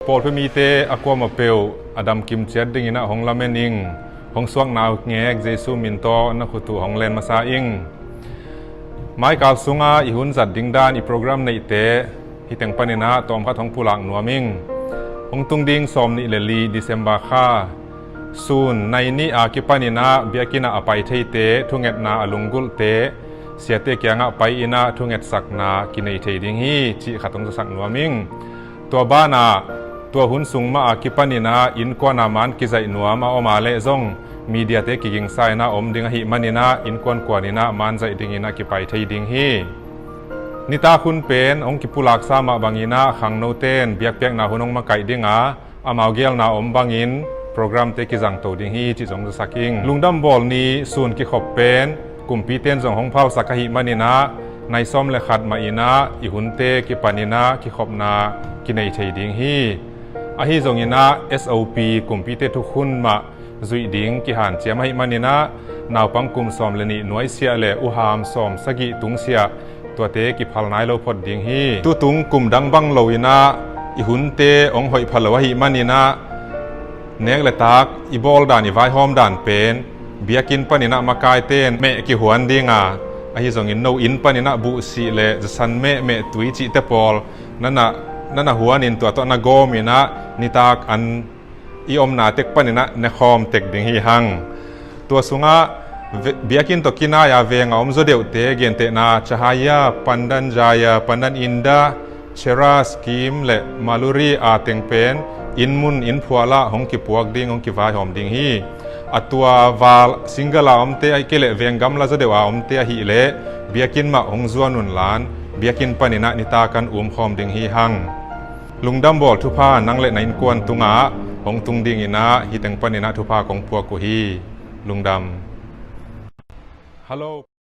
ปอลเพื่อมีเตอความาเปลอดัมกิมเจ็ดดิ่งนะของลาเมนิงของสวงนาวเงกเจซูมินโตนักขุตุของเลนมาซาอิงไม่กาลสุงาอิหุนจัดดิ่งดานอีโปรแกรมในเตฮิตังปนินะตอมพัดของผู้หลังนัวมิงของตุงดิ่งสอมนิเลลีดิเซมบาค่าซูนในนี้อากิปนินะเบียกินะอภัยเทเตทุงเงตนาอลุงกุลเตเสียเตเกียงอภัยอินะทุงเงตสักนากินในเทดิ่งฮีจีขัดตรงจะสักนัวมิงตัวบ้านาตัวหุ่นสูงมาอากิปนินะอินกวนามันกิใจนัวมาอมาเลซงมีเดียเตกิกิงไซนะอมดิ่งหิมันินะอินกวนกวนินะมันใจดิ่งอินะกิไปเทดิ่งฮีนิตาคุณเป็นองคิปุลักษามาบังอินะขังโนเตนเบียกเปียกนาหุนองมาไก่ดิ่งอาอามาวเกลนาอมบังอินโปรแกรมเตกิจังโตดิ่งฮีจิจงจะสักอิงลุงดัมบอลนี้ส่วนกิขบเป็นกลุ่มปีเตนจงห้องเผาสักหิมันินะในซ้อมเลขัดมาอินะอิหุนเตกิปานินะกิขบนากินในเทดิ่งฮีอาฮิจงอินะ SOP กลุ่มปีเตทุกคนมาจุยดิ่งกิหันเจียมหิมันินะนาวปังกุมซ้อมเลนิหน่วยเสียเลอุหามซ้อมสกิตุงเสียตัวเตกิพัลนายโลพดดิ่งฮีตุตุงกลุ่มดังบังโลอินะอิหุนเตองหอยพัลวะหิมันินะเนกเลตักอีบอลดานิไวหอมดานเป็นเบียกินปนินะมากายเตนเมกิหวนดิ่งอาฮิจงอินโนอินปนินะบุสีเลจะสันเมตุยจิเตปอลนั่นหัวนินตัวตนาโกมินะนิตากอันอีอมนาเต็กปนินะเนคอมเต็กดิ่งฮีหังตัวสุงะเบียกินตกินายาเวงอมโซเดวเตเกนเตนาชหายาปันดันจายาปันดันอินดาเชราสกิมเลมาลูรีอาเต็งเป็นอินมุนอินพัวละหงกิปวกดิ่งหงกิวาหอมดิ่งฮีอัตัววาลสิงเกลาอมเตไอเกเลเวงกัมลาโซเดวอมเตฮีเลเบียกินมาหงจวนุนลานเบียกินปนินะนิตากันหอมดิ่งฮีหังลุงดัมบอลทุพานังเลในกวนตุงาหงตุงดิ่งอินะฮิตังปนินะทุพาของพวกกุฮีลุงดำฮัลโหล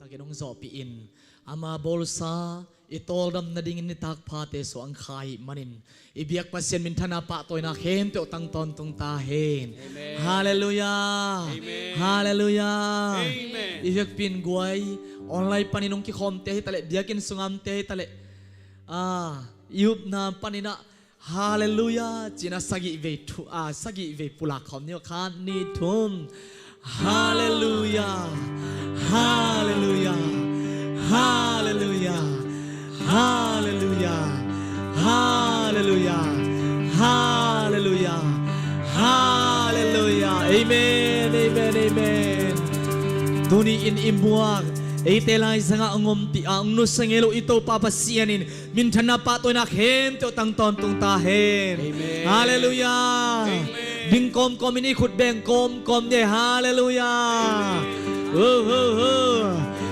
takinong zopi in ama bolsa itol dam na dingin ni takpate so ang khai manin ibiyak pasien min thana pa toy na khem te tang ton tung ta hen hallelujah hallelujah ibiyak pin guai online paninong ki khom te tale diakin sungam te tale yup na panina hallelujah china sagi ve thu sagi ve pula khom ni khan ni thum hallelujah hallelujah hallelujah hallelujah hallelujah hallelujah hallelujah amen amen amen tuni in imbuak itelay sanga angom ti ang no sangelo ito papasianin minthana patoy na khem to tang ton tung ta hen hallelujah ding kom kom ini khut beng kom kom ye hallelujah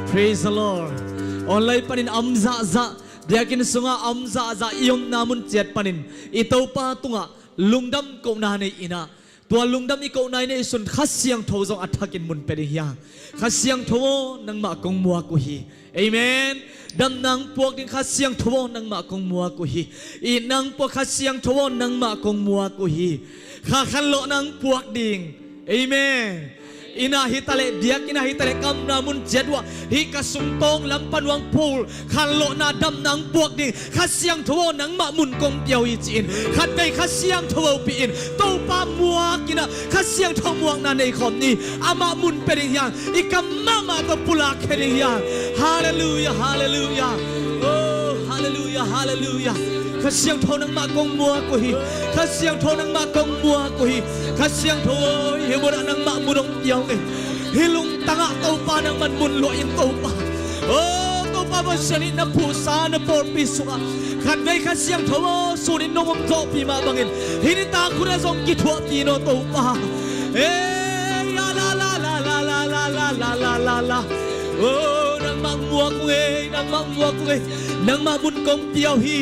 praise the Lord online panin amza za diakin sunga amza za iyom namun chet panin ito pa tunga lungdam ko na nei ina tua lungdam ikaw na nei sun khasyang thozong athakin mun periya khasyang thowo nang ma kong muwa ko hi amen dam nang puak ding khasyang thowo nang ma kong muwa ko hi I nang puak khasyang thowo nang ma kong muwa ko hi kha khan lo nang puak ding amen ina hitale diak ina hitale kam namun jedwa hi kasungtong lampan wang pul khallo na dam nang puak ding khasyang thowo nang ma mun kong piao I chin khat bei khasyang thowo pi in to pa muak ina khasyang thong muak na nei khom ni ama mun pering yang ikam mama to pula khering yang hallelujah hallelujah oh hallelujah hallelujah khasyang thong nang ma kong muak ko hi khasyang thong nang ma kong muak ko hi khasyang thong hi mo nang ma munong piao hilung tanga to pa nang man mun lo in to pa ba sani na pusa na por pisua khan vei kha siang tho sunin nongom tho pi ma bangin hini ta khuna zong ki thua pi no to pa ya la la la la la la la la la la la oh nang mang muak we nang ma bun kong piao hi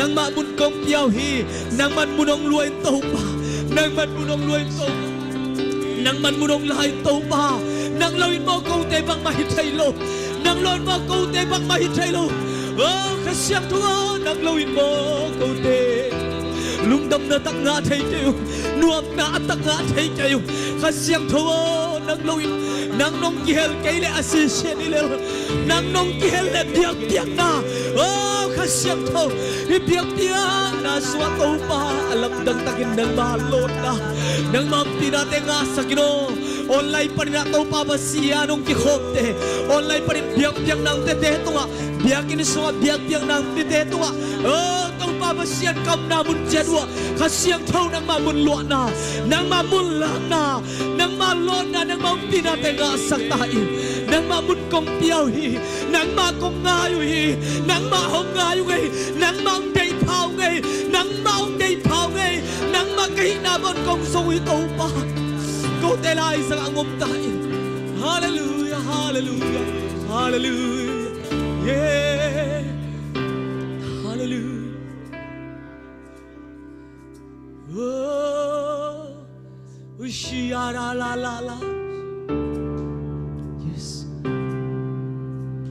nang ma bun kong piao hi nang man munong luai to pa nang man munong luai to nang man munong lai to pa nang loin mo câu te bang mai thai lo nang loin mo câu te bang mai thai lo oh kha siang thua nang loin mo câu te lung dam na tak nga thai teu nuam na tak nga thai teu kha siang thua nang loin nang nong kiel kai le assistant ni le nang nong kiel le biak biak na oh kha siang thua hi biak biak na swa to pa alam dang takin nang ma lot na nang ma pinate nga sakino online pa rin ato pa ba siya nung kikopte online pa rin biyak-biyak ng teteto nga biyakin sa nga biyak-biyak ng teteto nga oh tong pa ba siya kam namun dyanwa kasiyang tao nang mamunlo na nang mamunla na nang malon na nang mampinate nga saktain nang mamun kong piyawi nang makong ngayoy nang mahong ngayoy nang maong day pao ngay nang maong day pao ngay nang magkahinabon kong suwi to pa Go tell I sang angom tayo. Hallelujah, hallelujah, hallelujah. Yeah. Hallelujah. Oh. Ushiyara la la la. Yes.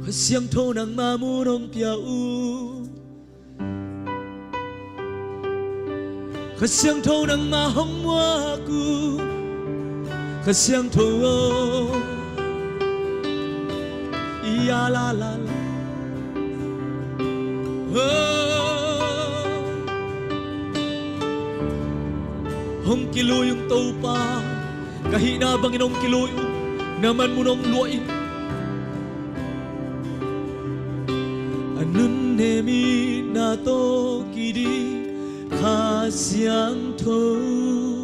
Kasiyang to ng mamurong piao. Kasiyang to ng mahong waku. Kasiyang thua ya la la la hong kiloy yung tau pa kahina bang inong kiloy naman mo nong luain anun nemi na to kiri kasiyang thua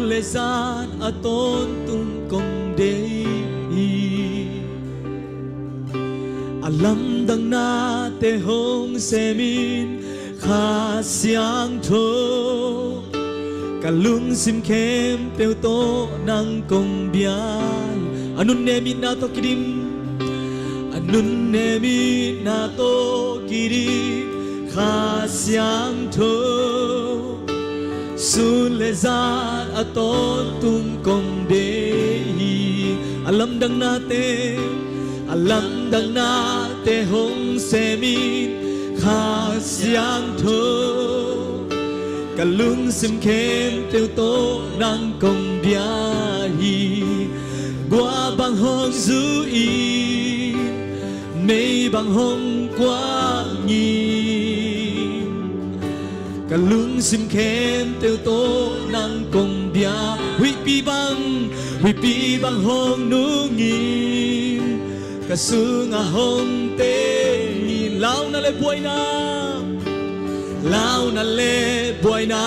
lesan aton tung kong day alam dang na te hong semin khasyang tho kalung sim kem teo to nang kong bial anun nemi na to kirim anun nemi na to kirim khasyang tho Sulezan aton tung kong dehi alam dang nate hong semin khasyang tho kalung sim kem teo to nang kong biahi gua bang hong zui mei bang hong quang nhi kalung sim kem teo to nang kong bia hui pi bang hong nungin kasunga hong te ni lao na le buhay na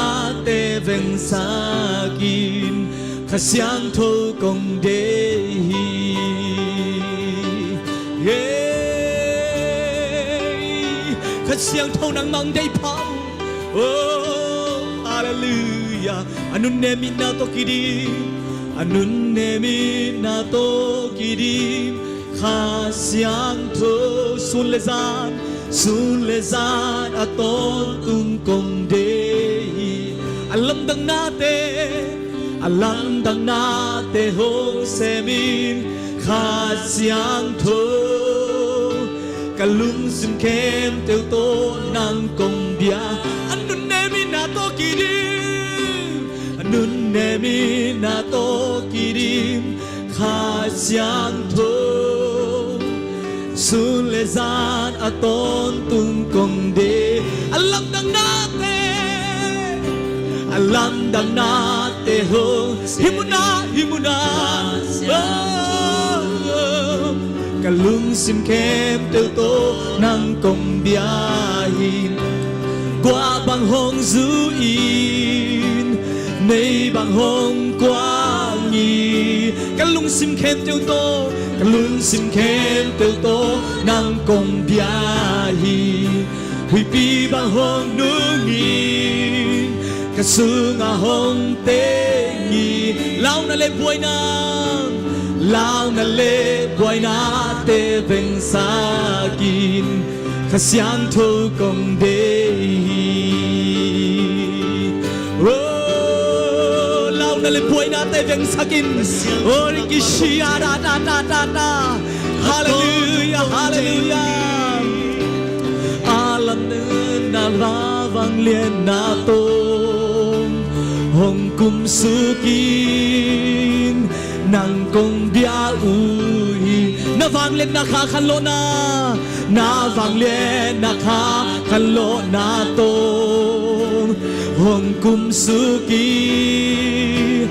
te veng sakin kasyang to kong dehi kasyang to nang mang day pao Oh, hallelujah. Anun nemi na to kirim khasyang to sunlezan aton tung kong dehi alam dang nate hong semin khasyang to kalung sim kem teo to nang kong bia anun nemi na to kirim khasyang tho sunlezan aton tung kong de alam dang nate ho himuna kalung sim kem teo to nang kong biyahin qua bang hong zuin nay bang hong quang nhi lung sim khem tiêu tô cả lung sim khem tiêu tô nàng công bia hi hui pi bang hong nu ngi cả sư ngà hong tê ngi lao na le buai nang lao na le buai na te veng sa kin cả xiang thu công đê na le buai na te veng sakin ori kishia da da da da da hallelujah hallelujah alam na la vang liên na tôm hồng cung su kin nàng công bia ui na vang lên na kha khan lo na vang lên na kha khan lo na tôm hồng cung su kin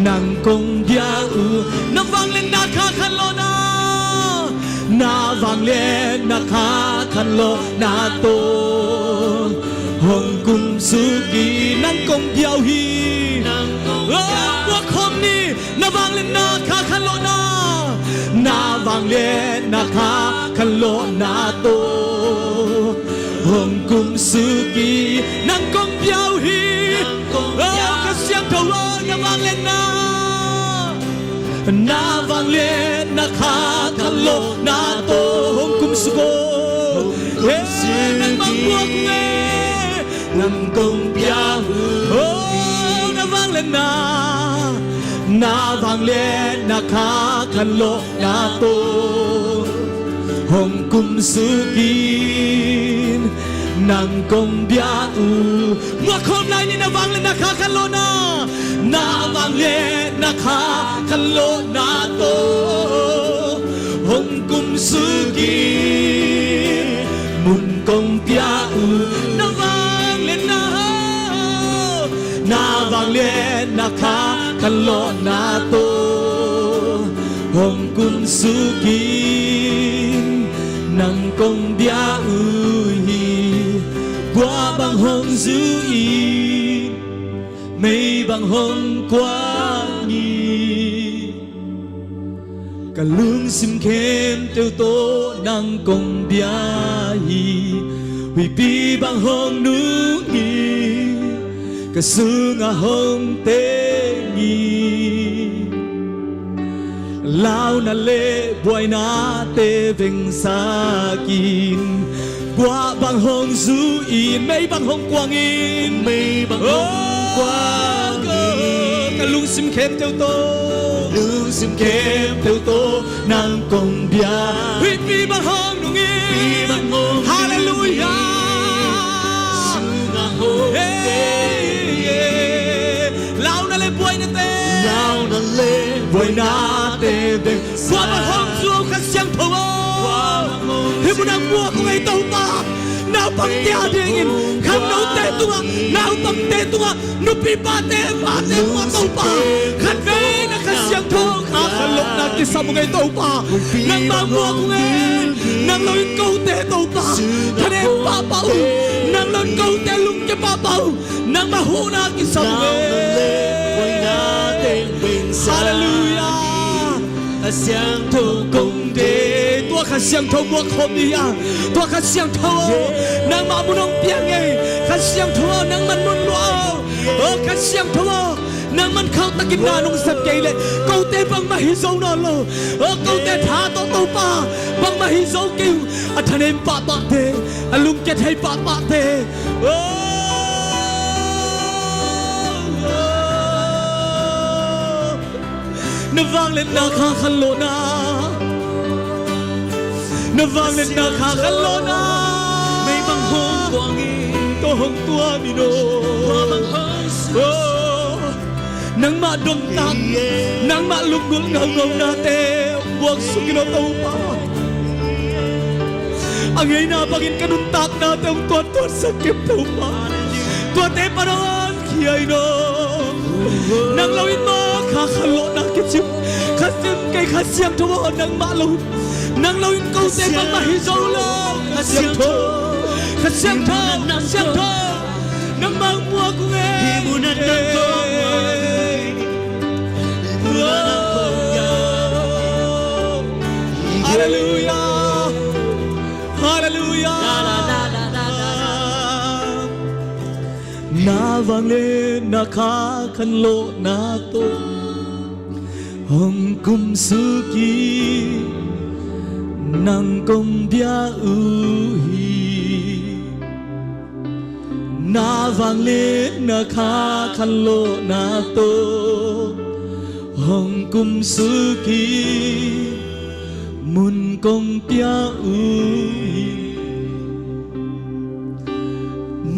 nàng công bia ui na vang lên na kha khan lo na vang lên na kha khan lo na tôm hồng cung su kin nàng công bia ui qua khom ni na vang lên na kha khan lo na vang lên na kha khan lo na to hồng cung sư kỳ nàng công biao hi ca xiang thâu na vang lên na vang lên na kha khan lo na to hồng cung sư cô nàng mang buộc nghe nàng công biao na vang lên na vang lên na kha khan lo na to hồng cung sư kin nàng công bia mùa hôm nay ni na vang lên na kha khan lo na vang lên na kha khan lo na to hồng cung sư kin mun công bia na vang lên na vang lên na kha khan lo na to hồng cung sư kin nàng công bia ui qua bằng hồng dữ in mây bằng hồng qua nhì cả lương sim khem tiêu tố nàng công bia hi hui pi bằng hồng nu nghi cả sư ngà hồng tê nhi lao na le buai na te veng sa kin qua bằng hồng du in mây bằng hồng quang in mây bằng hồng quang in cả lung sim khem tiêu tô lương sim khem tiêu tô nàng công bia hui pi bằng hồng nu nghi bằng hồng hallelujah sư ngà hồng lao na le buai na te lao na le buai na te veng qua bằng hồng du khát xiang thâu hi mu nang mua ko ngai tau pa nào bằng tia điên in kham nấu tê tua nào bằng tê tua nụ pi ba tê mua tau pa khát ve na khát xiang thâu khát khát lộc na ki sam ngai tau pa nang ba mua ko ngai nang loi câu tê tau pa thân em pa pa nang loi câu tê lung cho pa pa nang ba hu na ki sam hallelujah xiang thâu công đê tua khát xiang thâu mua khom đi à tua khát xiang thâu nang ma mu nong piang ngai khát xiang thâu nang man nun lo khát xiang thâu nang man khao ta kin na nong sap kei le câu te bang ma hi zo na lo câu te tha to to pa bang ma hi zo kiu a thanem pa pa te a lung ke thai pa pa te nó vang lên na kha khan lo nó vang lên na kha khan lo mây bằng hồng quang in to hong tua mi no qua bằng hồng nang ma dom tak nang ma lung gul ngau ngau na te buak sukino tau pa angay na pagin kanun tak na te ang tuan sakit tau pa tua te parawan kiyay no nang lawin mo kha khan lo na kitsim khasim kay khasyang thawa nang ma lo nang lawin câu te bang ma hi zo lo khasyang tho nang mang mua ko nge hi mu na nang ko ฮาเลลูยานาวังเลนาคาคันโลนาโตฮงกุมสุกีนังกงเบียอุฮีนาวังเลนาคาคันโลนาโตฮงกุมสุกีมุนกงเปียอุฮี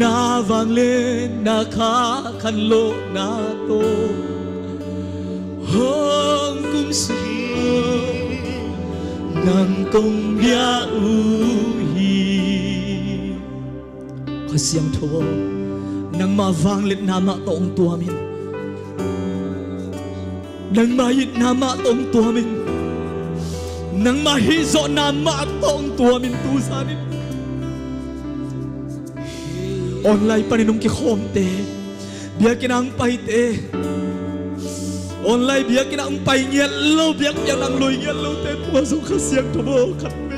นาวังเลนาคาคันโลนาโตฮงกุมสุกีนังกงเบียอุฮีขอเสียงโทนังมาวังเลนามะตองตัวมินนังมายิดนามะตองตัวมินนังมาฮิโซนามะตองตัวมินตูซานิออนไลน์ปนินุงกิโคมเตเบียกินังไปเตออนไลน์เบียกินังไปเงียโลเบียกยังนังลุยเงียโลเตตัวสุขเสียงทบขัดเม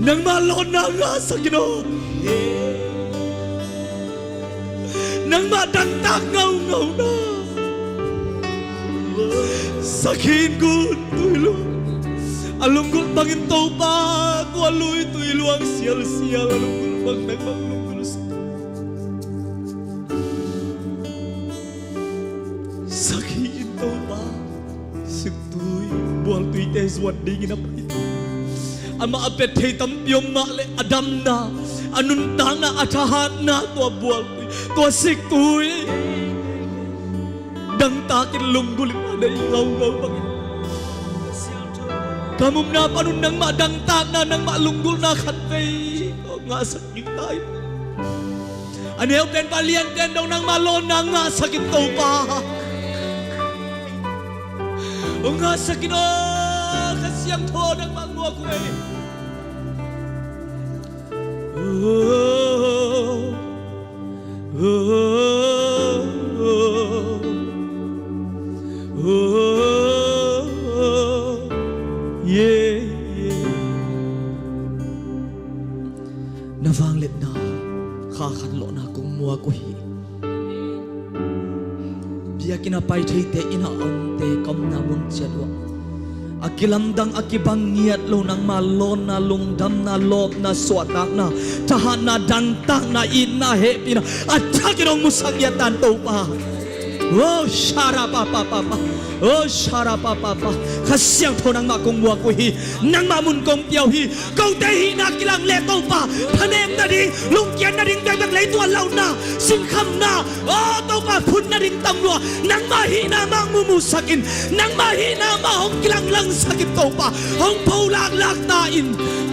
นังมาโลนางาสกิโนนังมาดังตากเงาเงาหน้าสักหินกูตุยลุงอารมณ์กูบังอินโตปาตัวลุยตุยลวงเสียลเสียลอารมณ์กูบังนักบังลุงกูสักหินโตปาสึกตุยบัวตุยเตสวัสดีกินับไปอามาเป็ดเทตัมยมมาเลอดัมนาอนุนตานาอาชาหานาตัวบัวตุยตัวสิกตุยดังตากินลุงกุลิมาได้เงาเงาบังkamu menapa nun nang mak dang tanah nang mak lunggul nak hati kok ngak sakit tay ane ben palian den dong nang malon nang ngak sakit tau pa ngak sakit kasiang tho nang mak ngua kue na vang let na kha khan lo na kong mua ko hi bia kina pai thei te ina ong te kom na mun chadwa akilam dang akibang ngiat lo nang ma lon na lung dam na lop na swat na tahan na dan tang na in na he pina athakirong musang yatan to pa oh shara pa pa pa pa oh shara pa pa pa khasiang tho nang ma kong mua ko hi nang ma mun kong piao hi kau te hi na kilang le to pa phanem na ding lung kian na ding bang bang lei tua lau na sim kham na oh to pa phun na ding tam lo nang ma hi na ma mu mu sakin nang ma hi na ma hong kilang lang sakit to pa hong pau lak lak ta in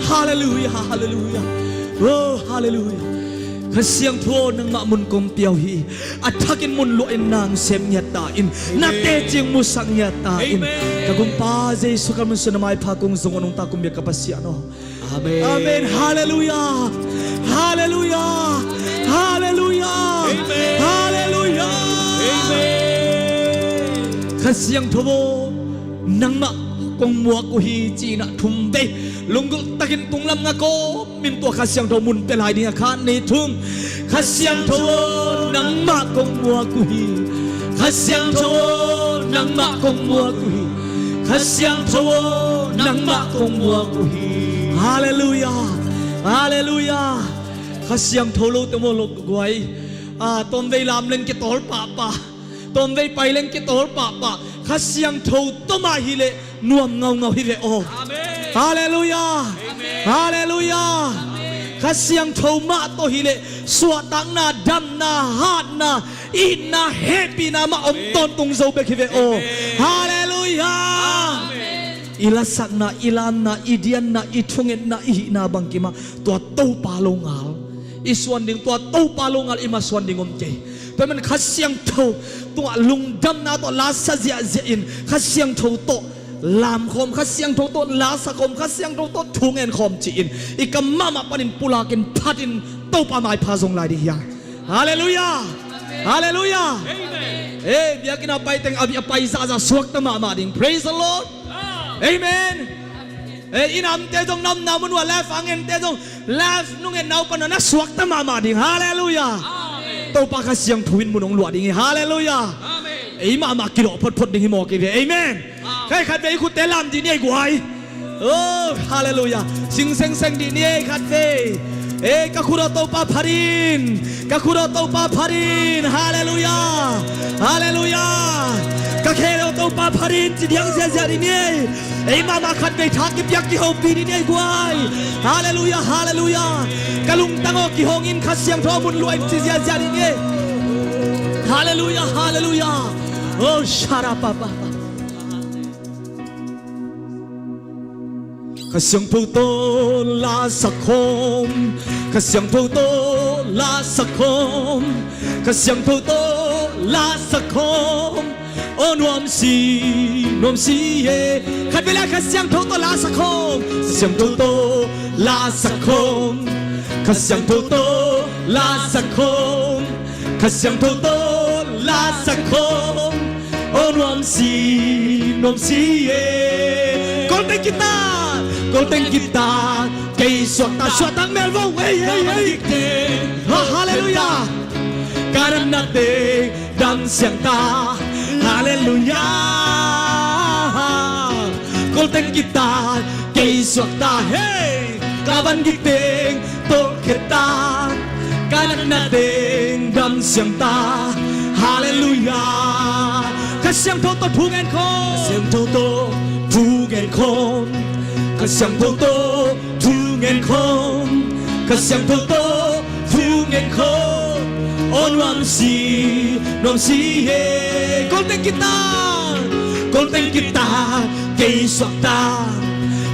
hallelujah hallelujah oh hallelujah khasiang tho nang ma mun kong piao hi athakin mun lo en nang sem nya ta in na te ching mu sang nya ta in kagum pa jesu kam sun mai pha kong zong onong ta kum be kapasia no amen amen hallelujah hallelujah hallelujah amen hallelujah amen khasiang tho nang ma kong mua ko hi chi na thum be lunggul takin tunglam nga ko min to khasiang tho mun pe lai ding kha ni thum khasiang tho nang ma kong mua ko hi khasiang tho nang ma kong mua ko hi khasiang tho nang ma kong mua ko hi hallelujah hallelujah khasiang tho lo te mo lo gwai tom vei lam len ke tol pa pa tom vei pai len ke tol pa pa khasiang tho to ma hi le nuam ngau ngau hi ve o hallelujah hallelujah khasiang tho ma to hi le swa tang na dam na hat na in na happy na ma om ton tung zo be hi ve o hallelujah ilasak na ilan na idian na ithungen na i na bangkima to to pa longal iswan ding to to pa longal ima swan ding om che to man khasiang tho to lung dam na to la sa zia zia in khasiang tho to làm khom khát xiang thâu tốt lá sa khom khát xiang thâu tốt thung en khom chỉ in ikam mama panin pulakin patin tau pa mai pha zong lai di hiang hallelujah hallelujah amen bia kina pai teng abi pai za za suak ta ma ding praise the lord amen อินามเตจงนำนามุนว่าเลฟังเงินเตจงเลฟนุ่งเงินนาวปนนักสวกตมามาดิ่งฮาเลลูยาตัวปากเสียงพูนมุนองหลวดดิ่งฮาเลลูยาไอ้มามากิโลพดดิ่งหิมอกิเวเอเมนใครขัดไปคุณเตลามดีเนี่ยกวยโอ้ฮาเลลูยาสิงเซงดีเนี่ยขัดเวกะคุโรโตปาพารินกะคุโรโตปาพารินฮาเลลูยาฮาเลลูยากะเคโรโตปาพารินจิเดียงเสียเสียดีเนี่ยไอ้มาขัดไปทักกิบยักกิโฮปีดีเนี่ยกวยฮาเลลูยาฮาเลลูยากะลุงตังโอกิโฮงินขัดเสียงทอมุนรวยจิเสียเสียดีเนี่ยฮาเลลูยาฮาเลลูยาโอ้ชาราปาปาขเสียงผู้โตลาสักคมขเสียงผู้โตลาสักคมขเสียงผู้โตลาสักคมโอ้นวมสีเย่ขัดไปแล้วขเสียงผู้โตลาสักคมเสียงผู้โตลาสักคมขเสียงผู้โตลาสักคมขเสียงผู้โตลาสักคมโอ้นวมสีเย่Golden guitar, que suata melvo, haleluya, karena te dan sianta, haleluya. Golden guitar, que suata, hey, kawan giting to kita, karena te dan sianta, haleluya. Kasiang toto pungan ko, kasiang toto pungan ko. Kasiang toto tungan kom, kasiang toto tungan kom. On wam si he. Golden guitar, kay swakta.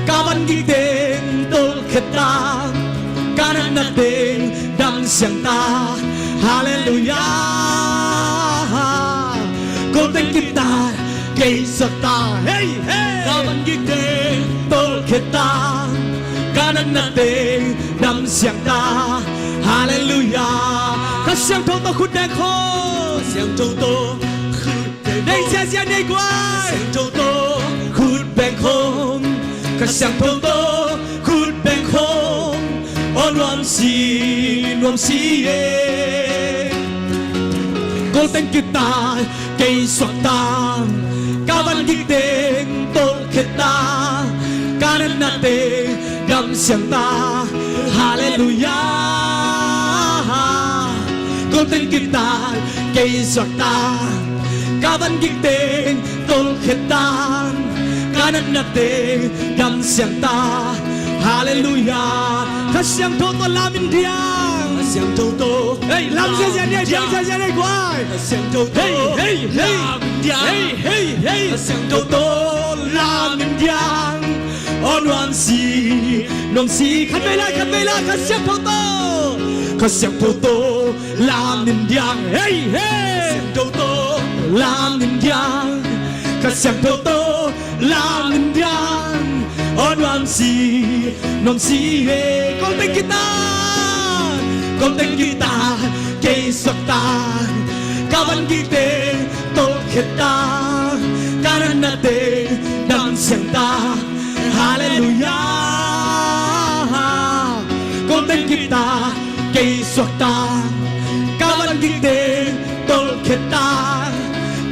Kawan giting tol kita, kanan natin dang siyang ta. Hallelujah. Golden guitar, kay swakta. Hey, hey. Kawan giting kita kanan natin ng siyang ta Hallelujah Kasyang toto kudeng ko Kasyang toto kudeng siya siya ni gway Kasyang toto kudeng ko Kasyang toto kudeng ko O nuam si Golden kita kay swaktan Kawan giting tol kita kanan natin ng siyang ta Hallelujah Golden guitar kay swakta kawan giting tol kita kanan natin ng siyang ta Hallelujah Kasyang toto lamin diyang Kasyang toto hey lam siya niya siya niya guay Kasyang toto hey lamin diyang hey Kasyang toto lamin diyang On one siขัดไปเลยขเสียงโตโตลามนินยังเฮ้ยเฮ้เสียงโตโตลามนินยังขเสียงโตโตลามนินยัง On one siเฮ้Golden guitar kay sakta kawan giting tol kita kanan natin ng siyang ta Hallelujah Golden guitar kay swakta kawan giting tol kita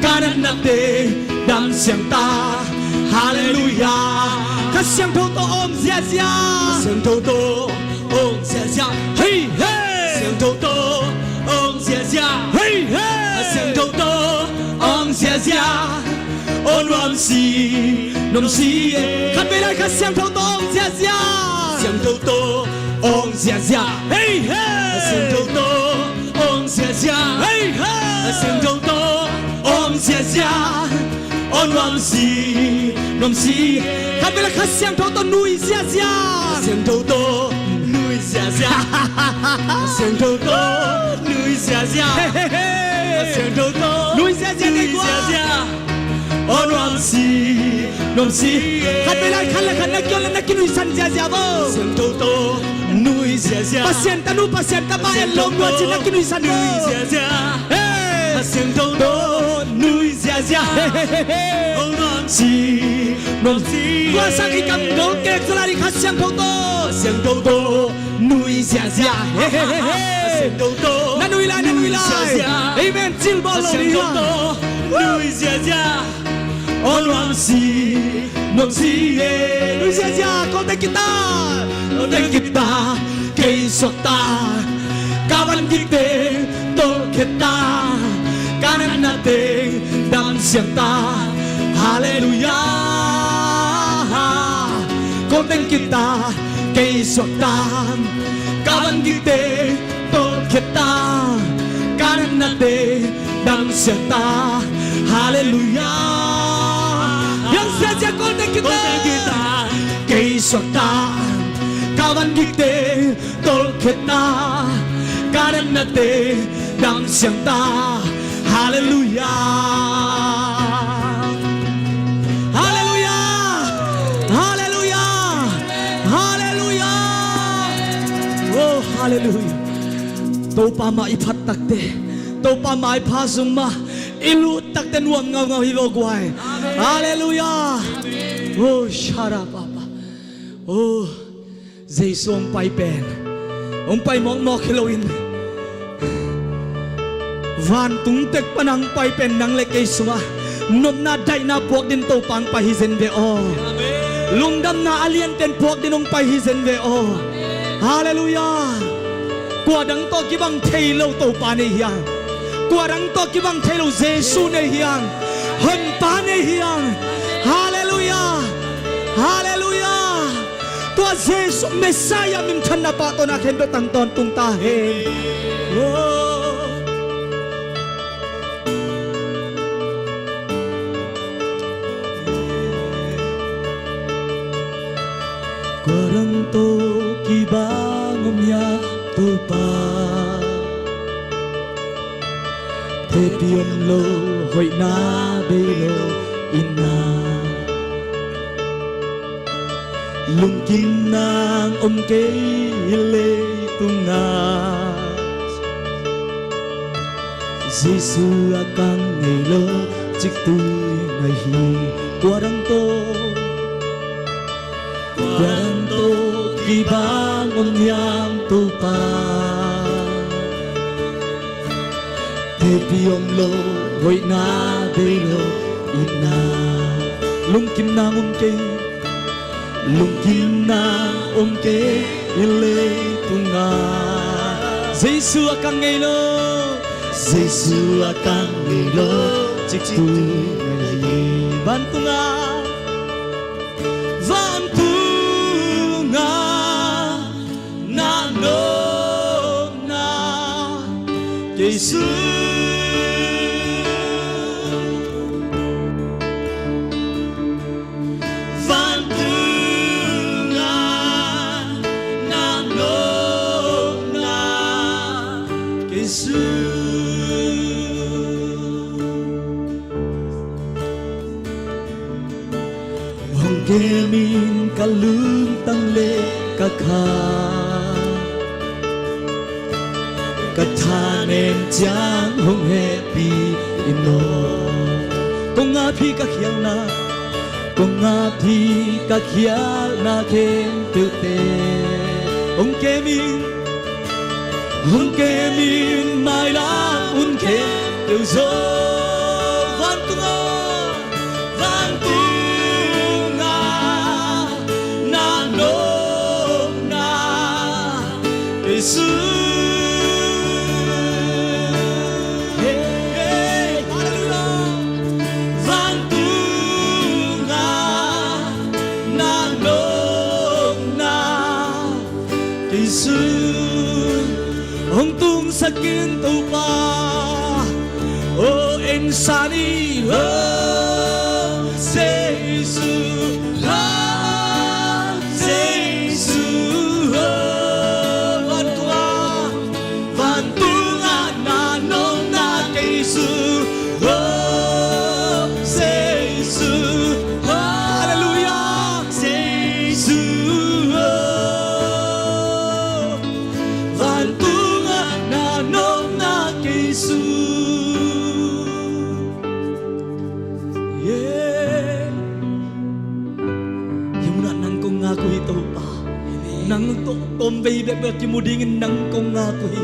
kanan natin ng siyang ta Hallelujah Kasyang toto om siya siya Kasyang toto om siya siya Hey hey Kasyang toto om siya siya Hey hey Kasyang toto om siya siya On wam siขัดไปเลยค่ะเสียงโตโตองเสียเสียเสียงโตโตองเสียเสียเฮ้ยเฮ้เสียงโตโตองเสียเสียเฮ้ยเฮ้เสียงโตโตองเสียเสีย On wam siขัดไปเลยค่ะเสียงโตโตนุยเสียเสียเสียงโตโตนุยเสียเสียเสียงโตโตนุยเสียเสียเสียงโตโตนุยเสียเสียดีกว่าOn wam siขัดไปเลยขัดเลยขัดนักยนต์และนักกินุยสันเสียเสียบ่เสียงโตโตนุยเสียเสียpasien tanu pasien tama elong dua cina kinuy san nuy sia sia hey xiang đâu đó núi già già ông non chi qua sang khi cầm gấu kẹt ra đi khát xiang phong tô xiang đâu đó núi già già xiang đâu đó na núi lại amen chill ball xiang đâu đó núi già già ông non chi núi già già con tay guitar cây sọt ta kawan kita tol kita kanan natin dan siang ta hallelujah con tên kita cây sọt ta kawan kita tol kita kanan natin dan siang ta hallelujah yang saja con tay kita cây sọt ta kawan kita tol kita kanan natin dan siang ta hallelujah hallelujah hallelujah hallelujah oh hallelujah to pa mai phat takte to pa mai pha suma ilu takte nuang ngau ngau hiwo gwai hallelujah oh shara papa oh Jesus ông pai pen ông pai mong mok Halloween van tung tek panang pai pen nang le kei suma nom na dai na pok din to pang pa hizen ve o lungdam na alien ten pok din ong pai hizen ve o hallelujah kwa dang to ki bang thei lo to pa ne hiang kwa dang to ki bang thei lo Jesus ne hiang hon pa ne hiang hallelujah hallelujah tua Jesus Messiah min than na pa to na khen do tang ton tung ta he Quarang to ki bangom ya to pa te piom lo hoi na be lo ina lung kim nang ke le tunga Giêsu akang ngày lo chik tu ngày hi quarang to ki bangon yang to pa te piom lo hoi na be lo ina lung kim nang ke le tunga Jesus akang ngày lo Giêsu akang ngày lo chik tu ngày ban tunga na no na Jesus van tu na no na Jesus hong ke min kalung tang le ka kha katanem jang hong happy ino kong nga phi ka khiang na kong nga phi ka khial na khen tu te hong ke min mai la un khe tu zo van tu nga na no na Jesus hong tung sakin tu pa o insani ho Jesus van tua na no na Jesus hallelujah Jesus van tua na no na Jesus nang tom vei be be ki muding nang kong nga tu hi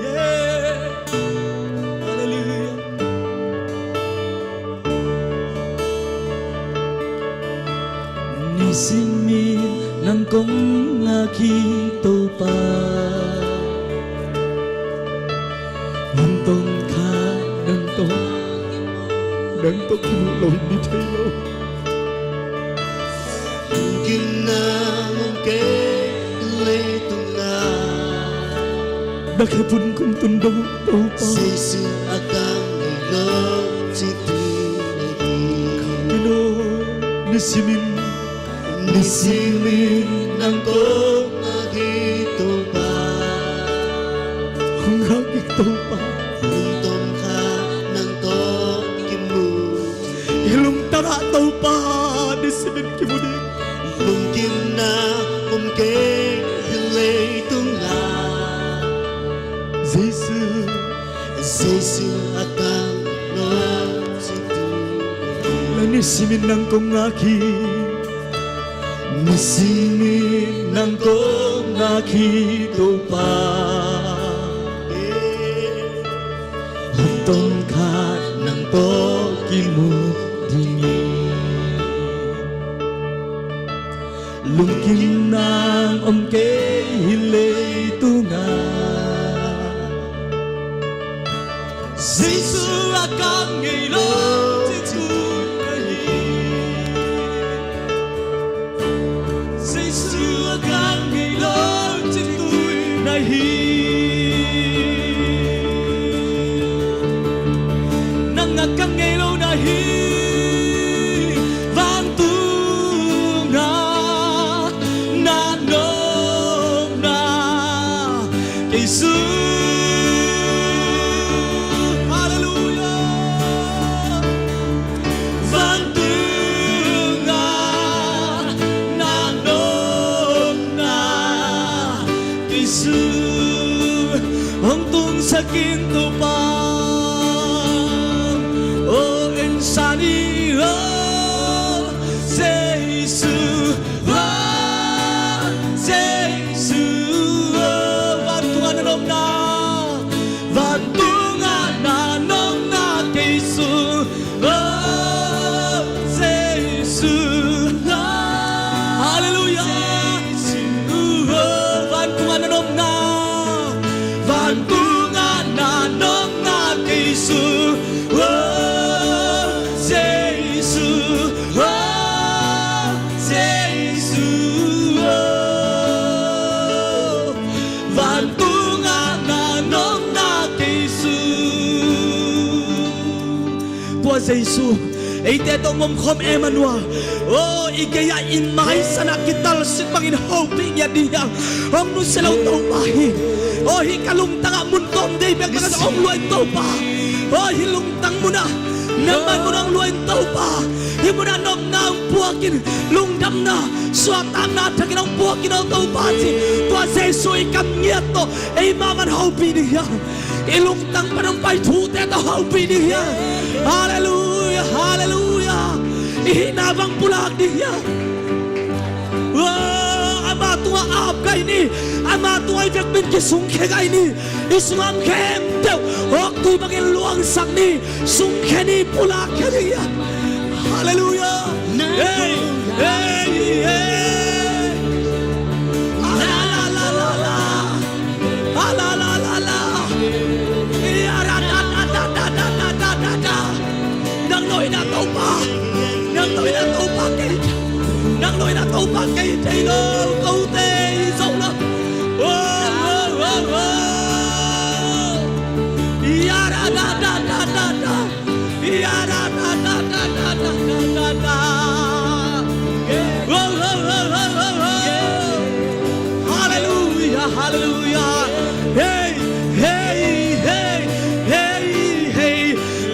yeah hallelujah nisimin nang kong nga ki to pa tông kha nâng tốt ki mu lo ni thai lo kim na mong ke le tung na đã khai pun kum tun do to pa say su akang ni lo chi tu ni no nisimin nang ko agi to pa hung ha ki to pa tom kha nang to kim mu ilum tara to pa nisimin ki mu ding lung kim na mong ke le tung na say su akang lo chi tu la nisimin nang kong nga ki nisimin nang kong nga ki to pa tông khát nang to ki mu dingi lung kim nang ke hile tu nga Giêsu akang ngày lo chi tu nahi Giêsu akang ngày lo chi tu nahi kang ngày lâu nahi vang tu nga na nom na Giêsu hallelujah vang tu nga na nom na Giêsu hong tung sa kinto pa Sunny, oh, Jesus, oh, Jesus, oh, vantungan na nom na Jesus, oh, Jesus, hallelujah, oh, vantungan na nom na nom na Jesus, oh. Giêsu ấy te tông mom khom Emmanuel oh igaya in mai sana kital sik bangin hope ya dia ong nu selaw tau pahi oh hi kalung tanga mun tom dei bek bek ong luai tau pa oh hi lung tang muna naman munang luai tau pa hi muna nom na puakin lung dam na suatang na thakin ong puakin tau pa si tua Giêsu ikam nghiat to ei maman hope dia ilung tang panang pai thu te to hope dia hallelujah hallelujah ihinabang pulag dia ama tua ap kai ni ama tua vek bin ki sung khe kai ni isungam khem teu ok tu bagin luang sak ni sung khe ni pulag khe dia hallelujah hey hey hey la la la la la la la la la ya ra da da da da da da da da nang noi na tau pa nang noi na tau pa ke nang noi na tau pa ke thei lo câu tê dấu lo ya ra da da da da da ya ra da da da da da da da hallelujah hallelujah hey hey hey hey hey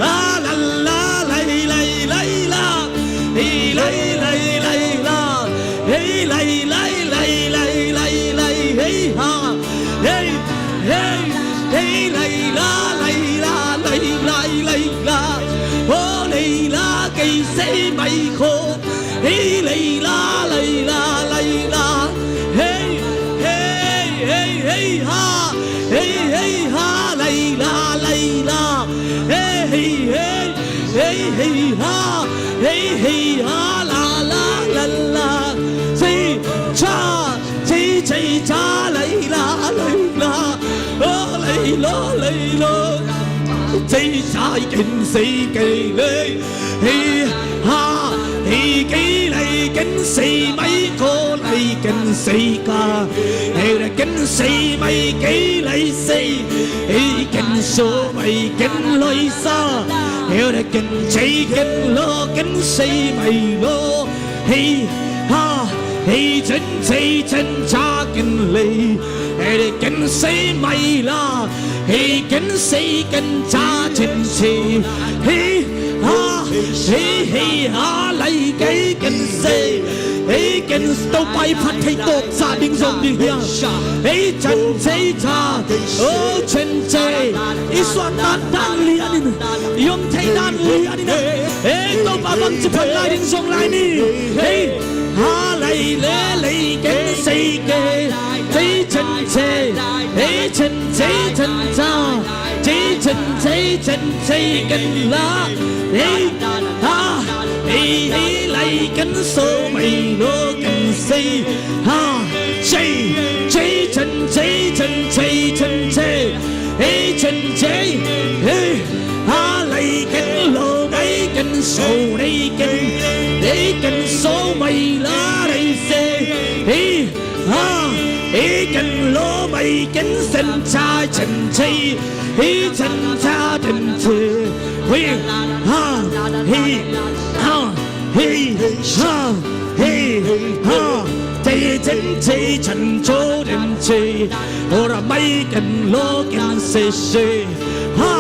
la la la la la la la hey la la la la hey la la la xây mây khô hey lay la hey hey hey ha lay la hey hey ha la say cha lay la oh lay lo say cha kinh say cây lê hey ha hey cây lay kinh say mấy cô lay kinh say ca hey là kinh say mấy cây lay say hey kinh số mấy kinh lối xa hey là kinh say kinh lo kinh say mấy lo hey ha hey chân cha kinh lay hey là kinh say mấy la hey kinh say kinh cha chân say hey ha lấy cái kinh say hey kinh tàu bay phát thấy tột gia đình rồng đi hiang hey chân say cha chân say xoan đan liền yom thấy đan liền hey tàu bay bằng chụp lại đình rồng lại đi hey ha lấy kinh say cái chân say hey chân cha chân say kinh lá hey ha hey lấy kinh số mày lô kinh say ha chân say hey chân say hey ha lấy kinh lô mấy kinh số đây kinh số mày lá đây say hey ha hey kinh lô mày kinh sinh cha chân say hey chân cha chân say hey ha hey ha chạy chân chỗ đêm chạy ora mấy cần lô cần xe ha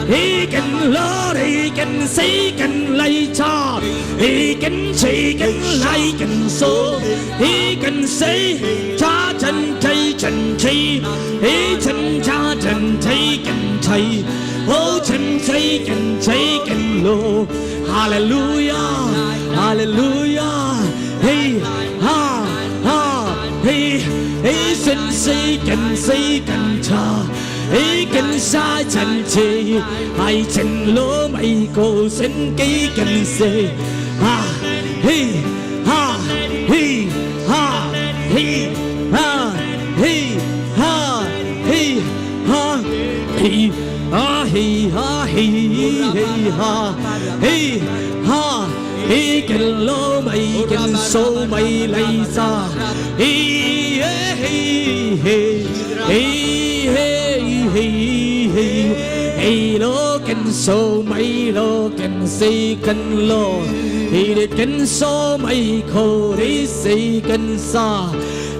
hey cần lô đây cần xe cần lấy cha hey cần chạy cần lấy cần số hey cần xe cha chân chạy hey chân cha chân chạy cần chạy oh chân chạy cần lô hallelujah hey ha hey chân say cần cha hey cần sa chân chạy hai chân lô mày cô sinh ký cần say ha hey hey cần lô mày cần số mày lấy ra hey lô cần số mày lô cần xây cần lô hey để cần số mày khô để xây cần xa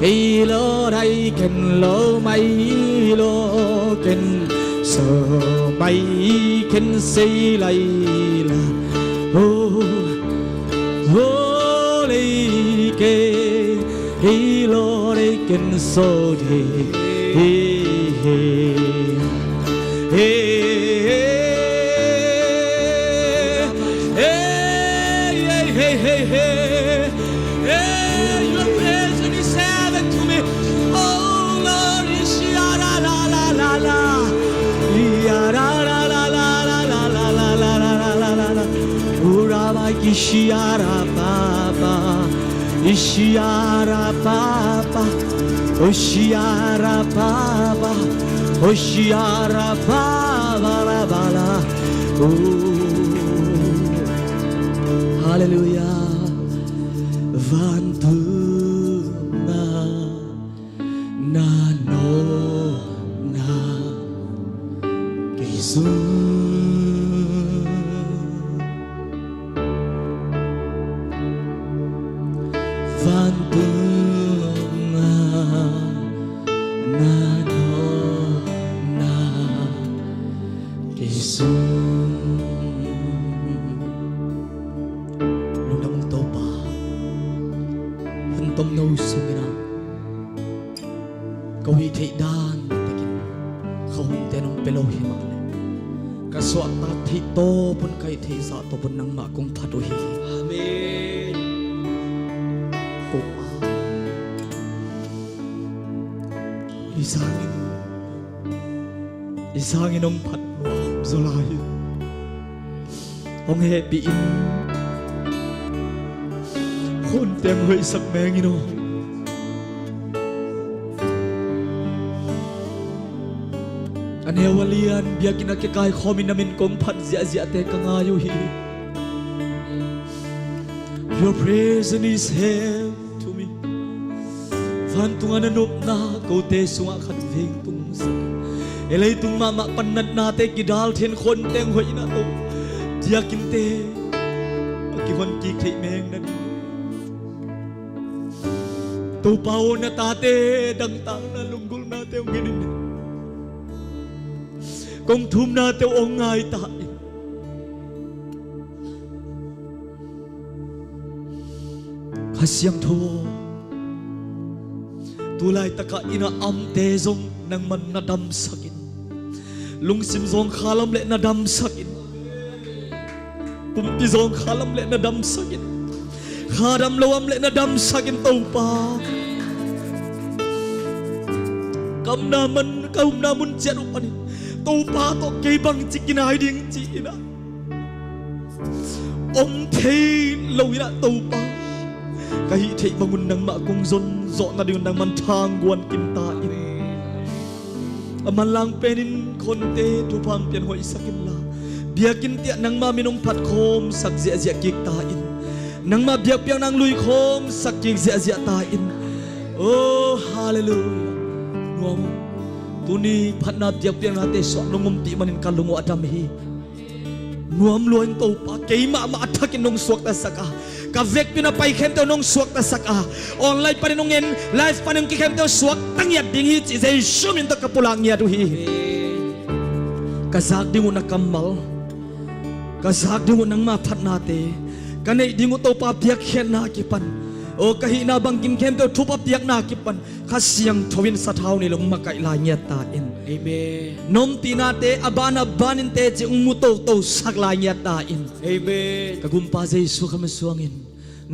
hey lô đây cần lô mày lô cần số mày cần xây lấy là lấy cái hi lo lấy kinh số đi Your presence is heaven to me. Oh Lord, la la la la la. Ishiara Baba, Ishiara Baba, Oshiara Baba, Oshiara Baba, la bala. Hallelujah. Vantuna na no na Jesus. Vantuna na no na Jesus. Nung namang tao pa, hantom na usong ina. Kawit hay daan, takin, kawin tenong pelohi makle. suata thi to pun kai thi sa to pun nang ma kong phatu hi Amen. ko pa isangin ong phat no zolai ong happy in khôn tem hơi sắc mẹ ngino anh heo walian biakin na kai khomin namin kong phat zia te kangayo hi your presence is here to me van tunga na nup na ko te sunga khat veng tung sa elai tung mama panat na te kidal thiên khôn teng hoi na to biakin te ki hon ki thei meng na tu pau na tate dang tang na lunggul na te nginin kong thum na te ong ngai ta khasyang tho tulai taka ina am te zong nang man na dam sakin lungsim zong khalam le na dam sakin pumpi zong khalam le na dam sakin khadam lawam le na dam sakin tau pa kam na mun chen upanin tau pa to ke bang chikin hai ding chi na om thei lo ina tau pa kahi thei bangun nang ma kung zon zo na ding nang man thang guan kim ta in aman lang penin konte tu pam pian hoi sakin la biakin tia nang ma minong phat khom sak zia zia kik ta in nang ma biak piang nang lui khom sak kik zia zia ta in oh hallelujah nuam tuni phat na biak piang na te so nongum ti manin kalungo adam hi nuam loin to pa keima ma athakin nong suak ta saka ka vek pina pai khem te nong suak ta saka online pa nong en live pa nong ki khem te suak tang ya ding hi chi zai shumin ta kapulang ya du hi ka zak dingu na kamal ka zak dingu nang ma phat na te ka nei dingu to pa biak khen na ki pan o kahi na bang kim khem te thupa biak na ki pan kha siang thowin sa thau ni long ma kai la nya ta in Amen. nom tina te abana banin te chi ung mu to sak la nya ta in Amen. kagumpa Jesu kami suangin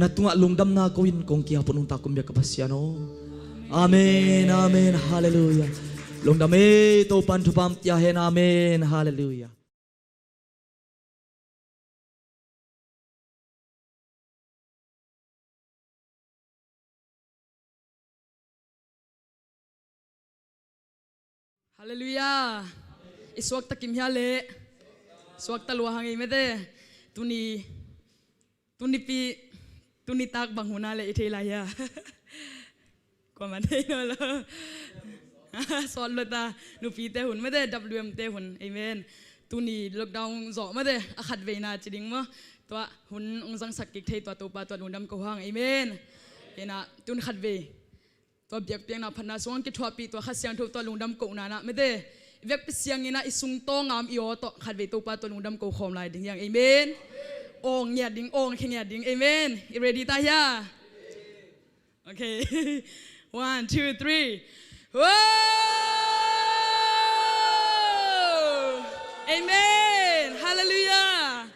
natunga lungdam na kawin kong kia punong takum biya kapasyan amen amen hallelujah lungdam to pantupam tiyahin amen hallelujah. Hallelujah. Iswag ta kim hale. Swag ta luhang imete. Tuni tak bang hunale itelaya. Komande no lo. Sol ta nupi te hun mete WM te hun. Amen. Tuni lockdown zo mete akhat veina chiding mo. Tua hun ungsang sakik thei tua topa tua lundam ko hang. Amen. Ena tun khat ve. Tua biak piang na phana suang ki thwa pi tua khasyang thu tua lungdam ko na na mete vek pi siang ina isung to ngam io to khat ve to pa tua lungdam ko khom lai ding yang amen ong nya ding ong kheng ding amen you ready ta ya okay 1 2 3 whoa amen hallelujah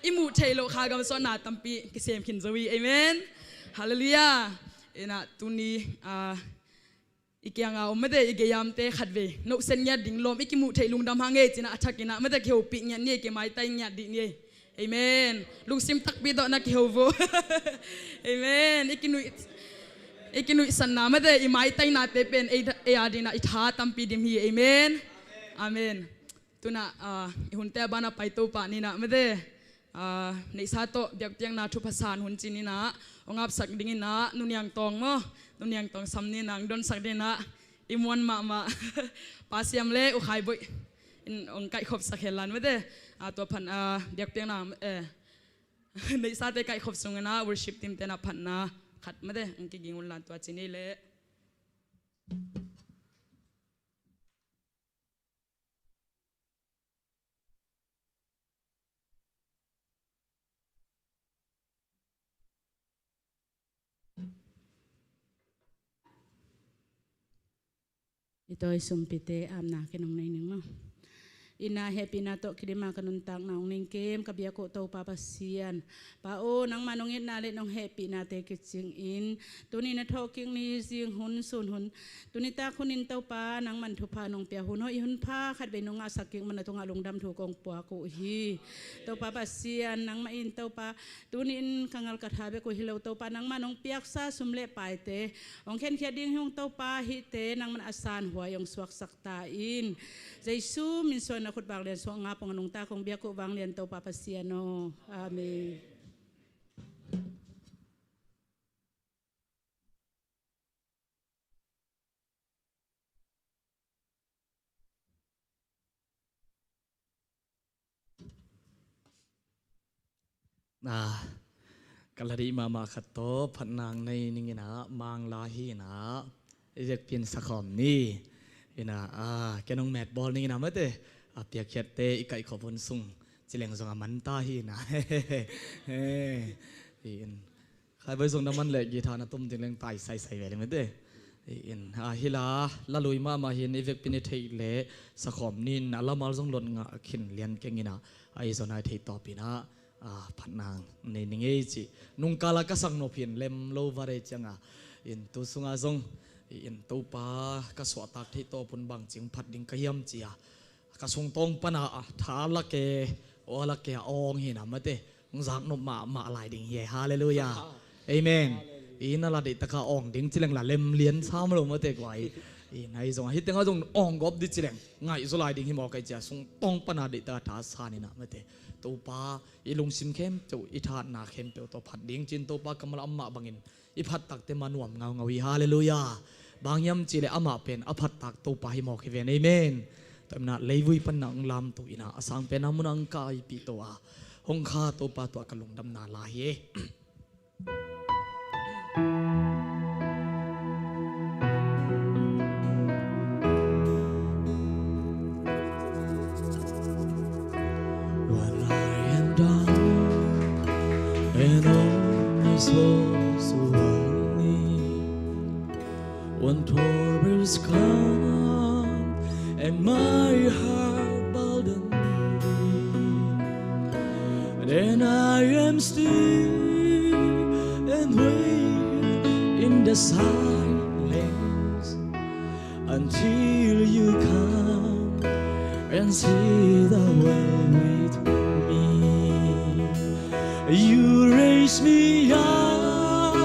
imu thailo kha gam so na tampi ki sem khin zawi amen hallelujah ena tuni ikyanga omede igeyam te khatve no senya ding lom ikimu thailung dam hange china athakina mede kheu pi nya ni ke mai tai nya di ni amen lungsim tak bi do na kheu vo amen ikinu sanna mede i mai tai na te pen e adina itha tampi dim hi amen amen tuna hunte bana pai to pa ni na mede nei sa to biak piang na thu phasan hun chini na ongap sak ding na nunyang tong mo nunyang tong samni nang don sak dina imon ma pasiam le u khai boi in ong kai khop sakhelan mede to phan biak piang na nei sa te kai khop sungna worship team te na phan na khat mede ong ki gingun lan to chini le Ito ay sumpite amna kinong na ining mo. ina happy na to kidima kanuntang na ning kem kabia ko to papasian pao nang manongit nalit nong happy na te kitsing in tuni na talking ni sing hun sun hun tuni ta kunin to pa nang man thu pa nong pia hun ho i hun pa khat be nong asaking man to nga lungdam thu kong pua ko hi to papasian nang main to pa tuni in kangal kathabe ko hilaw to pa nang manong piak sa sumle pai te ong khen khia ding hung to pa hi te nang man asan huwa yong suak sakta in Jesu min so na khut bang lian so nga pong anong ta kong biya ko bang lian to papasiano amen kalari mama khato phatnang nei ningina mang lahi na ejek pin sakhom ni ina kenong mat ball ningina mate apia khete ikai khobon sung chileng zonga manta hi na in khai bai zong naman le gi thana tum tileng tai sai sai ve le mate in hila lalui mama hin ejek pin thei le sakhom nin alamal zong lon nga khin lian kengina ai zonai thei topina phatnang nei ninge chi nungkala kasang no phin lem lo vare changa in tu sunga zong in to pa ka so tak thi to pun bang ching phat ding ka yam chia ka sung tong pana tha la ke o la ke ong hi na mate ung zak no ma lai ding ye hallelujah amen in ala de ta ka ong ding chileng la lem lien sam lo mate kwai in ai zong hi tenga zong ong gop di chileng ngai zo lai ding hi mo kai cha sung tong pana de ta tha sa ni na mate to pa ilung sim khem to i tha na khem pe to phat ding chin to pa kamal amma bangin i phat tak te manuam ngau ngawi hallelujah bangyam chile ama pen aphat tak to pa hi mo khi ven amen tamna leivui pan nang lam to ina asang pen amunang kai pi to a hong kha to pa to kalung dam na la hi and all my soul surround me when troubles come and my heart burden me then I am still and wait in the silence until you come and see the way with me. You raise me up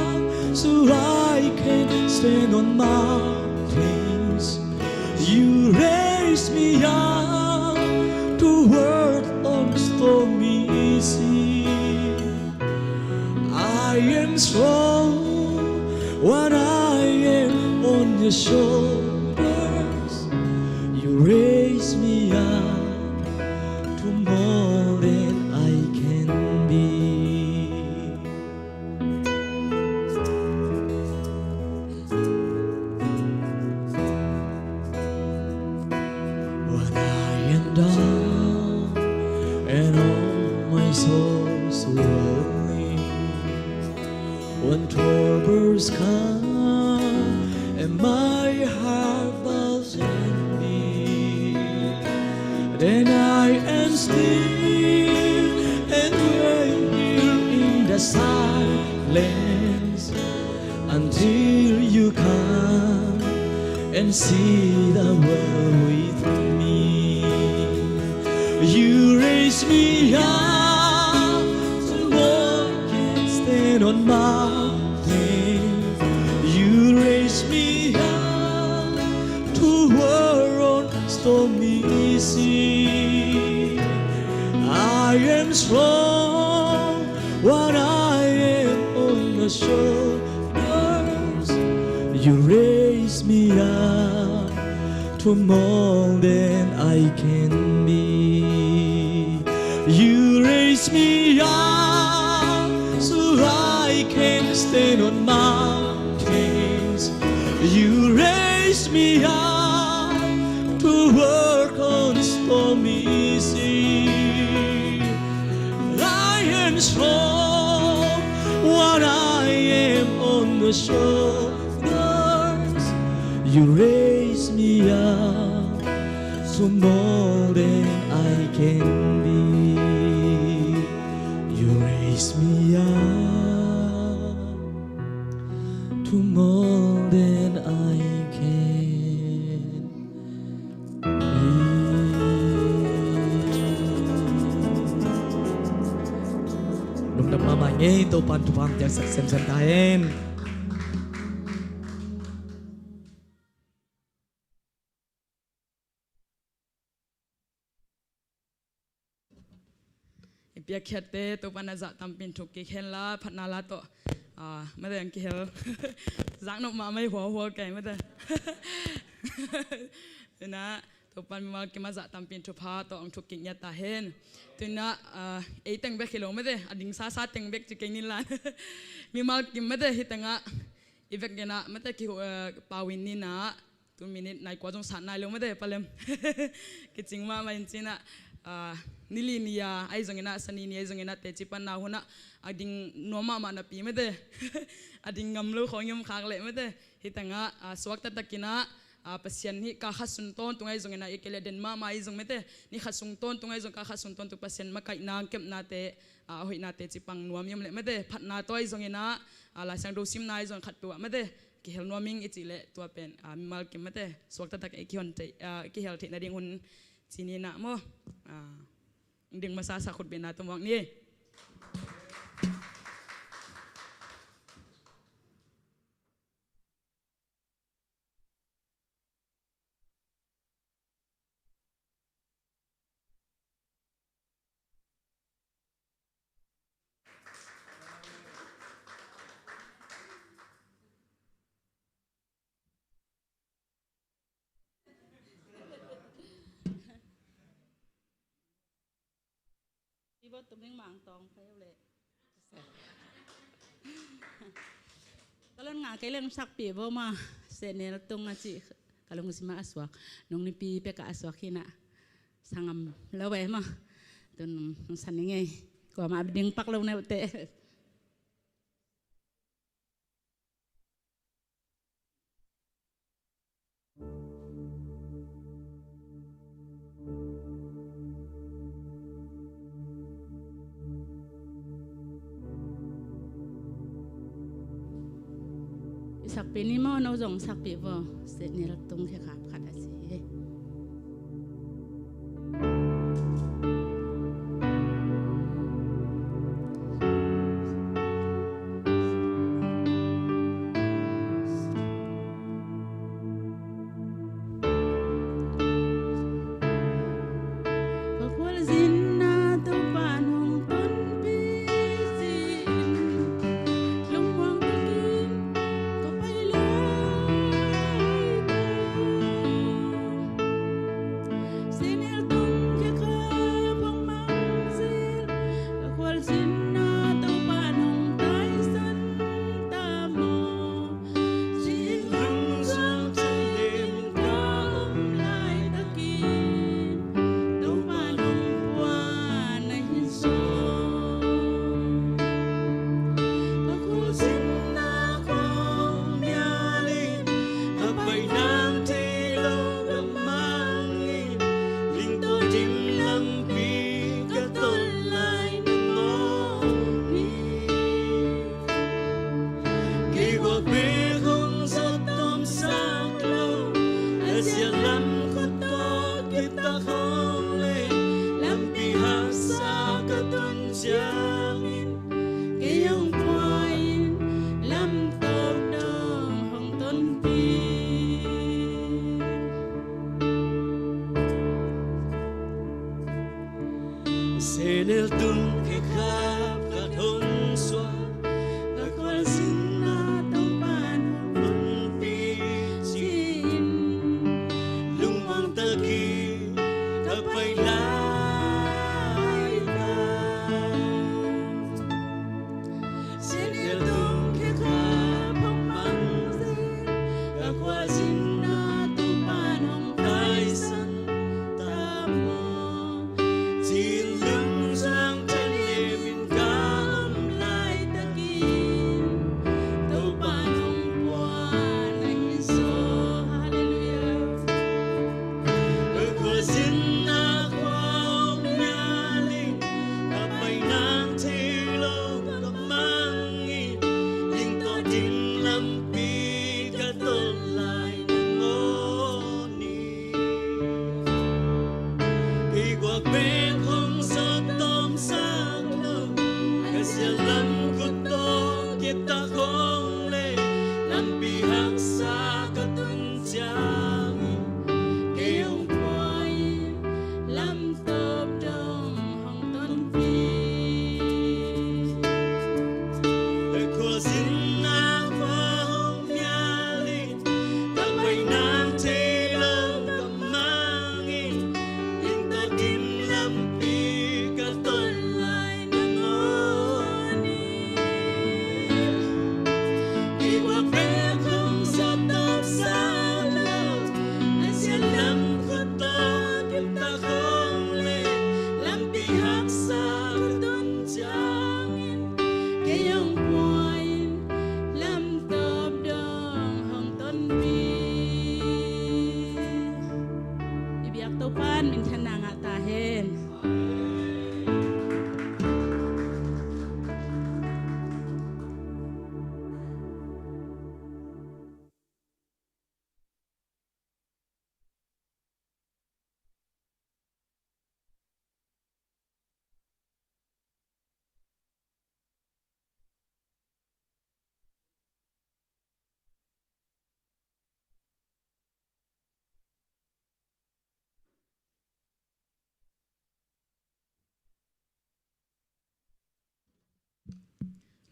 so I can stand on mountains. You raise me up to work on stormy sea. I am strong when I am on your shoulders. You raise me up to more than I can be. When I am down and all my soul so lonely, when troubles come and my heart bows in me, then I am still and wait here in the silence until you come and see the world with me. You raise me up so I can stand on mountains. You raise me up to war on stormy sea. I am strong when I am on the shoulders. You raise me up to more than I can be. You raise me up so I can stand on mountains. You raise me up to work on stormy sea. I am strong when I am on the shoulders. You raise me up to more than I can be. You raise me up to more than I can be. Nung namamangay ito pan tiyan sa semsentahin. Ipia khete to panaza tampin thuk ki khela phatnala to made ang khel zang no ma mai ho kai made na to pan ma ki ma za tampin thu pha to ang thuk ki nya ta hen tuna e teng be khelo made ading sa teng bek chi ken lan mi mal ki made hitanga ivek gena mate ki pawin ni na 2 minute nai kwa jong sa nai lo made palem ki chingma ma in china nilinia ai zongena sanini ai zongena te chipan na huna ading noma ma na pi mede ading ngamlo khongyum khak le mede hitanga swak ta takina pasien hi ka khasun ton tungai zongena ekele den ma ai zong mede ni khasung ton tungai zong ka khasun ton tu pasien ma kai nang kem na te hoi na te chipang nuam yam le mede phat na toi zongena la sang do sim nai zong khat tu mede ki hel noming ichile tu pen mal kem mede swak ta tak e ki hon te ki hel the na ding hun chini na mo ding masasa khut bena tumwak ni Ibu tuming mangtong kayo le. Kalau ngakai leng sakpi bo ma senel tung ngaci kalau ngusima aswak nung ni pi peka aswak hina sangam lawe ma tun saninge ko ma abding pak law na te. Sakpi ni mo no jong sakpi bo senel tung ke khap khada si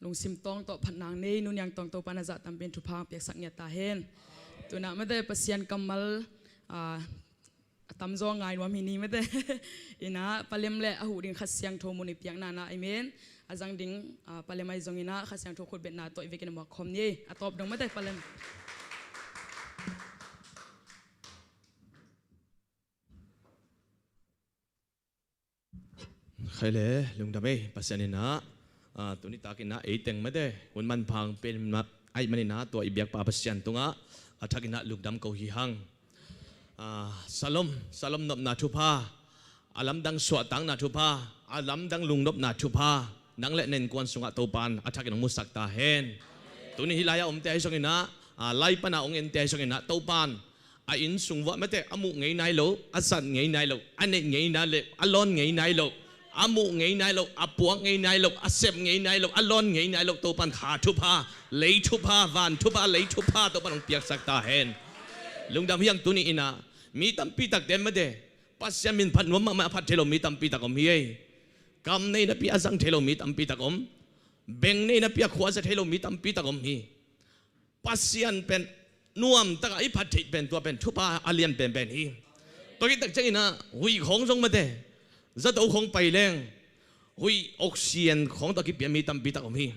งซิมตองโตผัดนางนี้นุนยังตองโตปานาจะตำเป็นทุพางเปียกสักเงียตาเห็นตัวน่ะไม่ได้เปษียนกำมัลตำจองไงวะมินีไม่ได้อินะปเลมเละหูดิ่งขัดเสียงโทมุนิเปียงนานาไอเมนอาจังดิ่งปเลมไอจงอินะขัดเสียงโทคนเบ็ดนาตัวอีเวกินหมอกคอมนี่ตอบดงไม่ได้ปเลมใครเลยลุงดำเอ้ปัสสานินะตัวนี้ตากินนะเต็งไม่ได้วันมันพังเป็นไอ้มันนะตัวอีเบียกปาปัสยันตรงทักินะลุงดำเขาหิหังสลมนบนาทุพาอาลัมดังสวดตังนาทุพาอาลัมดังลุงนบนาทุพานังเล่นเน้นกวนสุงะโตปันทักินะมุสักตาเฮนตัวนี้ฮิลายาเตะสงินะไล่ปนาองเอ็นเตะสงินะโตปันอินสุงวะไม่ได้อามุไงนายโลอาสันไงนายโลอันเนไงนายโลอลอนไงนายโลอามุไงนายโลอาปวงไงนายโลอาเซมไงนายโลอลอนไงนายโลโตปันขาทุพาเลยทุพาวันทุพาเลยทุพาโตปันองเปียกสักตาเฮนลุงดำเฮียงตัวนี้อินะมีตั้มปีตักเต็มไม่ได้ปัสยามินพันวมมาพัดเทโลมีตั้มปีตักอมเฮียกำในนับปีอาสังเทโลมีตั้มปีตักอมเบงในนับปีขวาจะเทโลมีตั้มปีตักอมฮีปัสยานเป็นน่วมตักไอพัดเป็นตัวเป็นทุพาอาเลียนเป็นฮีตัวนี้ตักเจนะหุยของทรงไม่ได้จะตัวของไปแรงหุยออกซิเจนของตะกี้เปียมีตั้มปีตักอมฮี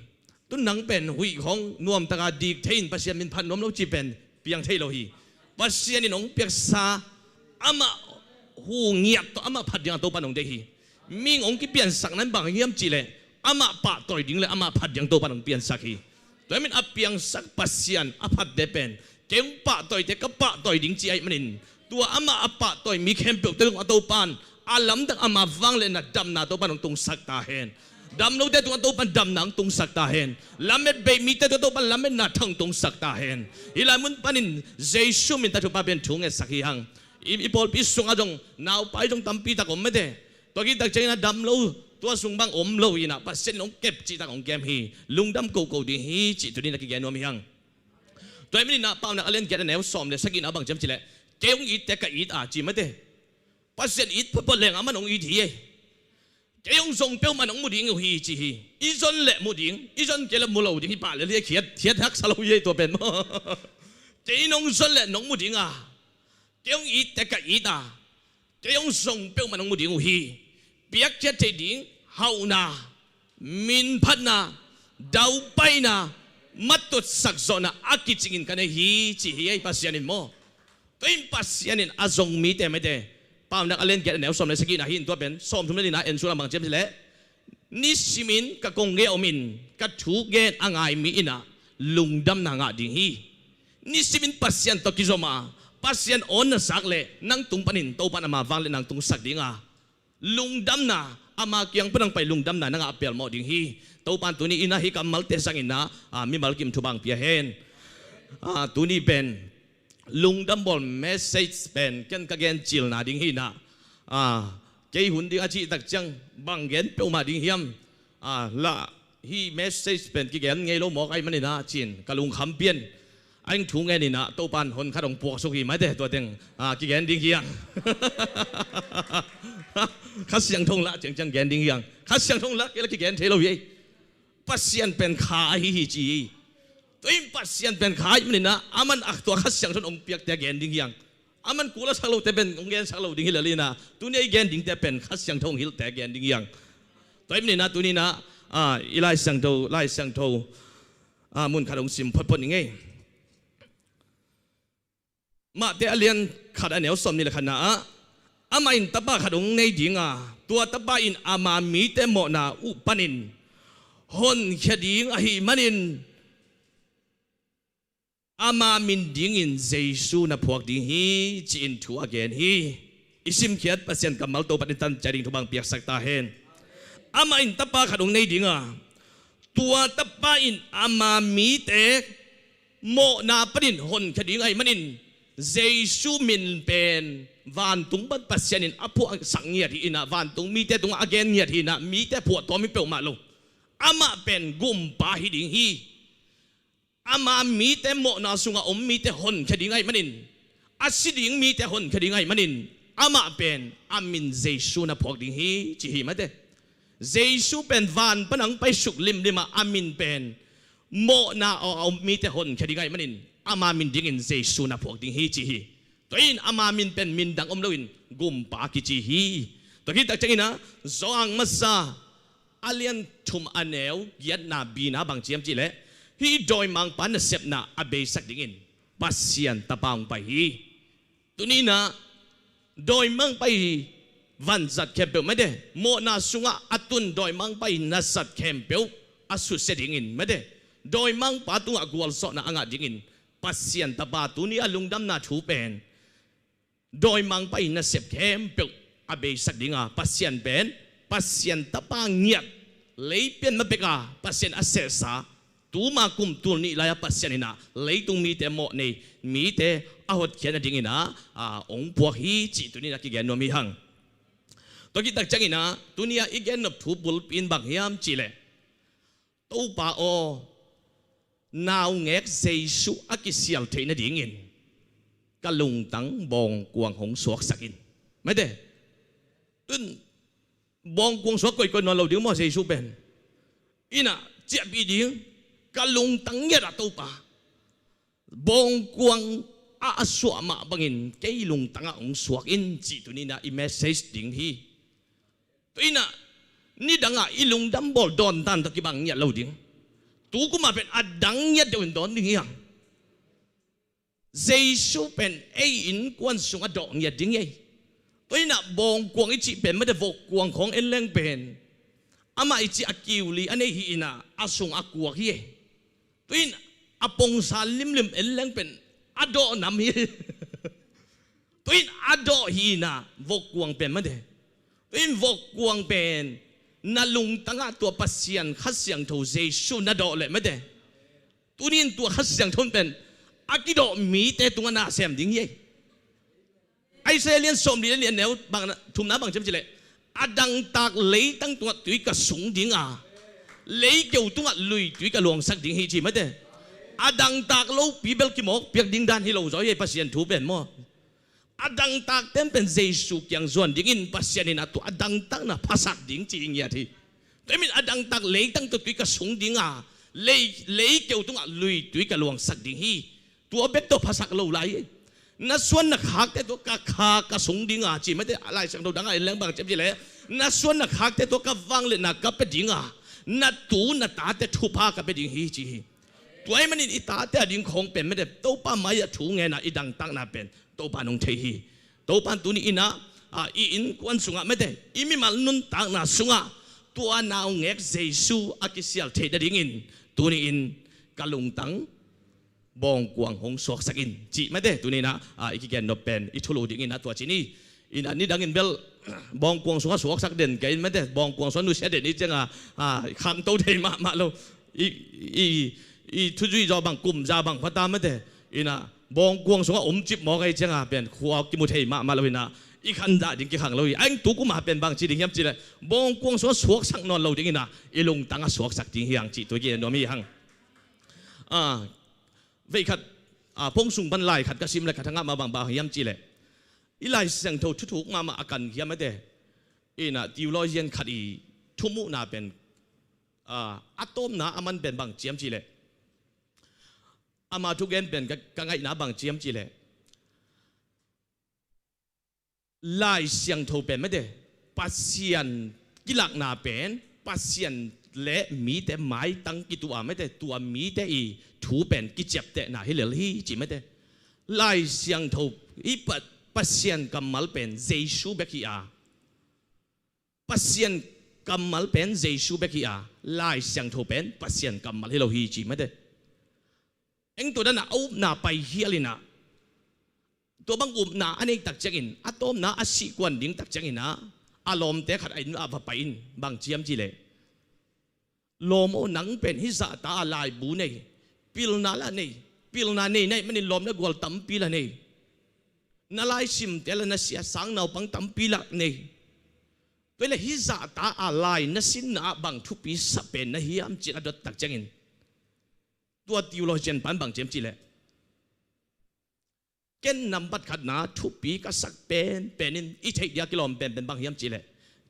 ตุนหนังเป็นหุยของน่วมตักดีเทนปัสยามินพันวมเราจีเป็นเปียงเทโลฮีปัสยานินองเปียกซาอามาหูเงียบตัวอามาพัดยังตัวปนองเดฮีมีองค์ที่เปลี่ยนสักนั้นบางเยี่ยมจีเลยอามาปะต่อยดิ้งเลยอามาพัดยังตัวปนองเปลี่ยนสักฮีตัวมันอาเปียงสักปัสยานอาพัดเดเป็นเจ้าปะต่อยเจ้าปะต่อยดิ้งจีไอมันนินตัวอามาอาปะต่อยมีเข้มเปลือกตัวลงตัวปานอาลัมดังอามาฟังเลยนะดำนาตัวปนองตรงสักตาเห็นดำโน้ตตัวตัวปันดำหนังตรงสักตาเห็นลำเม็ดเบมีแต่ตัวปันลำเม็ดนาทั้งตรงสักตาเห็นอีลามุนปันินเจสุมินตาทุปาเป็นถุงเอสักฮีหังอีพอลพิสุงอาจงนาวไปจงตั้มปีตะกอมไม่ได้ตัวกี้ตะเจนะดำโลตัวสุงบังอมโลอีนะปัสเซนลงเก็บจีตะของแกมฮีลุงดำกูดีฮีจีตัวนี้นักแกนวมหังตัวไม่ได้นะเปล่านะเล่นแกนแนวซ้อมเลยสักกินอาบังจำจีเลยเจ้าอีแต่กับอีตาจีไม่ได้ปัสเซนอีพอลแรงอามันองอีทีเจ้าส่งเป้ามันองมุดิงอยู่ฮีจีฮีอีจนเละมุดิงอีจนเกลมุลาวดิงฮีป่าเลยเรียกเขียดทักสลาวเย่ตัวเป็นเจ้าน้องจนเละน้องมุดิงเจ้าอีแต่กับอีตาเจ้าส่งเป้ามันองมุดิงอยู่ฮีเปียกเจ็ดเจดิงเฮานามินพันนาดาวไปนามัดตุสักโซนาอากิจิงินกันฮีจีฮีไอปัสยานินโมตัวอินปัสยานินอาจงมีแต่ไม่ได้ป้านักเล่นแกแนวสมในสกีนาหินตัวเป็นสมทุนเลยนะเอ็นสุรามังเจ็บสิเละนิสิมินกับกงเกอมินกับถูกเกนอ่างไอมีอินะลุงดำนางาดิงฮีนิสิมินปัสยันตกิจมาปัสยันอ่อนสักเละนั่งตุงปนินโตปานมาฟังเลยนั่งตุงสักดิงาลุงดำนาอามาเกียงพนังไปลุงดำนานั่งอาเปียลมอดิงฮีโตปานตัวนี้อินะฮิกัมมัลเตสังอินะมีมัลกิมทุบังเปียเฮนตัวนี้เป็นลุงดำบอลเมสเซจเป็นกันกะเกนจิลนาดิงฮีนะเจ้าหุ่นดิอาชีตักจังบังเกนเปียวมาดิงเฮียมละฮีเมสเซจเป็นกิเกนไงโลหมอกไอ้มันนี่นะจินกะลุงคำเปียนไอ้ถุงไงนี่นะโตปานคนขนมปวกสุกีไม่ได้ตัวเต็งกิเกนดิงเฮียงข้าเสียงทงละจังแกนดิงเฮียงข้าเสียงทงละกิเกนเทโลวีปัสยันเป็นขาฮีจีตัวอินปัสยันเป็นขายมันนี่นะอามันอักตัวข้าเสียงทนองเปียกแต่แกนดิ่งยังอามันกูละสักเราแต่เป็นองแกนสักเราดิ่งฮิลลีนะตัวนี้แกนดิ่งแต่เป็นข้าเสียงทงฮิลแต่แกนดิ่งยังตัวอินนี่นะตัวนี้นะอีไลเสียงโตไลเสียงโตมุนขาดองซิมพดยังไงมาแต่เลียนขาดอันเหนียวสมนี่แหละขณะอามาอินตะบ้าขาดองในดิ่งตัวตะบ้าอินอามามีแต่หมอนาอุปนินฮอนแค่ดิ่งหิมันินอามามินดิ่งอินเจสูนับพวกดิ่งฮีจีนทัวเกนฮีอิสิมเขียดปัสยันกับมัลโตปฏิทันจาริงทุบังเปียกสักตาเฮนอามาอินตะปาขัดองในดิ่งตัวตะปาอินอามามีเตโมนาปดินหนแค่ดิ่งไอมันอินเจสูมินเป็นวันตุงบันปัสยันินอภัวสังเงียดอินะวันตุงมีแต่ตุงอเกนเงียดอินะมีแต่พวกตัวไม่เปล่ามาลงอามาเป็นกุมปาฮิดิ่งฮีอามามีแต่โมนาสุงอาอมมีแต่หนแค่ดิ่งไงมันนินอาศิดิ่งมีแต่หนแค่ดิ่งไงมันนินอามาเป็นอามินเจสูนับพวกดิ่งฮีจีฮีมาเด เยซูเป็นวันปนังไปสุกลิมลิมาอามินเป็นโมนาเอามีแต่คนแค่ดีไงมันอินอามามินดิ้งอินเยซูนะพวกดิ้งฮีจีฮีตัวอินอามามินเป็นมินดังเลวินกุมปากิจีฮีตัวที่ตักจังอินะจางมัสซาอาเลียนทุมอันเอวยัดนาบีนาบางเจียมจีเล่ฮีโดยมังปันเสพนาอาเบสักดิ้งอินปัสเซียนตะปางไปฮีตัวนี้นะโดยมังไปวันจัดแคมเปลไม่ได้โมนาสุงะอัตุนโดยมังไปนัสัดแคมเปลอสุเสดิ้งอินไม่ได้โดยมังปาตุงะกวลสอนะอ่างดิ้งอินปัสเซียนตะปาตุนี้อลุงดำนาถูเป็นโดยมังไปนัเสพแคมเปลอาเบสักดิ้งอ่ะปัสเซียนเป็นปัสเซียนตะปางเงียบเลยเป็นมาเบกาปัสเซียนอาเซสาตูมาคุมตัวนี้ลายปัสเซียนนะเลยตุงมีแต่โมนี่มีแต่อาหดเขียนดิ้งอินนะองค์พวกฮีจิตัวนี้นักกิจโนมีหังตัวกิตักจังอินะตัวนี้อีกอย่างนับถูบุลปินบางยามจีเลตัวป่าโอนาวเงกเซซุอากิเซียลเทนดิ้งอินกะลุงตังบองกวงหงสวกสักินไม่ได้ตุนบองกวงสวกก่อยนอนเราเดี๋ยวมอเซซุเป็นอินะเจ็บอีดิ้งกะลุงตังเยอะตัวป่าบองกวงอาสวมาบังอินเกยลุงตังหงสวกอินจีตัวนี้นะอีเมสเซจดิ้งฮีตัวนี้นะนี่ดังอ่ะอีลุงดัมบอลดอนตันตะกี้บางเนี่ยเราดิ้งตัวกูมาเป็นอดังเนี่ยเดี๋ยวดอนดิ้งยังเยซูเป็นไอ้อินกวนสุงอดอกเนี่ยดิ้งยัยตัวนี้นะบองกวงอีจีเป็นไม่ได้บอกกวงของเอ็นเลงเป็นอามาอีจีอากิวลีอันนี้ฮีนะอาสุงอากวกฮีตัวนี้นะอาปงซาลิมเอ็นเลงเป็นอดอนำฮีตัวนี้อดอฮีนะบอกกวงเป็นไม่ได้อินวกกวงเป็นนาลุงตั้งตัวปัสเซียนขัดเสียงทูเจชูนาดอเลยไม่ได้ตัวนี้ตัวขัดเสียงทนเป็นอากิโดมีแต่ตัวน่าเสียมดิ้งยัยไอเซเลียนสมดีเลียนแนวบางทุ่มน้ำบางจำจิเลยอดังตากเลยตั้งตัวตุยกับสูงดิ้งเลยเกี่ยวตัวลุยตุยกับหลวงสักดิ้งฮีจีไม่ได้อดังตากเราปีเบลกิโมกเปียกดิ้งด้านที่เราจ่อยปัสเซียนทูเป็นมั่วอดังตักเต็มเป็นเยซูยังส่วนดิ้งอินปัสเซียนินาตัวอดังตักนะภาษาดิ้งจริงอย่างที่แต่มีอดังตักเลยตั้งตัวตุยกับสูงดิ้งเลยเกี่ยวตัวลุยตุยกับหลวงสักดิ้งฮีตัวเบ็ดตัวภาษาเราไหลนั่นส่วนนักหักแต่ตัวกะขากะสูงดิ้งจีไม่ได้อะไรสักตัวดังไอ้เรื่องบางเจ็บจีเลยนั่นส่วนนักหักแต่ตัวกะวังเลยนักกะเป็ดดิ้งนั่นตูนั่นตาแต่ทุพากะเป็ดดิ้งฮีจีตัวไอ้มันนี่ตาแต่ดิ้งของเป็นไม่ได้ตัวป้าไม่ยถูไงนะอีดังตักน่ะเป็นตัวปานองเทฮีตัวปานตัวนี้อินะอินกวนสุงะไม่ได้อิมิมานุนตังนาสุงะตัวนาวเงกเยซูอากิเซียลเทดดิ้งอินตัวนี้อินกะลุงตังบองกวงหงสวกสักอินจีไม่ได้ตัวนี้นะอีกแกนนบเป็นอิทุลูดิ้งอินนะตัวจีนี่อินอันนี้ดังอินเบลบองกวงสวกสักเด่นแกอินไม่ได้บองกวงสวนุเสเด่นนี่จังคำโตเดมาเราทุจุยจอบางกลุ่มจาบางพัตตาไม่ได้อินะบองกวงสงฆ์อมจิบหมอไงจังเป็นขวากิมุเทมาเลยนะอีขันดาดิ้งกี่ขังเลยไอ้ตัวกูมาเป็นบางจีดิ้งยับจีเลยบองกวงสงฆ์สวกสักนอนเราดิ้งนะอีลงตั้งสวกสักดิ้งยังจีตัวเย็นนมีหังเวขัดพงสุงบันไลขัดกระซิมเลยขัดทั้งมาบางยับจีเลยอีไลเสียงทูทุกมาอาการยังไม่ได้อีน่ะดิวลอยเย็นขัดอีทุ่มุน่าเป็นอะตอมน่ะมันเป็นบางจีมจีเลยอามาทุกเย็นเป็นกังไงนาบางเจียมจีเลยลายเสียงโทเป็นไม่ได้ปัสเซียนกิลักนาเป็นปัสเซียนเละมีแต่ไม้ตั้งกิตัวไม่ได้ตัวมีแต่อีถูเป็นกิเจ็บแต่หนาให้เหลือที่จีไม่ได้ลายเสียงโทอีปัสเซียนกำมัลเป็นเยซูเบกิอาปัสเซียนกำมัลเป็นเยซูเบกิอาลายเสียงโทเป็นปัสเซียนกำมัลให้เราฮีจีไม่ได้เอ็งตัวนั้นนะเอาหน้าไปเฮียเลยนะตัวบางอุบหน้าอันนี้ตักจังอินอะตอมหน้าอาศิกวนดิ้งตักจังอินนะอารมณ์แต่ขัดไอ้อาไปอินบางเจียมจีเลยลมโอหนังเป็นฮิสาตาลายบูนี่ปิลนาละนี่ปิลนานี่นี่มันนี่ลมนะกวลตั้มปีละนี่นาลายซิมแต่ละนัสยาสังนาปังตั้มปีละนี่เวลาฮิสาตาอะไรนัสินนาบางทุกปีสับเป็นนะฮิยามจีนอดตักจังอินตัวติวโลเจนปันบางเจมจีเลยเกณฑ์นำบัตรขัดนาทุกปีก็สักเป็นอิเทียกิโลมเป็นบางเฮียมจีเลย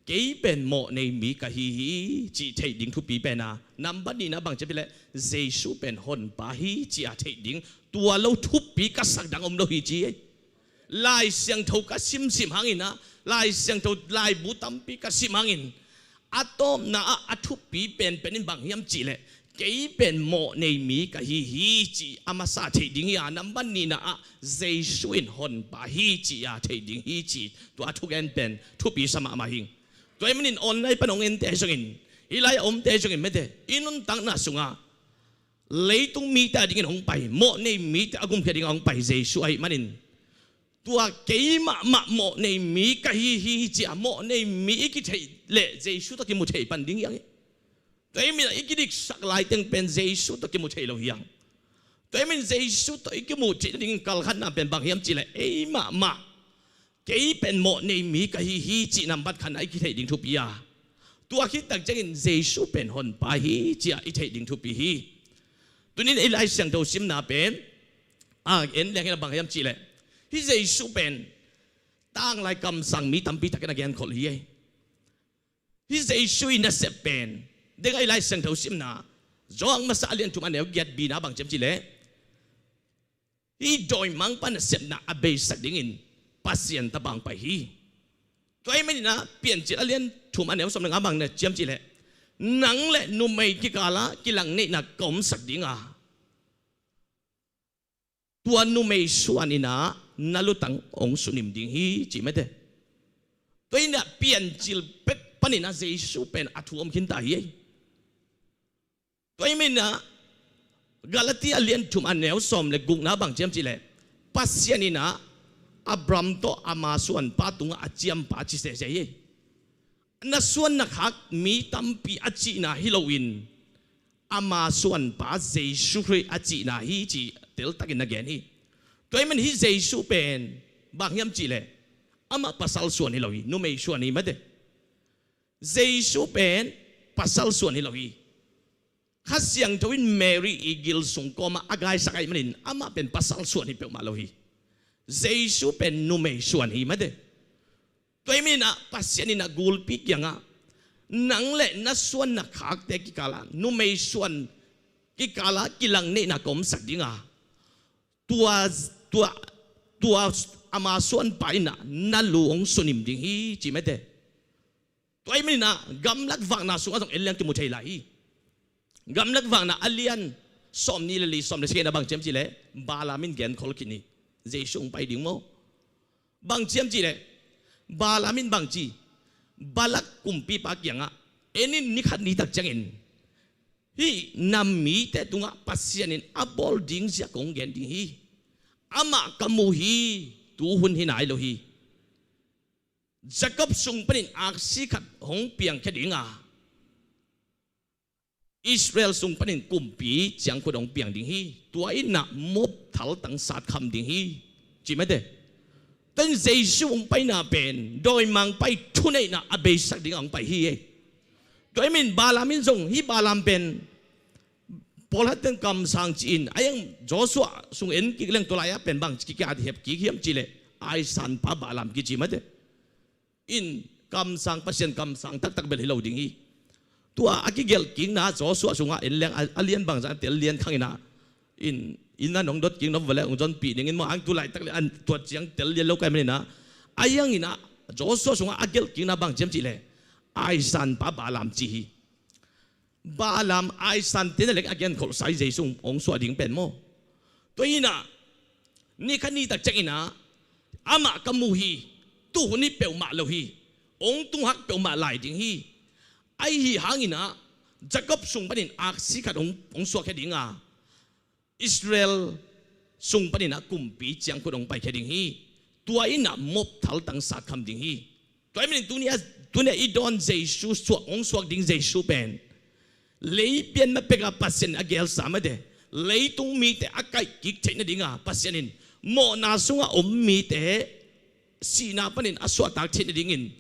เก cái bên mộ này mỹ cả hi chỉ thấy đỉnh thu bị bên à nằm bắt đi na bằng chế bị lệ Giêsu bên hồn bà hi chỉ thấy đỉnh tua lâu thu bị cả sắc đằng ông đâu hi chỉ lại sang thâu cả sim sim hangin na lại sang thâu lại bút tâm bị cả sim hangin atom na thu bị bên bên bằng hiểm chỉ lệ cái bên mộ này mỹ cả hi chỉ amasa thấy đỉnh ya nằm bắt đi na Giêsu bên hồn bà hi chỉ thấy đỉnh hi chỉ tua thu gen bên thu bị sama mà hình tôi mình online panong in te sungin ilai om te sungin mete inun tang na sunga leitung mi ta dingin ong pai mo nei mi ta agum phia ding ong pai Jesu ai manin tua kei ma mo nei mi ka hi chi mo nei mi ki thei le Jesu to ki mu thei pan ding yang tôi mình iki dik sak lai teng pen Jesu to ki mu thei lo hiang tôi mình Jesu to iki mu chi ding kal khan na pen bang hiam chi le ei ma cái bên mộ này mỹ cái hi chỉ nằm bắt khăn ấy cái thể đình thu bia tua khi tặng cho anh Giêsu bên hồn bà hi chỉ ấy thể đình thu bia hi tôi nên ấy lại sang đầu sim na bên em đang cái bằng em chỉ lệ hi Giêsu bên tang lại cầm sang mỹ tâm bi tất cái này khổ hi hi Giêsu in sep bên để cái lại sang đầu sim na doang masa liên tụi anh nếu get bi na bằng chấm chỉ lệ hi đôi mang pan sep na abe sắc dingin pasien tabang pai hi toy mai na pian chi alien thum an eu som nang abang na chiam chi le nang le nu mai ki kala ki lang nei na kom sak dinga tua nu mai suan ina nalutang ong sunim ding hi chi mete toy na pian chil pek panina Jesu pen athuam khin ta hi toy mai na Galatia alien thum an eu som le gung na bang chiam chi le pasien ina Abram to amasuan patunga aciam pa chi se ye na suan na khak mi tampi achi na Halloween amasuan pa Jesu Christ achi na hi chi tel takin again hi toy man hi Jesu pen bang yam chi le ama pasal suan Halloween no me suan ni mate Jesu pen pasal suan Halloween khasyang tawin Mary igil sung koma agay sakay manin ama pen pasal suan hi pe malohi Jesu pen nume suan hi made toy mi na pasien na gulpi kyanga nang le na suan na khak te ki kala nume suan ki kala kilang ne na kom sak dinga tua ama suan pai na luong sunim ding hi chi mate toy mi na gamlak wang na sunga tong elang ti mu thei lai gamlak wang na alian som ni le som le se na bang chem chi le balamin gen khol kini Giêsu pai ding mo bang chiam chi le balamin bang chi balak kumpi pa kyanga enin ni khat ni tak changin hi nam mi te tunga pasianin abol ding sia kong gen ding hi ama kamu hi tu hun hi nai lo hi Jacob sung panin aksi khat hong piang khadinga Israel sung panin kumpi chang ko dong piang ding hi tua ina mop thal tang sat kham ding hi chi mate tan Jesu ong pai na pen doi mang pai thu nei na abe sak ding ong pai hi doi min balamin sung hi balam pen pol hat ten kam sang chin ayang Joshua sung en ki leng tolaya pen bang ki ka hep ki hiam chi le ai san pa balam ki chi mate in kam sang pasien kam sang tak bel hilo ding hi tua akigel king na Joshua sunga in leng alien bang jan tel lien khangina in na nong dot king no vale ong jon pi ding in mo ang tu lai tak le an tu chiang tel lien lo kai na ayang ina Joshua sunga agel king na bang jem chi le ai san pa balam chi hi balam ai san ten le again khol sai Jesu ong so ding pen mo toina ni khani tak chek ina ama kamu hi tu ni pe ma lo hi ong tung hak pe ma lai ding hi ai hi hangina Jacob sung panin aksi khat ong so khe dinga Israel sung panin kumpi chiang ko dong pai khe ding hi tua ina mop thal tang sat kham ding hi toy min tunia I don Jesu so ong so ding Jesu pen lei pian ma peka pasien agel samade lei tung mi te akai kik theina dinga pasienin mo na sunga mi te sina panin aswa tak theina dingin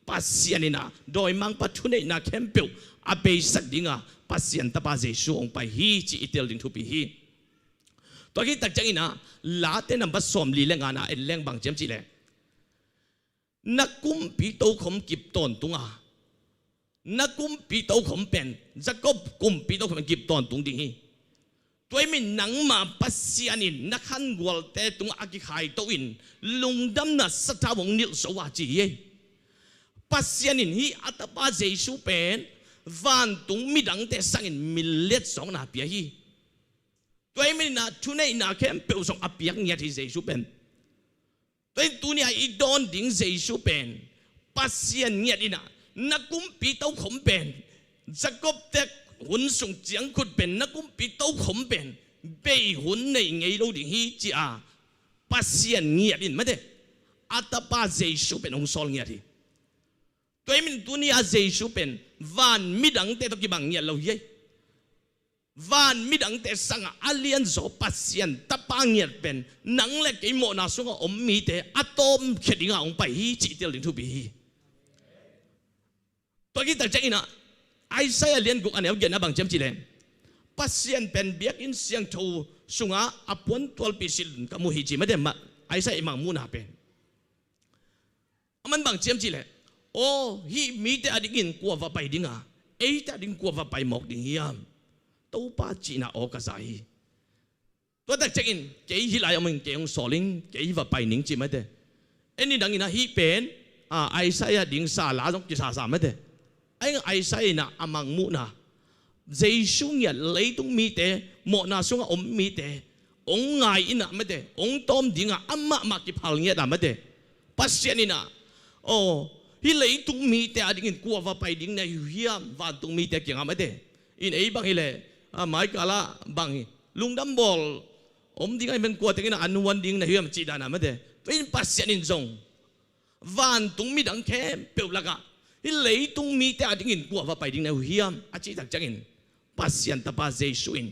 pasianina doi mang pathune na kempeu abe sak dinga pasian ta pa Jesu ong pai hi chi itel ding thu pi hi to ki tak changina la te number som li lenga na en leng bang chem chi le nakum pi to khom kip ton tunga นักกุมปีโตขมเป็นจะก็กุมปีโตขมกิบตอนตรงนี้ตัวมินหนังมาปัสเซียนินนักขันกวลเตตรงอากิขายตัวอินลุงดำนัสสตาวงนิลสวาจีเยปัสเซียนินฮีอัตปาเจสุเป็นวันตรงมิดังเตสังอินมิลเลตสองนาเปียฮีตัวมินนาทุนในนาเข้มเปลวสองอเปียกเงียที่เจสุเป็นตัวนี้อีดอนดิ้งเจสุเป็นปัสเซียนเงียดินะนักกุมปีเต้าขมเป็นจะกบแต่หุ่นส่งเจียงขุดเป็นนักกุมปีเต้าขมเป็นเบยหุ่นในไงเราดิ้งฮีจีอาปัสเซียนเงียดินไม่ได้อัตปาเจสุเป็นองค์สองเงียที่ตัวมินตัวนี้อาเจสุเป็นวันมิดังเตตกิบังเงียเราเย่วันมิดังเตสังอาเลียนโซปัสเซียนตะปังเงียเป็นนังเล็กไอโมนาสุงอมมีเตอะตอมเขดิงาองไปฮีจีเตลิงทุบีตัวกี้แต่เจ้าอินะไอ้เสียเลียนกุอันเอวเย็นนะบางเจมจีเลนปัสเซียนเป็นเบียกอินเสียงทูสุงอาอปวนตัวปีสิลกับมูฮิจีไม่ได้มาไอ้เสียมังมูนาเป็นมันบางเจมจีเลนโอ้ฮีมีแต่อดีกินกลัวว่าไปดิ้งอ่ะเอ้แต่ดิ้งกลัวว่าไปหมอกดิ้งยามตู้ป้าจีน่าออกกระใสตัวแต่เจ้าอินเกี่ยฮิลายมันเกี่ยงสอลิงเกี่ยว่าไปนิ่งจีไม่ได้เอ็นนี่ดังอินะฮีเป็นไอ้เสียดิ้งซาลาต้องกิสาสามไม่ได้ไอ้ใส่น่ะอามังมุน่ะเจสุงยันเลยต้องมีแต่หมอน่ะสุงอมมีแต่องไงอิน่ะไม่ได้องต้มดิ้งอ่ะอามากิพัลเงี้ยน่ะไม่ได้ปัสเซียนี่น่ะโอ้ฮิเลยต้องมีแต่อดิ้งกลัวว่าไปดิ้งในเฮียมว่าต้องมีแต่เกี่ยงไม่ได้อินไอ้บางฮิเลยหมายกาละบางลุงดำบอลอมดิ้งไอ้เป็นกลัวแต่กินอันวันดิ้งในเฮียมจีดาน่ะไม่ได้เป็นปัสเซียนินจงวันต้องมีดังแค่เปล่าละกะฮิเลยต้องมีแต่อดิ้งกลัวว่าไปดิ้งในเฮียมอาจีดักจังอินปัสเซียนตะปาเจสุอิน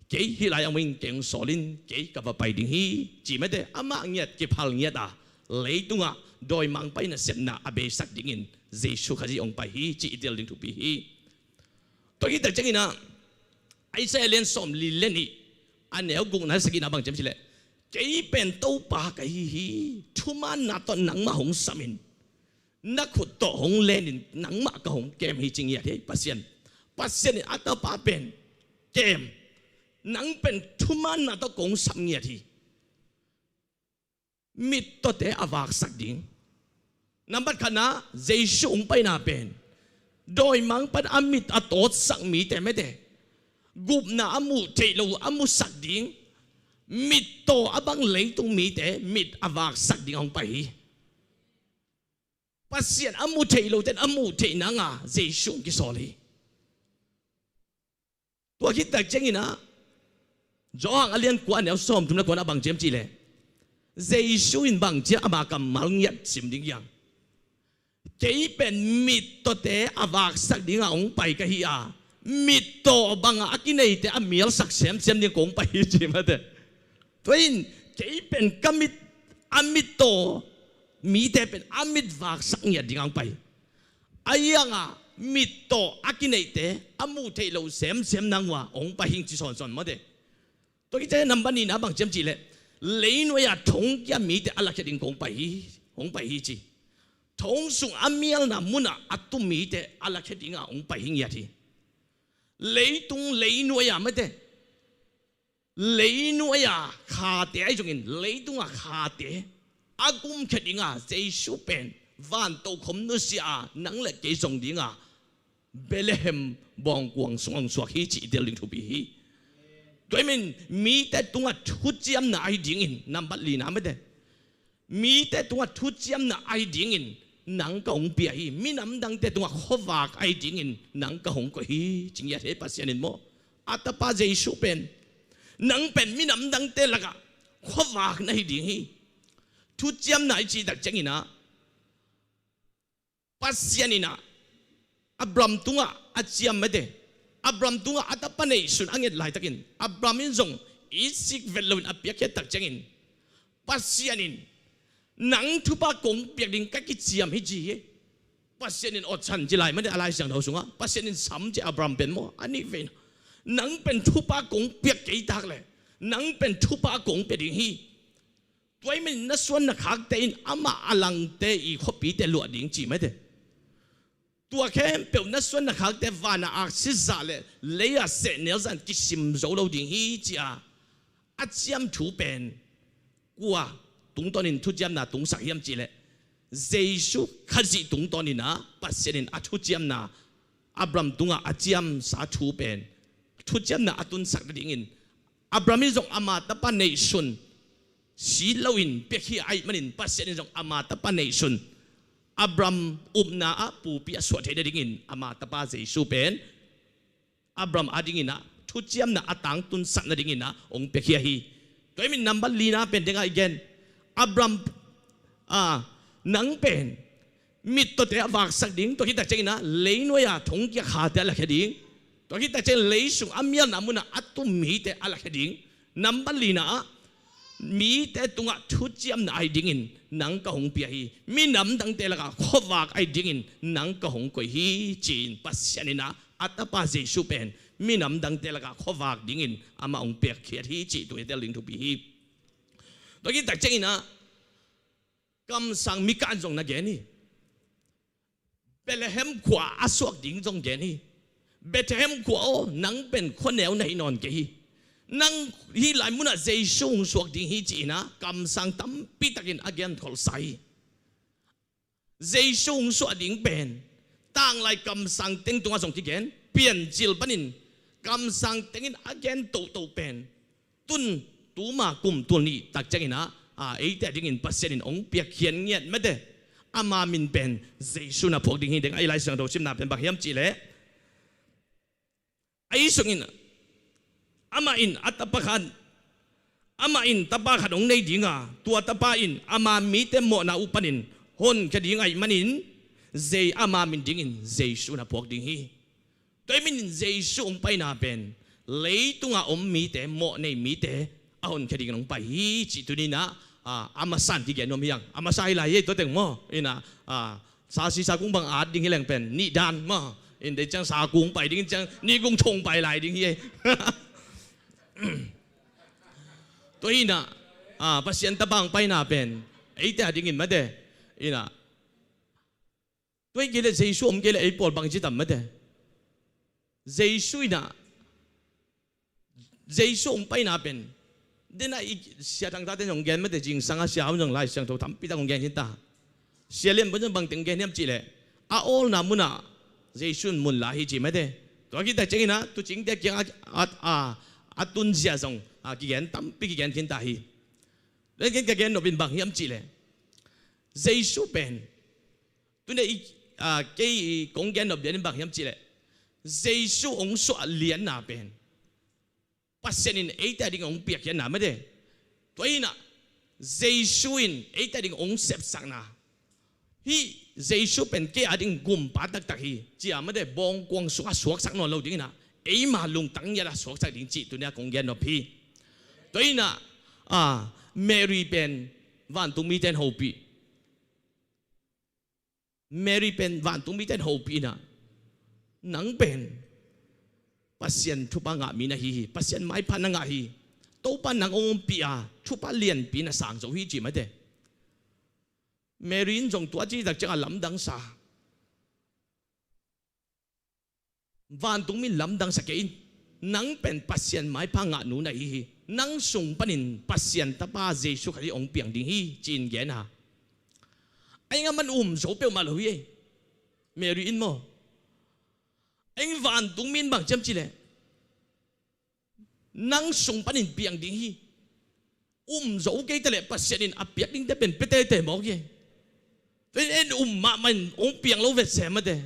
เกี่ยฮิลายมิงเกี่ยงสอลินเกี่ยกับว่าไปดิ้งฮีจีไม่ได้อามาเงียกิพัลเงียดาเลยต้องอ่ะโดยมังไปน่ะเสนน่ะอาเบสักดิ้งอินเจสุขจีองไปฮีจีอิเดลดิ้งทุปีฮีตัวนี้แต่จังอินนะไอ้เซเลนสมลิเลนี่อันเนี้ยกุงนั้นสกินาบังเจมสิเลเกี่ยเป็นตู้ปากไอ้ฮีทุมันน่ะตอนหนังมาหงสมินนักขุดโตหงเลนินหนังมากกับหงเกมฮีจริงอย่างที่ปัสเซียนอัตปาเป็นเกมหนังเป็นทุมันน่ะต้องกงสามเงียทีมิดตัวเตะอวากสักดิ่งนับบัดขณะเจสุงไปน่าเป็นโดยมังปัดอามิดอโตสักมีแต่ไม่ได้กุบน่ะอามูเทโลอามูสักดิ่งมิดโตอบังเลยตรงมีแต่มิดอวากสักดิ่งหงไปปัสเซียนอามูเทโลแต่อามูเทนังอ่ะเจสุงกิโซลีตัวคิดแต่เจงินะจอหังเลียนกวนเนี่ยซ้อมทุนละกวนบังเจมจีเลยเจสุอินบังเจอามากำมัลเงียบสิมดิ้งยังเกี่ยเป็นมิดตัวเตะอวากสักดิ่งอ่ะองไปกับฮีอามิดโตบังอากินไอเตะอามีลสักเสียมดิ่งกงไปจีมาเตะตัวอินเกี่ยเป็นกมิดอามิดโตมีแต่เป็นอามิดวากสักเงียดิ่งไปไอ้ยังอ่ะมิดโตอากินไอเตะอามูเทโลเสียมนังว่าองไปหิงจีสอนมาเตะตัวที่จะนำบันนี้นะบังเจมจีเลยเลยหน่วยทงยามีแต่อะไรแค่ดิ่งกงไปฮีจีทงสุงอามีลนะมุนะอัตุมีแต่อะไรแค่ดิ่งองไปหิงยาทีเลยตุงเลยหน่วยไม่ได้เลยหน่วยขาเตะไอ้จงอินเลยตุงขาเตะอากุมแค่ดิ่งเจสุเป็นวันโตคมนุษย์นังเล็กเกจงดิ่งเบลเลมบองกวงสวงสวกฮีจีเดลิงทูบีฮีด้วยมันมีแต่ตัวทุจริตน่ะไอ้ดิ่งอินนำบัตรลีน่ะไม่ได้มีแต่ตัวทุจริตน่ะไอ้ดิ่งอินนังกงเปียฮีมีน้ำดังแต่ตัวขวากไอ้ดิ่งอินนังกงก็ฮีจริงอย่างที่ปัสยานินโมอัตปาเจสุเป็นนังเป็นมีน้ำดังแต่ละกะขวากในดิ่งฮีทุจริตน่ะไอ้จีดักจังอินะปัสยานินะอับรามตุงะอาเจียมไม่ได้อับรามตุงะอัตปะเนยสุนอังเกตหลายตะกินอับรามินจงอิสิกเวลวินอเปียกตักจังอินปัสยานินหนังทุบะกงเปียกดิ่งกักกิเจียมฮิจีปัสยานินอดชันจีไลไม่ได้อะไรเสียงเราสุงะปัสยานินซ้ำจะอับรามเป็นโมอันนี้เป็นหนังเป็นทุบะกงเปียกกี่ตักเลยหนังเป็นทุบะกงเปียกดิ่งฮีตัวมันนัส่วนนักขักเตนอามาอลังเตอีขบีเตลวดดิ่งจีไม่ได้ต tua khem pe na suan na khak te va na ak si za le le ya se ne zan ki sim zo lo ding hi chia a chiam thu pen qua tung ton in thu chiam na tung sak hiam chi le Giêsu khazi tung ton in na pasien in a thu chiam na Abram tunga a chiam sa thu pen thu chiam na atun sak ding in Abram in zong ama ta pa nei sun si lo in pe hi ai manin pasien in zong ama ta pa nei sun Abram na a pu pi a so the ding in ama ta pa Giêsu pen Abram ading in na thu chiam na atang tun sak na ding in na ong pe hi toy min number li na pen ding again Abram nang pen mit to te avak sak ding to kita cheng na leino ya thong kya kha te la khading to kita cheng lei sung amya namuna atum mi te ala khading number li na mi te tunga thu chiam na ai ding in nang ka hong pia hi mi nam dang te la ka khowak ai ding in nang ka hong ko hi chin pasyanina atapa Giêsu pen mi nam dang te la ka khowak ding in ama ong pek khiat hi chi tu te ling thu bi hi to kita cheng na kam sang mi kan jong na ge ni Bethlehem kwa aswak ding jong ge ni Bethlehem kwa o nang pen khonel nei non ke hi nang hi lai muna Giêsu swak ding hi chi na kam sang tam pi takin again thol sai Giêsu swak ding pen tang lai kam sang teng tunga jong ti gen pian jil panin kam sang tengin again to pen tun tu ma kum tun ni tak chang ina ấy tại những pasien in ông biếc hiền nghiệt mất đấy ama min pen Giêsu na phok ding hi deng ai lai sang do sim na pen bak hiam chi le ai sungin ama in atapakhan ama in tapakhan ong nei dinga tua tapa in ama mi te mo na upanin hon ka ding ai manin zai ama min ding in Giêsu na phok ding hi toy min Giêsu ong pai na pen lei tunga om mi te mo nei mi te ahon ka ding ong pai hi chi tu ni na amasan ti gen nom yang amasai lai ye to teng mo ina sa si sa kung bang at ding hilang pen ni dan mo in de chang sa kung pai ding chang ni kung chong pai lai ding ye to ina pasien ta bang pai na pen ai ta ding in ma de ina to ge le Giêsu om ge le ai pol bang chi tam ma de Giêsu ina Giêsu om pai na pen đến nay xe thằng ta tên dòng gen mới để chỉnh sang xe áo dòng lại sang thầu thắm pi ta dòng gen hiện ta xe lên bây giờ bằng tiếng gen em chỉ lệ all na muna Giêsu mun la hi chỉ mấy thế tôi kita chỉnh na tôi chỉnh để kia tun xe dòng cái gen thắm pi cái gen hiện ta hi đấy cái gen nó bên bằng em chỉ lệ Giêsu ben tôi này cái công gen nó bên bằng em chỉ lệ Giêsu ông soạn liền na ben pasien in ấy ta ding ong piak yan na ma de toy na Giêsu in ấy ta ding ong sep sak na hi Giêsu pen ke ading gum pa tak tak hi chi ma de bong kwang suak sak no lo ding na ấy mà lung tang ya la suak sak ding chi tu nya kong gen no phi toy na Mary pen van tung mi ten hopi Mary pen van tung mi ten hopi na nang pen pasien thupa nga mi na hi pasien mai phan nga hi to pa nang ong pia thupa lian pi na sang zo hi chi ma de Mary jong tua chi dak cha lam dang sa van tung mi lam dang sa ke in nang pen pasien mai pha nga nu na hi nang sung panin pasien ta pa Giêsu khali ong piang ding hi chin gen ha ai nga man so pe ma lo hi Mary in mo anh van tung min bằng chấm chi lệ năng sung panin piang ding hi dấu cái tele pasien in apiak ding te pen pete te mo ge pen en ma man piang lo vet se ma de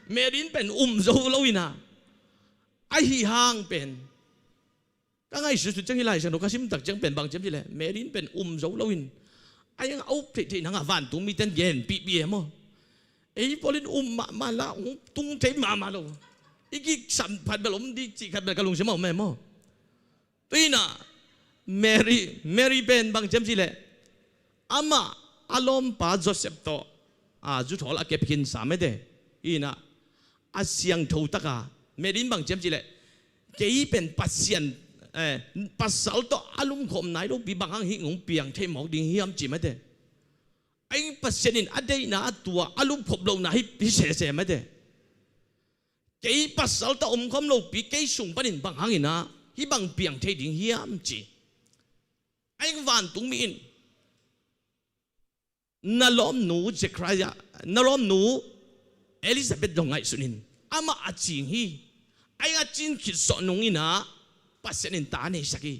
merin pen dấu lo ina ai hi hang pen ka ngai su chang hi lai sang no ka sim tak chang pen bằng chấm chi lệ merin pen dấu lo in ai ang au te nang van tung mi ten gen pi mo ấy polin ma la tung te ma lo iki sam phat belum di chi khat kalung sema me mo tuina Mary ben bang chem chi le ama alom pa Joseph to ju thol a kep hin sa me de ina asyang tho taka Mary bang chem chi le kei pen pasien pasal to alum khom nai do bi bang hang hi ngong piang the mok ding hiam chi me de anh pasien in adei na tua alum phop lo na hi pi se me de cái pasal ta không lâu bị cái sung panin bằng hangin na hi bằng piang thế đình hiam chỉ anh van tung min na lom nu Zechariah na lom nu Elizabeth dong ngai sunin ama aching hi anh achin khit so nung ina pasenin ta nei saki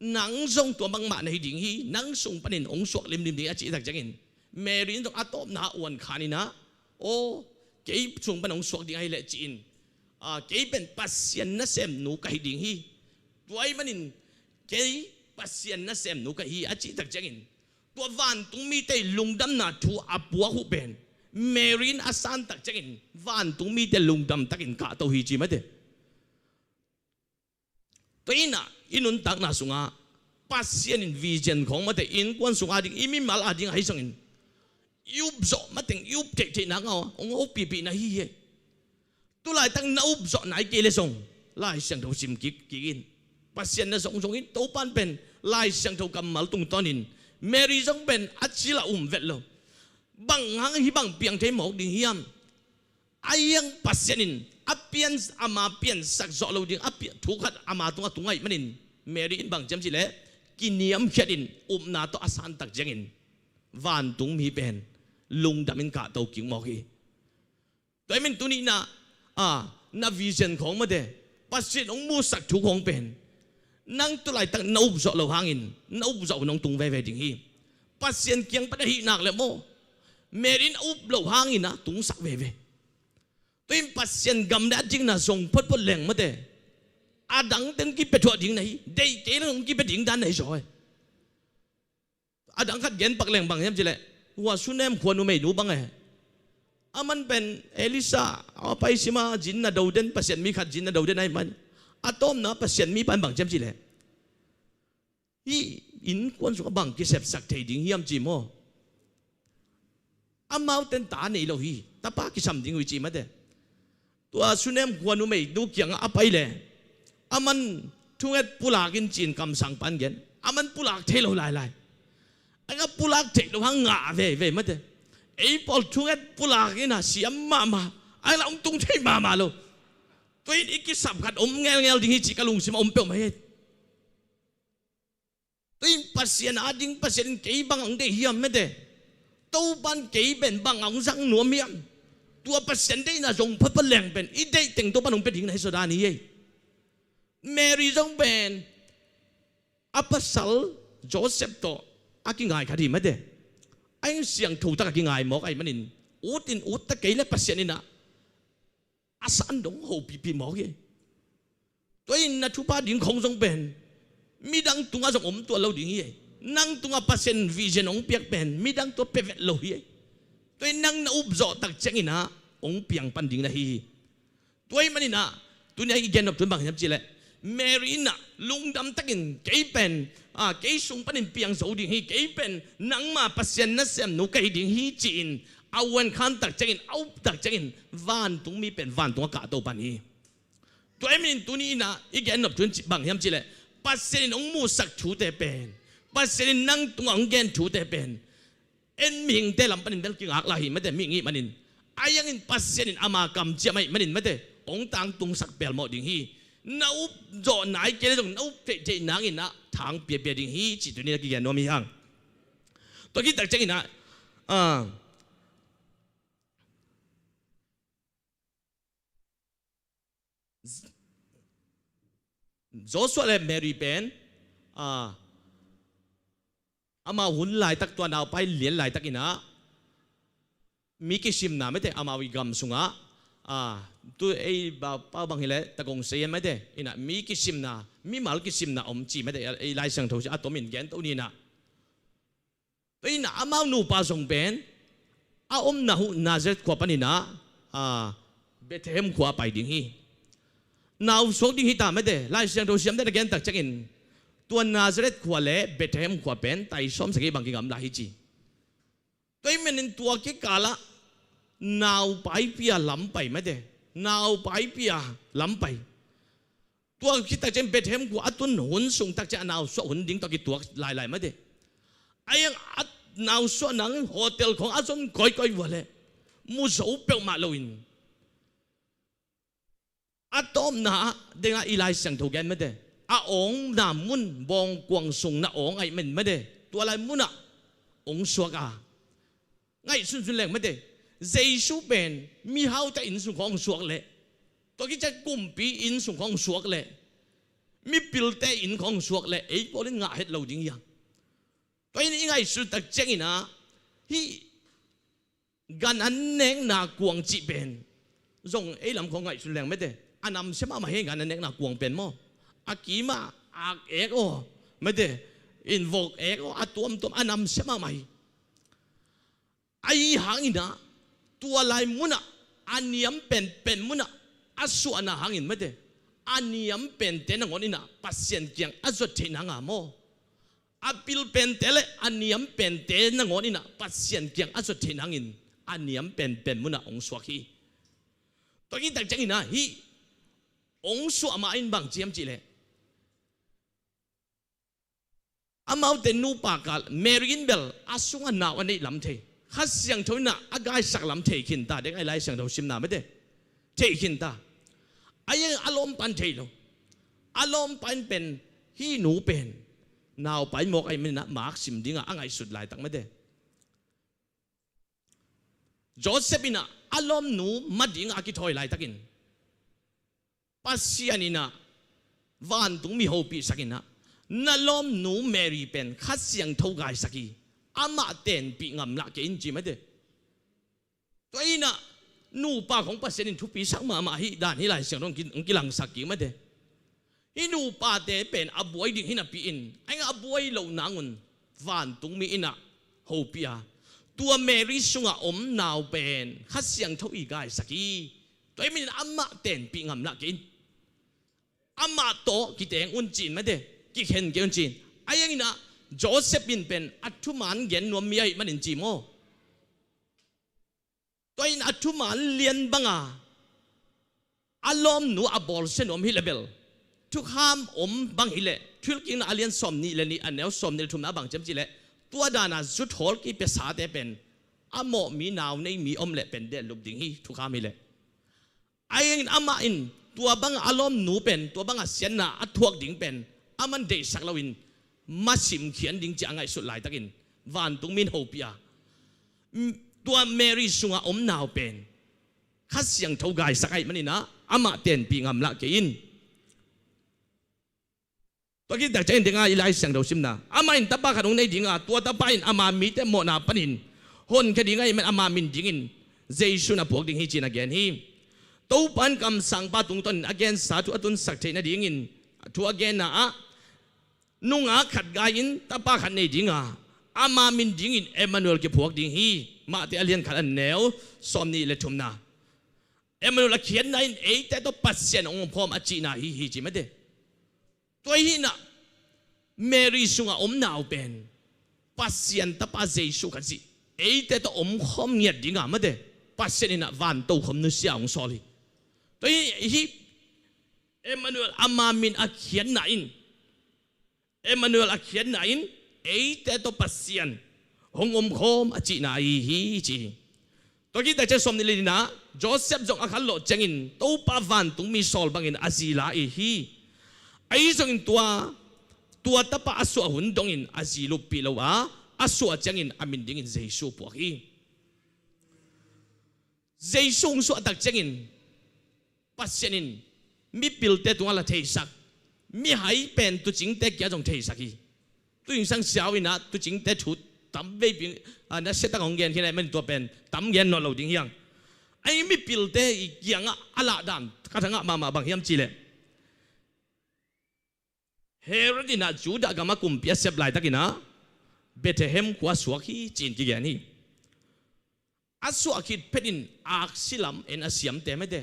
nang zong tua bang ma nei ding hi nang sung panin ong suak lim lim ding achi tak jangin Mary dong atop na wan khanina o cái chung ban ong suak ding ai le chin cái ben pasien na sem nu kai ding hi tuai manin cái pasien na sem nu kai hi achi tak jangin tua van tung mi te lungdam na thu apua hu ben Mary asan tak jangin van tung mi te lungdam takin ka to hi chi mate toina inun tak na sunga pasien in vision khong mate in kwan sunga ding imi mal ading hai sangin yup zo mating yup te na ngao ong o pi na hi he tu lai tang na up zo nai ke le song lai sang tho sim ki pasien na song in to pan pen lai sang tho kam mal tung tonin Mary song pen achila vet lo bang hang hi bang piang the mok ding hiam ayang pasien in apian ama pian sak zo lo ding apian thu khat ama tungai manin Mary in bang jam chi le kiniam khadin na to asan tak jengin van tung mi pen lung damin ka to king mo hi toy min tuni na na vision khong ma de pasien ong mu sak thu khong pen nang tu lai tak nau zo lo hangin nau zo nong tung ve ding hi pasien kyang pa hi nak le mo Merin up lo hangin na tung sak ve toy pasien gam da jing na song phot leng ma de adang ten ki pe thua ding nei dei ke nong ki pe ding dan nei rồi adang khat gen pak leng bang hem chile wa sunem khwanu mei nu bang e aman pen Elisa apai sima jin na do den pasien mi khat jin na do den ai man atom na pasien mi pan bang jem chile hi in kwan su bang ki sep sak thei ding hiam chi mo amau ten ta nei lo hi ta pa ki sam ding wi chi ma de tua sunem khwanu mei nu kyang apai le aman thunget pulakin chin kam sang pan gen aman pulak thelo lai anh pulak thelo lo hang nga ve ma de ei pol thunget pulakin na siam mama ai la ong tung thei mama lo tôi iki sab khat ngel ding hi chi kalung sim pe ma he tôi pasien ading pasien ke bang ang de hiam me de to ban ke ben bang ang sang nuam hiam tua pasien de na jong phat leng ben i de teng to ban ong pe ding nai so da ni ye Mary jong ben apasal Joseph to aki ngai khadi ma de anh siang thu ta ki ngai mo ai manin utin ut ta ke le pasien ina asan dong ho pi mo ge toi na thu pa ding khong jong ben mi dang tunga jong tua lo ding ye nang tunga pasien vision ong piak ben mi dang to pe vet lo ye toi nang na up zo tak cheng ina ong piang pan ding na hi toi manina tunya i gen op tun bang nyam chi le Mary na lungdam takin kei pen kei sung panin piang zo ding hi kei pen nang ma pasien na sem no kai ding hi chin awan khan tak chengin au tak chengin van tung mi pen van tung ka to pan hi to emin tuni na igen op tun bang hiam chi le pasien ong mu sak thu te pen pasien nang tung ong gen thu te pen en ming te lam panin dal ki ngak la hi ma te mi ngi manin ayang in pasien ama kam chi mai manin ma te ong tang tung sak pel mo ding hi nấu dọ nái cái đó nấu chạy nắng in na thang bia đình hi chỉ tụi này cái nó mi hang tôi cái đặc trưng na Joshua là Mary Ben ama hun lại tắc tuan nào phải liền lại tắc ina mi cái sim na mấy thế ama vi gam sunga tôi ấy bao bằng hele ta công xây mấy thế ina mi cái sim na mi mal cái sim na chỉ mấy thế ấy lại sang thầu sẽ atom in gen tao ni na tôi na amau nu pa song ben na hu Nazareth kwa panina Bethlehem kwa pai ding hi nào số ding hi ta mấy thế lại sang thầu siam thế gen tak check in tuan Nazareth kwa le Bethlehem kwa ben tai som sa cái bằng cái ngam la hi chi tôi mình tua cái kala nào bãi bia lắm bày mấy thế nào bãi bia lắm bày tua kita trên Bethlehem của atun hun sung tak cha nào so hun ding to ki tua lại mấy thế ayang at nào so nang hotelของatun koi vale mu so pe ma loin atom na denga ilai sang thu gen mede a ong na mun bong kwang sung na ong ai men mede tua lai muna ong suaka ngai sun sun leng mede Giêsu ben mi hao ta in sung khong suak le to ki cha kum pi in sung khong suak le mi pil te in khong suak le ei po len nga het lo ding yang to in ngai su tak cheng ina hi gan an neng na kuang chi ben rong ei lam khong ngai su leng mede anam sema ma he gan an neng na kuang ben mo akima ak ek o mede invoke ek o atom tom anam sema mai ai hangina tua lai muna aniam pen muna asu ana hangin mede aniam pen ten ngonina pasien kyang azot thinanga mo apil pen tele aniam pen ten ngonina pasien kyang azot thinangin aniam pen muna ong swaki to ki tak changina hi ong su ama in bang chiam chi le amau te nu pa kal merin bel asunga na ani lam the khas siang thoina agai sak lam the khin ta de ai lai siang tho sim na me de the khin ta ai alom pan the lo alom pan pen hi nu pen naw pai mok ai min na mak sim dinga angai sut lai tak me de Josephina alom nu mading aki thoi lai takin pasianina van tung mi ho pi sakina nalom nu Mary pen khas siang tho gai saki ama ten pi ngam la ke in chi ma de toina nu pa khong pasen in thu pi sak ma hi dan hi lai siang dong ki lang sak ki ma de hi nu pa te pen abuai ding hina pi in ai abuai lo nangun van tung mi ina ho pia tua Mary sunga om naw pen khas siang tho i gai saki toi min ama ten pi ngam la ke in ama to ki teng un chin ma de ki khen ke un chin ai ina Joseph bin pen athuman gen nom mi ai manin chi mo toin athuman lian banga alom nu abol sen om hi level thu kham om bang hi le thil king na alien som ni le ni anel som ni thum na bang chem chi le tua dana zut hol ki pe sa te pen amo mi naw nei mi om le pen de lup ding hi thu kham hi le ai in ama in tua bang alom nu pen tua bang a sian na athuak ding pen aman de sak lawin masim khian ding chi angai sut lai takin van tung min ho pia tua Mary sunga om naw pen khas siang tho gai sakai manina ama ten pi ngam la ke in to ki tak chen dinga ilai siang do sim na ama in tapa khanong nei dinga tua tapa in ama mi te mo na panin hon ke dinga men ama min dingin Jesu na pok ding hi chin again hi to pan kam sang pa tung ton again sa tu atun sak the na dingin tu again na nunga khat gain tapa khan nei dinga ama min dingin Emmanuel ke phuak ding hi ma te alien khan an neu som ni le thumna Emmanuel khian nain ei te to pasien ong phom achi na hi chi ma de toi hi na Mary sunga om naw pen pasien tapa Jesu khan si ei te to om khom ngiat dinga ma de pasien ina van to khom nu sia ong soli toi hi Emmanuel ama min a khian na in Emmanuel akhian na in ei te to pasien hong om khom achi na hi chi to ki ta che som ni na Joseph jong akhal lo chengin to pa van tung mi sol bangin azila hi ai jong in tua tapa asu hun dongin azilu pilowa asu chengin amin dingin Jesu po hi Jesu su atak chengin pasienin mi pilte tu ala theisak mi hai pen tu chính te kia trong thầy saki tu in sang xiao ina tu chính te chut tam ve bin na set ta ngong gen khi này mình tua pen tam gen no lo ding yang ai mi pil te i kiang ala dan ka thanga ma bang hiam chi le Herodina Juda gama kum pia sep lai takina Bethlehem kwa suaki chin ki gen hi asu akit pedin aksilam en asiam te me de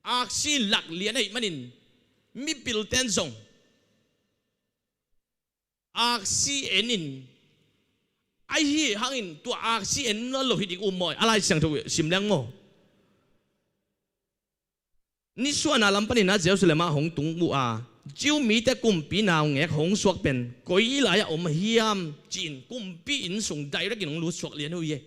aksi lak lian ai manin mi pil ten zong aksi enin ai hi hangin tu aksi en no lo hi dik umoi alai sang thu sim lang mo ni suana lampani na Jerusalem hong tung mu a jiu mi te kum pi naw ngek hong suak pen koi la ya om hiam chin kum pi in sung dai ra kin lu suak lian hu ye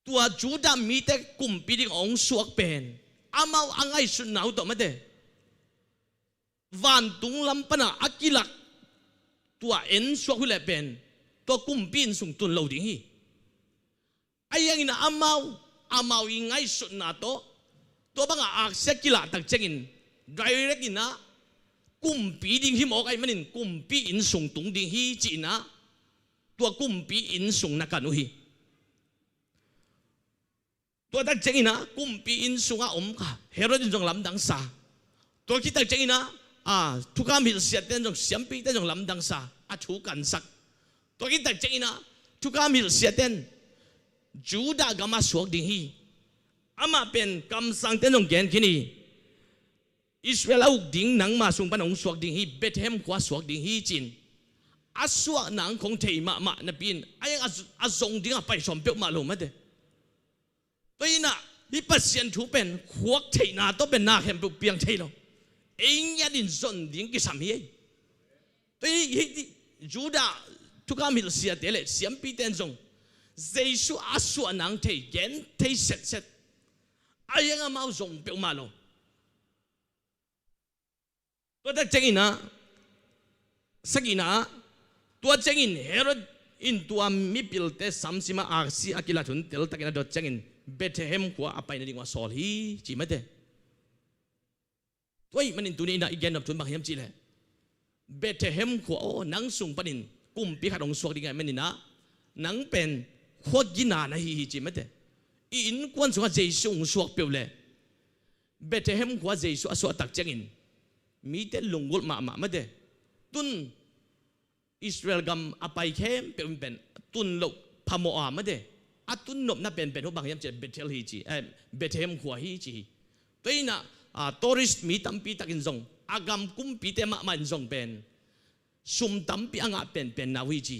tua Juda mi te kum pi dik ong suak pen amau angai sun nau to mate van tung lam pana akilak tua en so hule pen to kumpin sung tun lo ding hi ayang ina amau ingai sun na to banga akse kila tak chengin direct ina kumpi ding hi mo kai manin kumpi in sung tung ding hi chi na tua kumpi in sung na kanu hi tua tak chengina kumpi in sunga ka Herod jong lam dang sa tua kita chengina tukam hil siat ten jong siampi ten jong lam dang sa chu kan sak tua kita chengina tukam hil siat ten Juda gama suak ding hi ama pen kam sang ten jong gen kini Israel au ding nang ma sung panong suak ding hi Bethlehem kwa suak ding hi chin aswa nang kong thei ma na pin ayang azong ding a pai som pe ma lo ma de tôi na đi bắt xiên thú bên khuất thầy na tôi bên na hem bục biang thầy lo anh nhà đình dọn tiếng cái sắm hiếc tôi đi Juda thu cam hiểu xiên thế lệ xiêm pi tên rong Giêsu asua nang thầy gen thầy set ai yang mau rong bèo mà lo tôi đã chăng ina sakina tôi chăng in Herod in tua mi pil te samsima aksi akila thun tel takina dot chang in Bethlehem kwa apai na dingwa sol hi chi mate toi manin tuni na igen of tun bang hiam chi le Bethlehem kwa o nang sung panin kumpi khatong suak dinga manina nang pen khot gina na hi chi mate in kwan sunga Jesu suak pe le Bethlehem kwa Jesu aswa tak chang in mi te lungul ma mate tun Israel gam apai khem pe pen tun lo phamo a mate atun nop na pen ho bang yam che Bethel hi chi Bethlehem khwa hi chi toina tourist mi tampi takin zong agam kumpi te ma man zong pen sum tampi anga pen na hi chi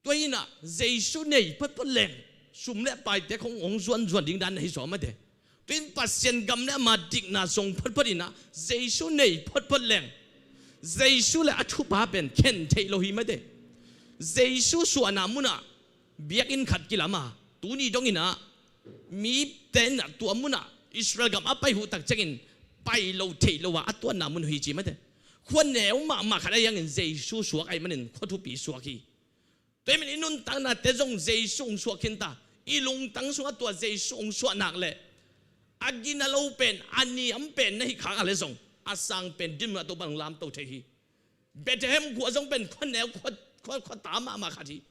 toina Jesu nei pat leng sum le pai te khong ong zuan ding dan hi so ma de twin pasien gam le ma dik na song pat ina Jesu nei pat leng Jesu le athu pa pen ken thei lo hi ma de Jesu su anamuna biak in khat kilama tuni dong ina mi ten tu amuna Israel gam apai hu tak chengin pai lo thei lo wa atwa namun hi chi mate khon neu ma khada yang in Jesu suak ai manin khotu pi suak hi toimin inun tang na te jong Jesu suak kinta ilung tang sunga tua Jesu suak nak le agina lo pen ani am pen nei khang ale jong asang pen dim na to bang lam to thei hi Bethlehem ku jong pen khon neu khot ta ma khati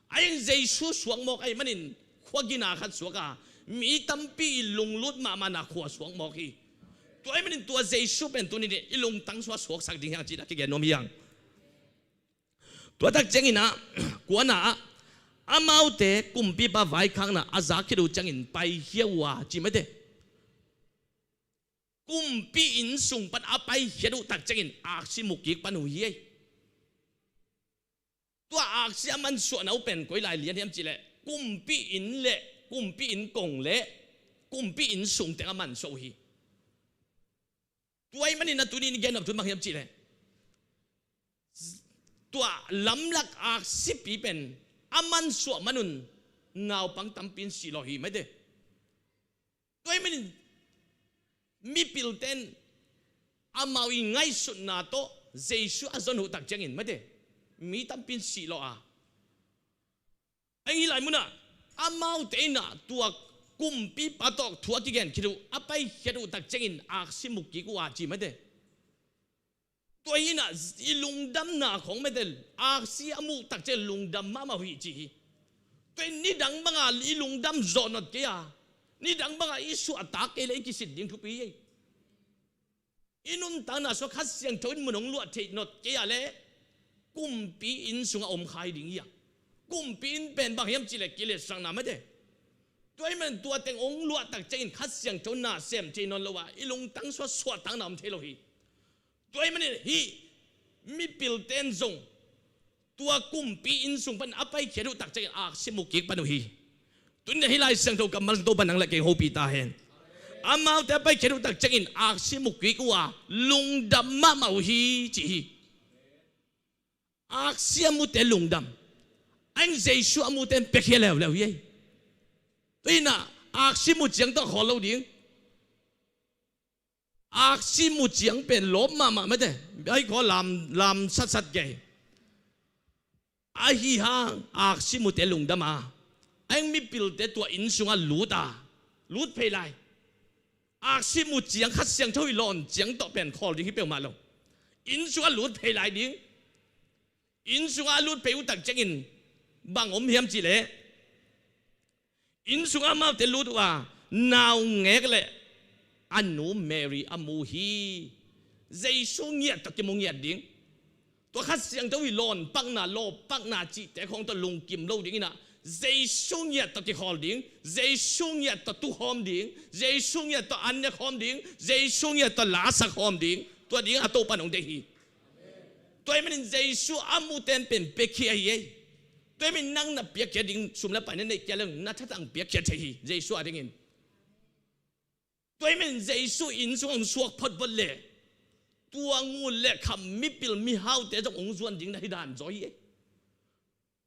ayang Jesu suang mok ay manin khwa gina khat suaka mi tampi lunglut ma na khwa suang mok hi to ay manin tua Jesu pen tu ni ilung tang suak sak ding yang chi da ki gen nom yang tua tak chengina kuana amaute kumpi ba vai khang na azakiru changin pai hiawa chi mate kumpi in sung pat apai hiadu tak chengin aksi mukik panu hi tua aksi aman suan au pen koi lai lian hiam chi le kumpi in kong le kumpi in sung te aman so hi tuai mani na tuni ni gen of tun mang hiam chi le tua lamlak aksi pi pen aman suan manun ngau pang tampin si lo hi mate tuai mani mi pil ten amau ngai sun na to Jesu azon hu tak changin mate mi tampin si lo ai lai muna amau te na tua kumpi patok thua ki gen kiru apai hedu tak chengin aksi mukki ku a chi mate toina ilungdam na khong medel aksi amu tak che lungdam ma hui chi toin ni dang banga ilungdam zonot ke ya ni dang banga isu atak ke le ki sit ding thu pi inun ta na so khas siang toin munong lu the not ke ya le kumpi in sunga khai ding ya kumpi in pen bang hiam chi le ki le sang na ma de toy men tua teng ong lu tak chein khas siang chon na sem che non lo wa ilung tang so so tang nam the lo hi toy men hi mi pil ten zong tua kumpi in sung pan apai khedu tak chein a simukik panu hi tun ne hilai sang tho kamal to banang la ke ho pi ta hen amau te pai khedu tak chein a simukik wa lung dam ma mau hi chi hi aksi amu te lungdam anh Jesu amu ten pekhelew lew ye toina aksi mu chiang to kholo ding si mu chiang pen lom ma me te ai ko lam sat ke a hi hang si mu te lung da ma anh mi pil te tua in sunga lut phê lại si mu chiang khát xiang thôi lon chiang to pen call đi hi pe ma lo in sunga lut phê lại đi in sunga lut phê u tak cheng in bang hiam chi le in sunga ma te lut wa nào nghe cái lệ anh nu Mary amu hi dây số nhiệt tập cái mông nhiệt điếng tôi khát xiang tôi lon bắc na chị để không tôi lùng kim lâu điếng nè dây số nhiệt tập cái hòn điếng dây số nhiệt tập tu hòm điếng dây số nhiệt tập ăn nhạc hòm điếng dây số nhiệt tập lá sắc hòm điếng tôi điếng à tôi pan ông đây hi tôi mình dây số amu tên pen bê kia hi tôi mình năng na bê kia điếng sum la pan này kia lưng na thắt ang bê kia thế hi dây số điếng in tôi mình dây số in xuống suộc phật vật lệ tua ngu lệ khẩm mi pil mi hao để trong ông duan dính này đàn giỏi ấy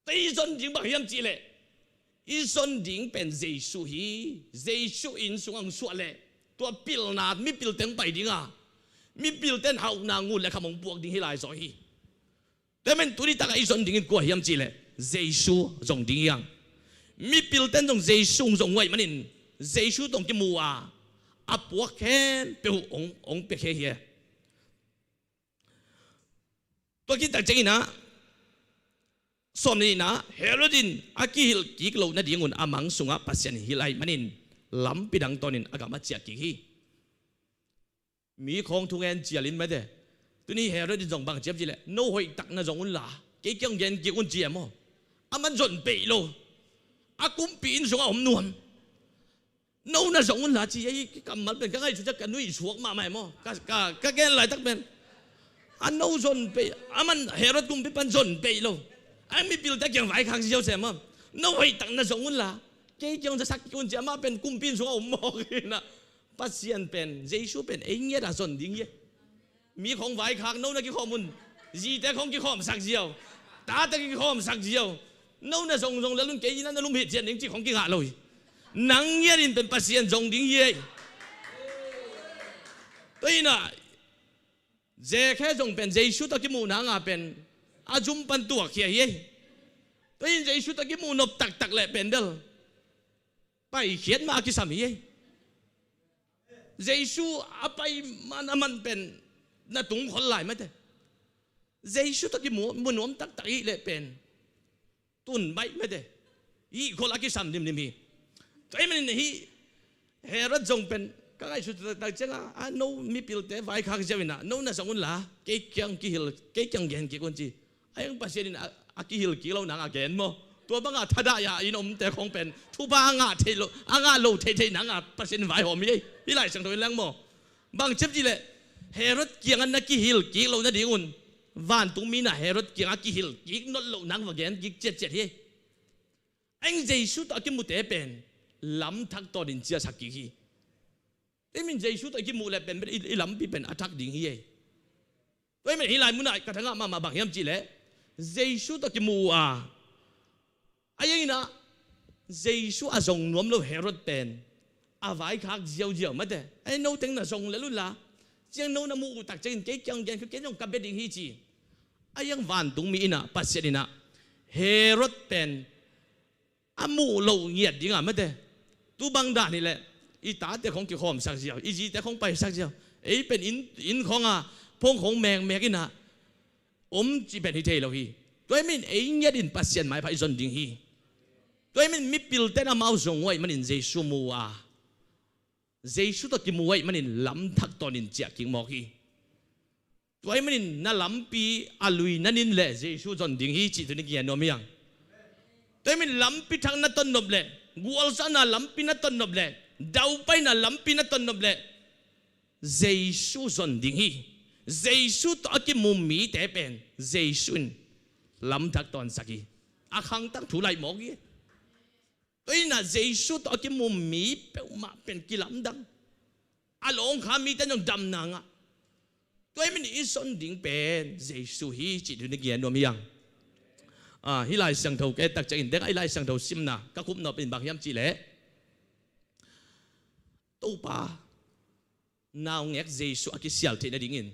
tây duan dính bảo hiểm chi lệ y duan dính bên dây số hi dây số in xuống suộc lệ tua pil na mi pil tiếng bảy dính à mi pil tên hậu na ngu lệ khẩm ông buộc dính hi lại giỏi hi tôi mình tôi đi ta cái duan dính của hiểm chi lệ dây số dòng dính yang mi pil tên dòng dây số dòng vậy mà nên dây số dòng cái mùa à buộc khen biểu ông biết khe here tôi kia đặc trưng na xóm này na Herodin akihil kik lo na dingun amang sunga pasien hilai manin lam pidang tonin agama chia kiki mi khong thungen chia lin made tu ni Herodin jong bang chep jile no hoi tak na jong un la ke kyang gen ki un chia mo aman jon pe lo akum pin sunga om nuam nâu na giống là chỉ ấy cầm mặt bên cái này chúng ta cần nuôi xuống mà mày mo cái gen lại tắc bên anh nâu dồn pe anh Herod cũng biết ban dồn pe luôn anh mới biểu tác chẳng phải khác gì đâu xem không nâu hay tặng na giống là cái trongจะสักคนจะมาเป็นกุมปินxuống ông mò kia na pasienเป็นJesusเป็นấy nghĩa là dồn tiếng nghĩaมีของphải khác nâu na cáiข้อมูลgìแต่ของcáiข้อมสักเดียวตาแต่cáiข้อมสักเดียวnâu na giốngแล้วลุงเกย์นั่นลุงเหตุเช่นนี้ที่ของกี่หาเลย nắng nhé đến bên pasien dòng tiếng gì tôi na dễ khai dòng bên dễ suốt cái mù nắng à bên zoom pan tua kia ấy tôi dễ suốt cái mù nộp tắc lại bên đó phải khiến mà cái sắm ấy dễ suốt phải man bên na tung khol lại mà thế dễ suốt cái mù nộp tắc ấy lại bên tuần bay mà thế ý khol cái sắm điểm hi tôi mình hi Herod dòng bên các ai suy đặc trưng à nâu mi pil te vai khác gì vậy na nâu na song la cái kyang gen cái con gì anh bác sĩ na cái hil cái lâu nang again mo tua bang à thada ya in te khong pen thu ba ngà thề lo ngà lâu thề nang à bác sĩ vai hòm ấy đi lại sang thôi lang mo bang chấp gì lệ Herod kyang anh cái hil cái lâu na diun van tung mi na Herod kyang cái hil cái nó lâu nang và gen cái chết hi anh Jesus ta cái mu te pen lắm thắc to đến chia sạc kỹ thế mình dây suốt cái mù lại bên lắm bị bên attack đỉnh hi vậy mình lại muốn lại cả thằng mà bằng hiểm chỉ lẽ dây suốt cái mù à ai na dây suốt à dòng nuông lâu Herod bên à vài khác diều mất đấy ai nấu tiếng là dòng lại luôn là riêng nấu là mù tạc trên cái chân cái dòng cặp bên đỉnh hi chỉ ai yang van tung mi na bắt sẽ đi na Herod bên à mù lâu nhiệt đỉnh à mất đấy tu băng đạn này lệอีตาแต่ของกี่ข้อมสักเดียวอีจีแต่ของไปสักเดียวไอ้เป็นอินของอ่ะพงของแมงกินอ่ะจีเป็นที่เทเราฮีตัวมันไอ้เนี่ยดินปัสเซียนหมายไปจนดิ่งฮีตัวมันมีปิลเต้นมาเอาส่งไว้มันอินเจสุมัวเจสุตัวกิมไว้มันอินล้ำทักตอนอินเจียกิงมอกฮีตัวมันอินน่าล้ำปีอาลุยนั่นอินเละเจสุจนดิ่งฮีจีตัวนี้เกี่ยนโนมียังตัวมันล้ำปีทางนั่นต้นนบเละกัวลซ่าน่าล้ำปีนั่นต้นนบเละดาวไปน่ะล้ำปีนั่นต้นนบเละเจสุจนดิ่งฮีเจสุตัวกิมุมมีแต่เป็นเจสุนล้ำทักตอนสักฮีอาคังตั้งถูไลหมอกฮีตัวนี้น่ะเจสุตัวกิมุมมีเป็นมาเป็นกิล้ำดังอาลงขามีแต่ยังดำนางอ่ะตัวนี้มันอีสนดิ่งเป็นเจสุฮีจิตดูนึกเย็นโนมียังฮิไลสังเทาแกตักใจอินเด็กไอไลสังเทาซิมนะก็คุ้มนอเป็นบางยามจีเล่ตู้ปลา nào ngẹt Giêsu cái sial thế này đi in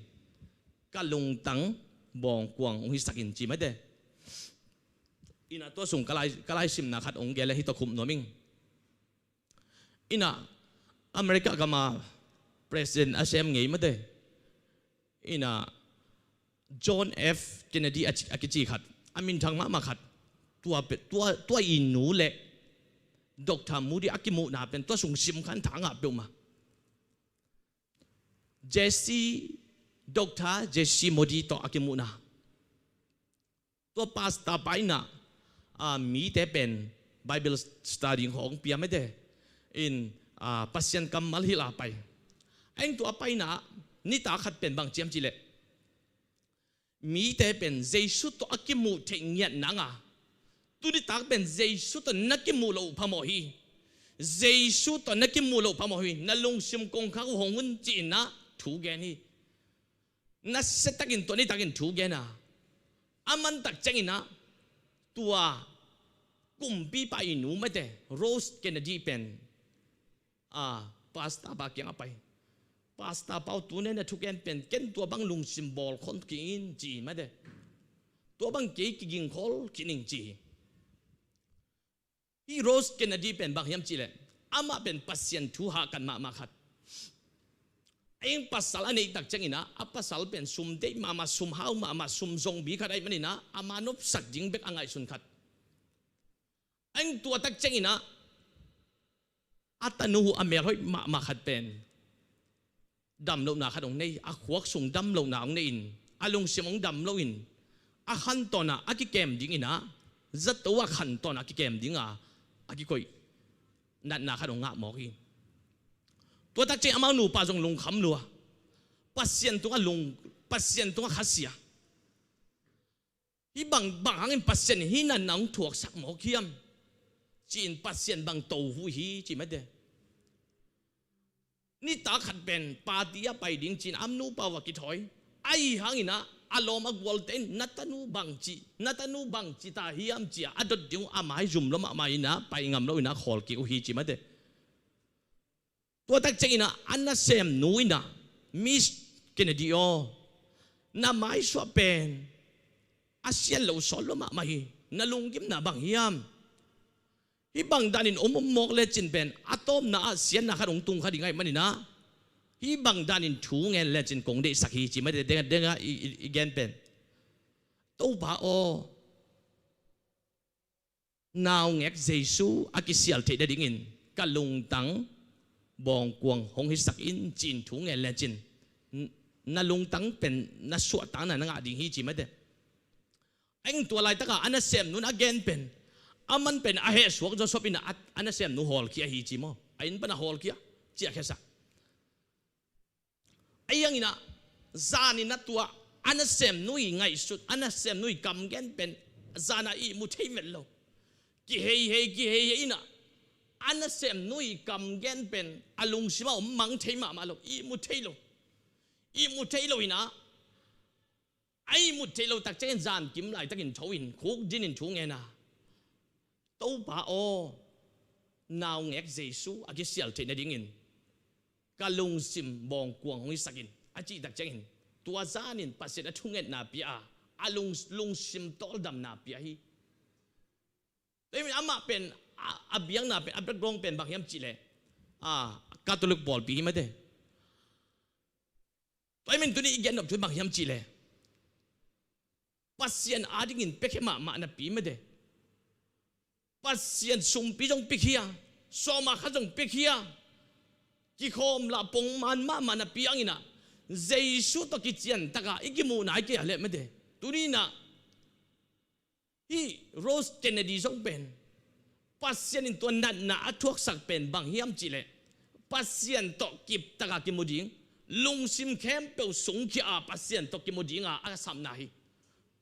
cả lùng tắng bong quang ông hi sakin chỉ mấy đây ina to sung kalai sim na khat ông gele hi to khum no ming ina America kama president asem ngei mấy đây ina John F Kennedy akichi khat amin thang ma khat tua inu le Dr. Moody akimu na pen tua sung sim khan thang a pe ma Dr. Jesse Moody to akimuna to pasta paina mi te pen Bible study hong pia me de in pasien kamal hila pai anh to paina ni ta khat pen bang chiam chile mi te pen Jesu to akimu the ngiat nanga tu ni ta pen Jesu to nakimu lo phamo hi Jesu to nakimu lo phamo hi nalung sim kong kha hongun chi na thu gen hi na se takin to ni takin thu gen na aman tak changina tua kumpi pa inu mate Rose Kennedy pen pasta ba kyang apai pasta pau tu ne na thu gen pen ken tua bang lung symbol khon kin chi mate tua bang ke ki ging khol kining chi hi Rose Kennedy pen bang yam chi le ama pen pasien thu ha kan ma khat anh pasal anh tak changina pasal pen sum de mama sum hau mama sum zong bi khat ai manina amanop sak jing bek angai sun khat anh tua tak changina atanu amel hoi ma khat pen dam lo na khat ong nei a khuak sung dam lo na ong nei in alung simong dam lo in a khan to na a ki kem ding ina zat to wa khan to na ki kem ding a ki koi na khat ong nga mo ki tua tak che amau nu pa jong lung kham lua pasien tunga khasia hi bang hangin pasien hi na nang thuak sak mo khiam chin pasien bang to hu hi chi ma de ni ta khat ben pa dia pai ding chin amnu pa wa ki thoi ai hangina aloma golten natanu bang chi ta hiam chi adot ding amai zum lo ma mai na pai ngam lo ina khol ki u hi chi ma de tua tak changina anna sem nuina Miss Kennedy o na mai so pen asian lo solo ma mai na lungkim na bang hiam hi bang danin mok le chin pen atom na asian na kharung tung khadi ngai manina hi bang danin thu ngel le chin kong de sakhi chi ma de denga igen pen to ba o now ngek Jesu akisial te de dingin kalung tang bong quang hong hi sak in chin thu nge le chin na lung tang pen na suwa tang na nga ding hi chi ma de anh tua lai taka ana sem nun again pen aman pen a he suak jo sop in ana sem nu hol kia hi chi mo ain pa na hol kia chi a khesa ayang ina zani na tua ana sem nu i ngai sut ana sem nu i kam gen pen zana i mu thei vel lo ki hei ina ana sem nui kam gen pen alung sima mang thei ma lo i mu thei lo ina ai mu thei lo tak chen zan kim lai takin thoin khuk din in thu nge na to ba o naw ngek Jesu agi sial the na dingin kalung sim bong kuang hoi sakin achi tak chen tua zanin paset a thunget na pia alung lung sim tol dam na pia hi Tapi ama pen abiang na pen abrak gong pen bang yam chile Catholic ball pi hima de Tapi men tuni igen op tu bang yam chile pasien adingin pekhe ma na pi ma de pasien sum pi jong pikhia so ma kha jong pikhia ki khom la pong man ma na pi angina Jesu to ki chian taka ikimu na ke ale ma de tuni na hi Rose Kennedy jong pen pasien in tuan na athuak sak pen bang hiam chile pasien to kip taka ki muding lung sim khem pe sung ki a pasien to ki muding a sam na hi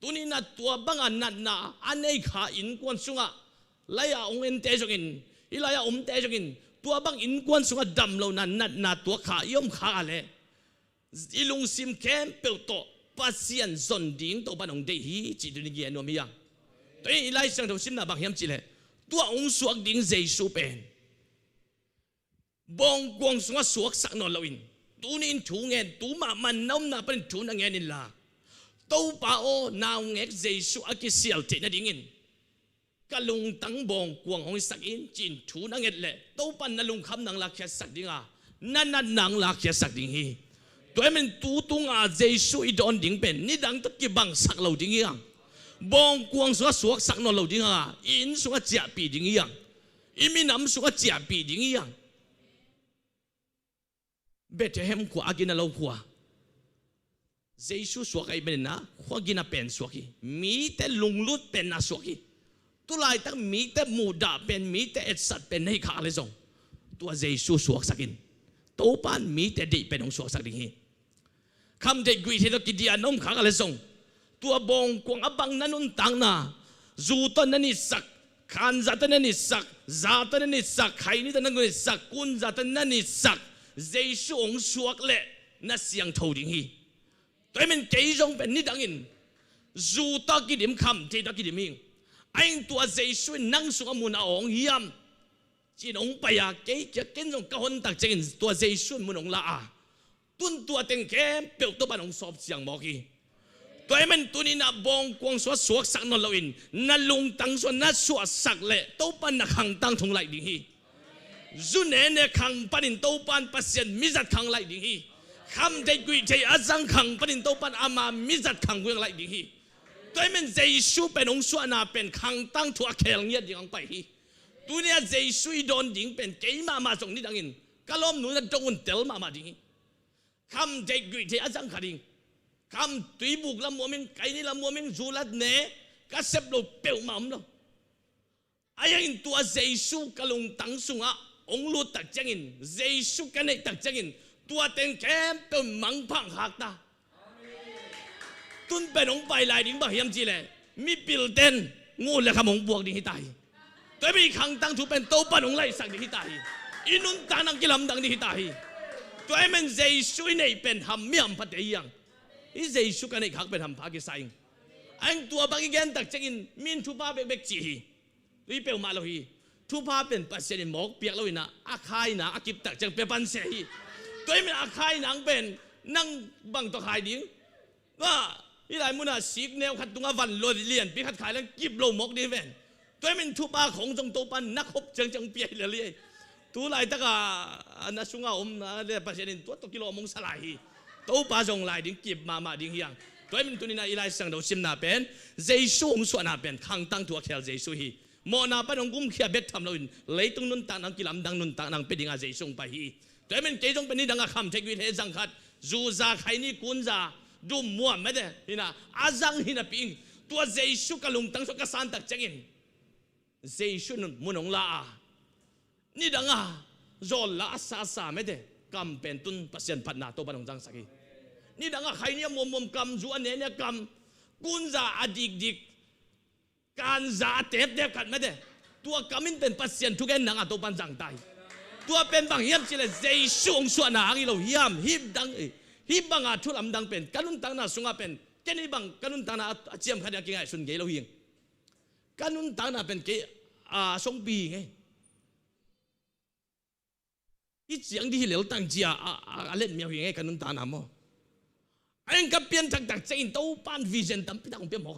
tuni na tua bang na anei kha in kwan sunga laya ong en te jongin ilaya te jongin tua bang in kwan sunga dam lo na tua kha yom kha ale ilung sim khem pe to pasien zon ding to banong de hi chi du ni gi no mi yang toi ilai sang do sim na bang hiam chile tua ong suak ding Jesu pen bong kwang sunga suak sak no loin ตูนี่ถูเงินตูมามันน้ำน่ะเป็นถูนังเงินนี่ละตู้ป่าโอนาวเงกเจสุอากิเสียลเทนดิ่งินกะลุงตั้งบงกวงของสักอินจินถูนังเงินเลยตู้ปันนลุงคำนังลักเขียสักดิ่งอ่ะนั่นนังลักเขียสักดิ่งฮีตัวมันตูตุงอาเจสุอีดอนดิ่งเป็นนี่ดังตะกี้บังสักเหล่าดิ่งยังบงกวงสวกสักนอเหล่าดิ่งอ่ะอินสวกเจียปีดิ่งยังอิมินำสวกเจียปีดิ่งยังเบธเฮมขวากินเราขวาเจสุสวกไอ้เป็นนะขวากินเป็นสวกีมีแต่ลุงลุดเป็นนะสวกีตัวลายตั้งมีแต่มูดาเป็นมีแต่เอ็ดสัตเป็นให้ขาเลยส่งตัวเจสุสวกสักินตัวปานมีแต่ดีเป็นของสวกสักดิ่งคำเด็กกุยที่เรากินดีอันน้มขาเลยส่งตัวบงกวงอบังนั้นนุ่นตังนะจูตอนนั้นนี่สักขันจัตนั้นนี่สักจัตนั้นนี่สักใครนี่ตอนนั้นนี่สักกุนจัตนั้นนี่สักเจสุองสวกเละน่าเสียงทูดิ่งฮีตัวมันเกยจงเป็นนิดังอินจูตอกิดิมคำที่ตอกิดิมิงไอ้ตัวเจสุนั่งสุกมุนอาองยามจีนองไปอะเกยจะกินจงกะฮนตักเจนตัวเจสุมุนองละอาตุนตัวเต็งแก่เปียวตัวบ้านองสอบเสียงบอกฮีตัวมันตัวนี้น่ะบงกวงสวดสวกสักนนเราอินนั่นลุงตังส่วนนั่นสวดสักเละตัวปันนักขังตังทงไหลดิ่งฮีจุนเนี่ยขังปันินตัวปันปัสเซนมิจัดขังไหลดิ่งฮีคำเด็กกุยใจอาจังขังปันินตัวปันอามามิจัดขังกุยไหลดิ่งฮีตัวมันเจสุเป็นองค์ส่วนน่ะเป็นขังตังทั่วเคลเงียดิ่งไปฮีตัวเนี่ยเจสุโดนดิ่งเป็นเกยมาส่งนี่ดังอินกะล้อมหนูจะจงอุ่นเตลมาดิ่งฮีคำเด็กกุยใจอาจังขัดดิ่งคำตุยบุกละมัวมิงไก่นี่ละมัวมิงจูลัดเน่ก็เสพเราเปียวมั่มเนาะไอ้ยังตัวเจสุกะลงตังสุงะองลุตักจังอินเจสุกันในตักจังอินตัวเต็งแคมเป็นมังพังหักตาตุนเป็นองไปลายดิ่งบ่เฮียมจีเลยมีปิลเต้นงูเลยขมงบวกดิ่งที่ตายตัวมีขังตังถูเป็นโตปันองไล่สักดิ่งที่ตายอินุนตานังกิลำดังดิ่งที่ตายตัวมันเจสุในเป็นหำเมียมพัดเอียงอีเจสุกันในขักเป็นทำพากิไซน์อันตัวบางอย่างตักจังอินมินทุบาเบกจีรีเปลมาโลฮีทุบาเป็นปัสเซนหมอกเปียกโลหินะอาคายนะอากิบตักจังเป็นปันเสียฮีตัวมันอาคายนังเป็นนั่งบังตัวขายดิ้งว่าอีหลายมุนาสิกแนวขัดตุงวันโลเลียนปีขัดขายแล้วกิบโลหมอกดีแม่นตัวมันทุบาของจงโตปันนักฮบจังเปียเลยตัวหลายตะกานัสุงาอมนะเรียปัสเซนตัวตกิโลมงสลายตัวปาจงลายดิ้งกิบมาดิ้งเฮียงตัวมันตัวนี้นะอีไลสังดาวซิมนาเป็นเจสุองส่วนนาเป็นขังตั้งตัวเคลเจสุฮีมอนาปนองกุมเขียเบ็ดทำเราอินเลยตรงนู้นต่างนังกิลำดังนู้นต่างนังเป็นดิ้งอาเจสุงไปฮีตัวมันเจจงเป็นนี่ดังคำเทควิเทสังขัดจูซาใครนี่กุนซาดูมัวไม่ได้นี่นะอาจังฮินาปิงตัวเจสุกลุงตั้งสกัสันตักจังอินเจสุนมุนองลานี่ดังอ่ะโจลละซาไม่ได้กำเป็นตุนปัสเซียนพันนาตัวปนองจังสักทีนี่ดังใครเนี่ยมุมกำจวนเนี่ยกำกุนจาอดีกการจาเทปกันไม่ได้ตัวกำมินเป็นปัสเซียนทุกแห่งนังตัวปันจังตายตัวเป็นบางเยี่ยมสิเลยเจสุงส่วนหางเราเยี่ยมฮิบดังฮิบบางอาทุลำดังเป็นกันุนตังนาสุงาเป็นแค่นี้บางกันุนตังนาเจียมขัดยังไงสุนเกเราเฮียงกันุนตังนาเป็นเกสงปีไงอีเสียงที่เหลียวตั้งเจียเล่นเมียวยังไงกันนุ่นตาหนามอไอ้กับเปลี่ยนจากเจนตัวปานวิเศษตั้มพิทักษ์เปลี่ยนหมอก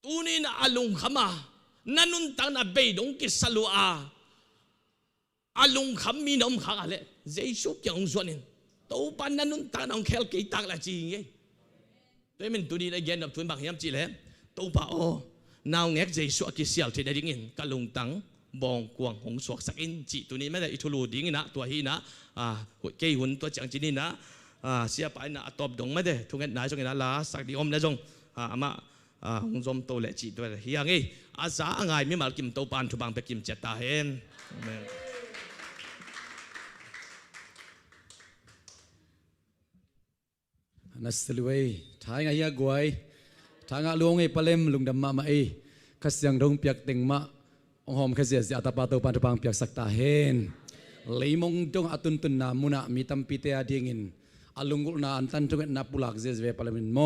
ตัวนี้น่ะอารมณ์ขมานั่นนุ่นตาหนาเบยดงกิสลัวอารมณ์ขมีน้ำขาอะไรเจสุกยังส่วนนึงตัวปานนั่นนุ่นตาหนาเคลกี่ตังละจีไงตัวมันตัวนี้ได้เย็นแบบทุนบางยามจีเลยตัวป่าโอ้นาวเง็กเจสุกิเสียลที่ได้ดิ้งกะลุงตังบองกวงหงสวกสักอินจีตัวนี้ไม่ได้อิทุลูดิ้งนะตัวฮีนะเกี่ยหุ่นตัวจังจีนี่นะเสียไปนะตบดงไม่ได้ทุกเงินนายจงเงินละสักดีอมนะจงมาหงจอมโตเละจีตัวเฮียงอาสาไงไม่มากิมโตปานทุบังไปกิมเจตาเห็นนัสลุยท้ายไงยากวยทางลวงไอ้ปลมลุงดำมาไอ้ขัดเสียงดงเปียกติงมาองหอมขัดเสียงอัตปาโตปานทุบังเปียกสักตาเห็นเลยมงจงอตุนตุนนามุนะมีตัมปิเตอดิ่งินอลุงกุลนาอันตันทุกนับปุลักเจสเวปลมินโม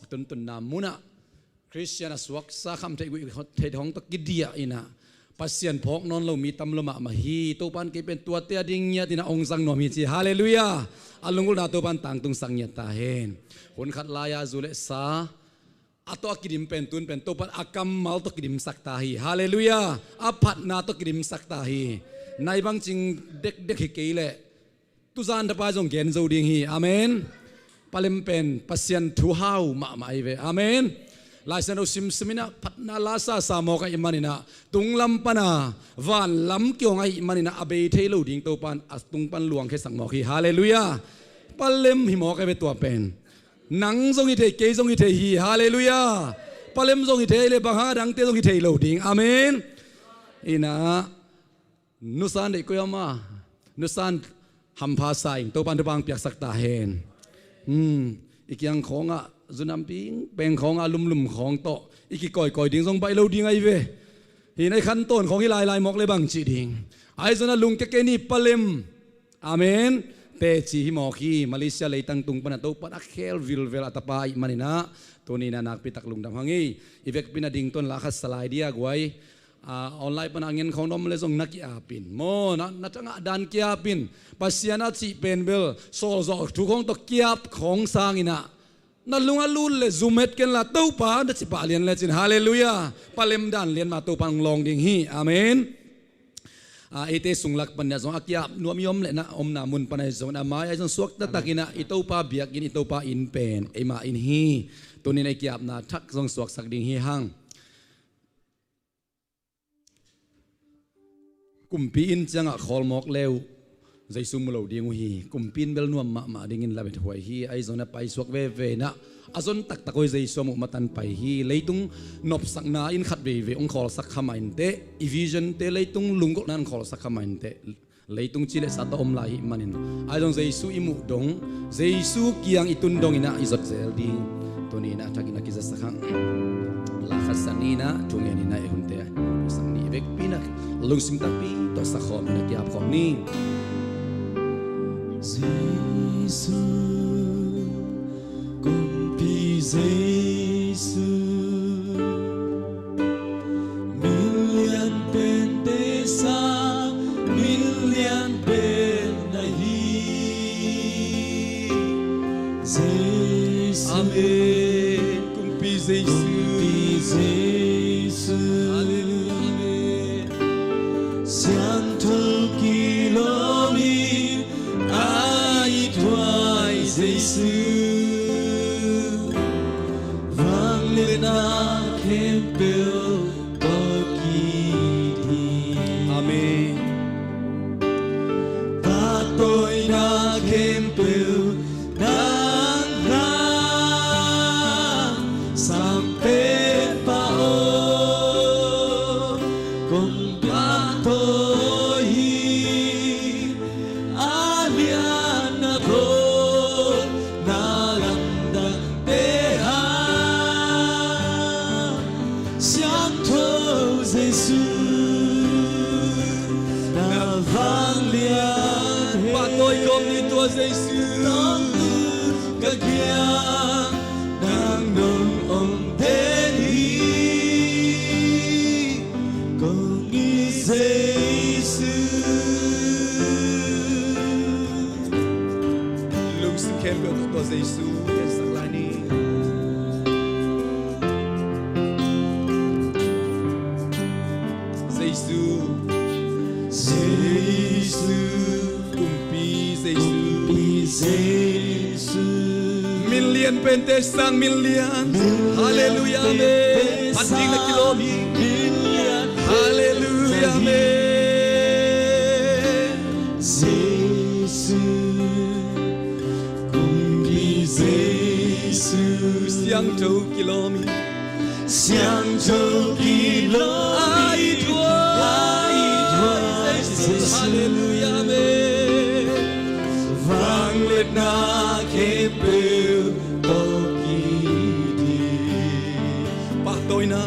อตุนตุนนามุนะคริสเตียนสวักสาคำเทกุเททองตะกิดียอินะ pasien phok non lo mi tam lo ma ma hi to pan ke pen tua te ding nya tina ong sang no mi chi hallelujah alungul na to pan tang tung sang nya ta hen hun khat la ya zule sa ato kidim pen tun pen to pan akam mal to kidim sak ta hi hallelujah aphat na to kidim sak ta hi nai bang ching dek dek hi ke le tu zan da pa jong gen zo ding hi amen palem pen pasien thu hau ma mai ve amen lai san sim simina patna lasa samo ka imanina tunglam pana van lam kyo ngai imanina abe thelo ding to pan astung pan luang khe sangmo hi hallelujah palem hi mo ka be to pen nang zong i the ke zong i the hi hallelujah palem zong i the le bang ha dang te zong i the lo ding amen ina nusan de koyama nusan hampha sai to pan to bang piak sak ta hen ikyang khonga zunam ping beng khong alum lum khong to iki koi koi ding jong bai lo ding ai ve hi nai khan ton khong hi lai lai mok le bang chi ding ai zona lung ke ke ni palem amen pe chi hi mo khi Malaysia lei tang tung pana to pan a khel vil vel atapa i manina to ni na nak pitak lung dam hangi ivek pina ding ton la kha salai dia gwai online pan angin khong nom le jong naki apin mo na tanga dan kia pin pasiana chi pen bel sol zo thu khong to kiap khong sang ina na lunga lul le zumet ken la to pa da chi pa lian le chin hallelujah palem dan lian ma to pang long ding hi amen ite sunglak pan ya zong akia nuam yom le na om na mun panai zong na mai ai jong suak ta takina ito pa biak in ito pa in pen ema in hi to ni nei kiap na thak jong suak sak ding hi hang kumpi in changa kholmok leu jaisu mulo ding hi kumpin bel nuam ma ding in labet hoi hi ai zona pai suak ve ve na azon tak takoi jaisu mu matan pai hi leitung nop sak na in khat ve ve ong khol sak khamain te evision te leitung lungok nan khol sak khamain te leitung chile sa ta om lai manin ai dong jaisu imu dong jaisu kiang itun dong ina izot zel ding to ni na thakina ki jasakhang la khasanina tungeni na e hunte sang ni vek pinak lungsim tapi to sa khom na ki ap khom ni Giêsu kumpi Giêsu milian pentesa milian penahi Giêsu amen kumpi Giêsu hallelujah santo kilomi Giêsu vang lên na khen bêu có kỳ thi amen ta tôi na khen bêu nang na sampai pao cùng ba tôi alian na Giêsu đã vang lian và tôi không đi tua Giêsu các kia đang nồng ôm đến đi cùng đi Giêsu lúc xin khen ngợi tua Giêsu khen sang lại đi Giêsu kumpi Giêsu million pente sang million hallelujah amen panding na kilomi million hallelujah amen Giêsu kumpi Giêsu siang châu kilomi ai thua hallelujah amen vang lên na khen bêu to kỳ đi ba tôi na